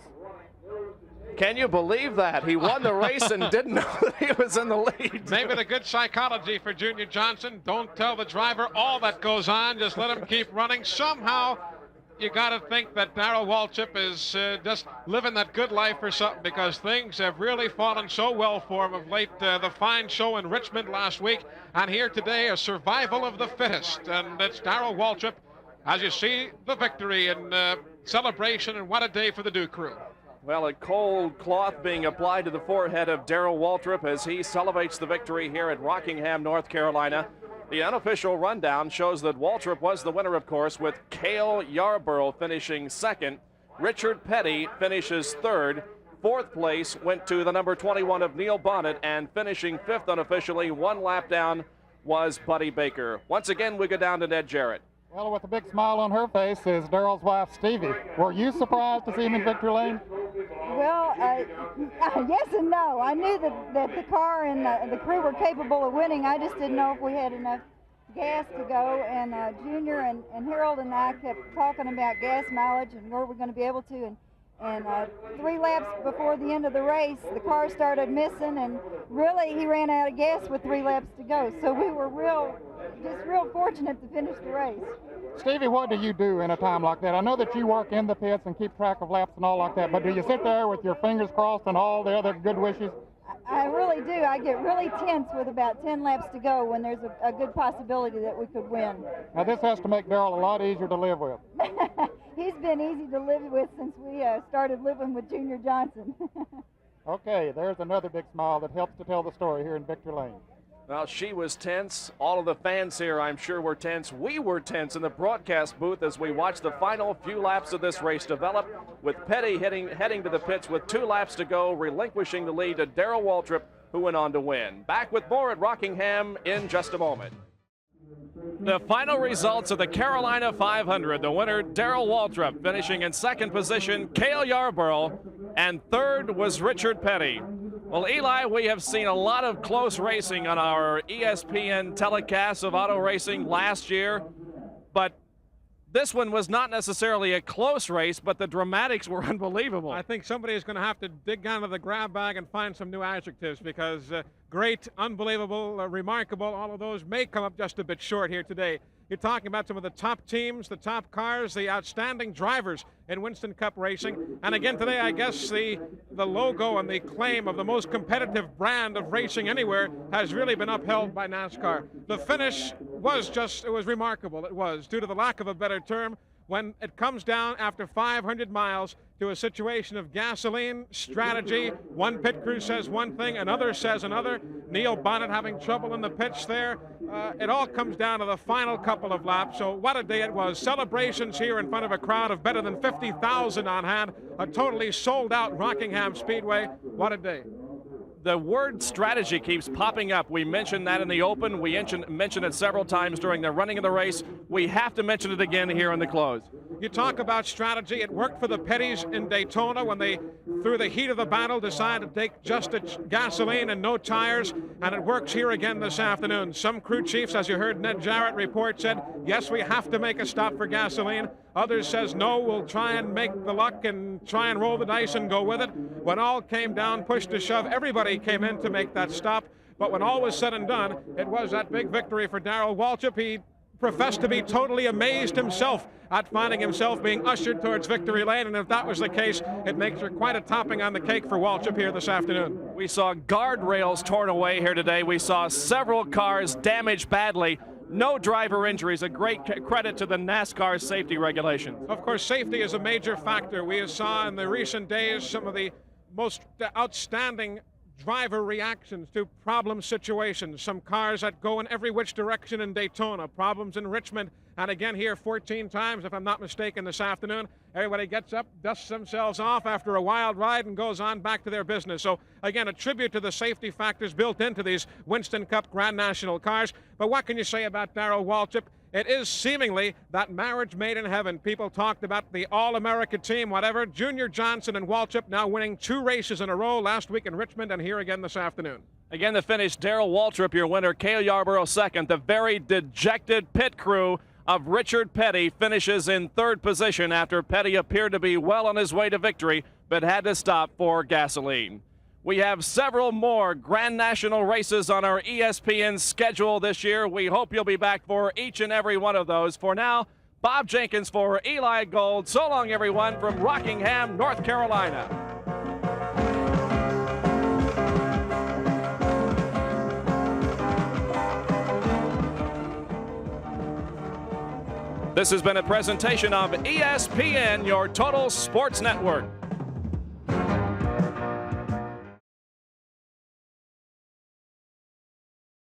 Can you believe that? He won the race and didn't know that he was in the lead. Maybe the good psychology for Junior Johnson. Don't tell the driver all that goes on. Just let him keep running. Somehow, you got to think that Darrell Waltrip is just living that good life or something, because things have really fallen so well for him of late. The fine show in Richmond last week, and here today, a survival of the fittest. And it's Darrell Waltrip, as you see, the victory and celebration, and what a day for the Dew crew. Well, a cold cloth being applied to the forehead of Darrell Waltrip as he celebrates the victory here at Rockingham, North Carolina. The unofficial rundown shows that Waltrip was the winner, of course, with Cale Yarborough finishing 2nd. Richard Petty finishes 3rd. 4th place went to the number 21 of Neil Bonnet, and finishing 5th unofficially, 1 lap down, was Buddy Baker. Once again, we go down to Ned Jarrett. Well, with a big smile on her face is Darrell's wife, Stevie. Were you surprised to see him in victory lane? Well, yes and no. I knew that the car and the crew were capable of winning. I just didn't know if we had enough gas to go. And Junior and Harold and I kept talking about gas mileage and where we're going to be able to. And 3 laps before the end of the race, the car started missing, and really he ran out of gas with 3 laps to go. So we were just real fortunate to finish the race. Stevie, what do you do in a time like that? I know that you work in the pits and keep track of laps and all like that, but do you sit there with your fingers crossed and all the other good wishes? I really do. I get really tense with about 10 laps to go when there's a good possibility that we could win. Now this has to make Darrell a lot easier to live with. He's been easy to live with since we started living with Junior Johnson. Okay, there's another big smile that helps to tell the story here in victory lane. Well, she was tense. All of the fans here, I'm sure, were tense. We were tense in the broadcast booth as we watched the final few laps of this race develop, with Petty heading to the pits with 2 laps to go, relinquishing the lead to Darrell Waltrip, who went on to win. Back with more at Rockingham in just a moment. The final results of the Carolina 500. The winner, Darrell Waltrip, finishing in 2nd position, Cale Yarborough, and 3rd was Richard Petty. Well, Eli, we have seen a lot of close racing on our ESPN telecasts of auto racing last year, but this one was not necessarily a close race, but the dramatics were unbelievable. I think somebody is going to have to dig down to the grab bag and find some new adjectives, because great, unbelievable, remarkable, all of those may come up just a bit short here today. You're talking about some of the top teams, the top cars, the outstanding drivers in Winston Cup racing. And again today, I guess the logo and the claim of the most competitive brand of racing anywhere has really been upheld by NASCAR. The finish was it was remarkable. It was, due to the lack of a better term, when it comes down after 500 miles to a situation of gasoline, strategy. One pit crew says one thing, another says another. Neil Bonnet having trouble in the pits there. It all comes down to the final couple of laps. So what a day it was. Celebrations here in front of a crowd of better than 50,000 on hand. A totally sold out Rockingham Speedway. What a day. The word strategy keeps popping up. We mentioned that in the open. We mentioned it several times during the running of the race. We have to mention it again here in the close. You talk about strategy. It worked for the Pettys in Daytona when they, through the heat of the battle, decided to take just gasoline and no tires, and it works here again this afternoon. Some crew chiefs, as you heard Ned Jarrett report, said, yes, we have to make a stop for gasoline. Others says, no, we'll try and make the luck and try and roll the dice and go with it. When all came down, push to shove, everybody came in to make that stop. But when all was said and done, it was that big victory for Darrell Waltrip. He professed to be totally amazed himself at finding himself being ushered towards victory lane, and if that was the case, it makes for quite a topping on the cake for Waltrip here this afternoon. We saw guardrails torn away here today. We saw several cars damaged badly. No driver injuries, a great credit to the NASCAR safety regulations. Of course, safety is a major factor. We saw in the recent days some of the most outstanding driver reactions to problem situations. Some cars that go in every which direction in Daytona, problems in Richmond, and again here 14 times, if I'm not mistaken, this afternoon. Everybody gets up, dusts themselves off after a wild ride, and goes on back to their business. So again, a tribute to the safety factors built into these Winston Cup Grand National cars. But what can you say about Darrell Waltrip? It is seemingly that marriage made in heaven. People talked about the All-America team, whatever. Junior Johnson and Waltrip now winning 2 races in a row, last week in Richmond and here again this afternoon. Again, the finish, Darrell Waltrip, your winner, Cale Yarborough second. The very dejected pit crew of Richard Petty finishes in 3rd position after Petty appeared to be well on his way to victory, but had to stop for gasoline. We have several more Grand National races on our ESPN schedule this year. We hope you'll be back for each and every one of those. For now, Bob Jenkins for Eli Gold. So long, everyone, from Rockingham, North Carolina. This has been a presentation of ESPN, your total sports network.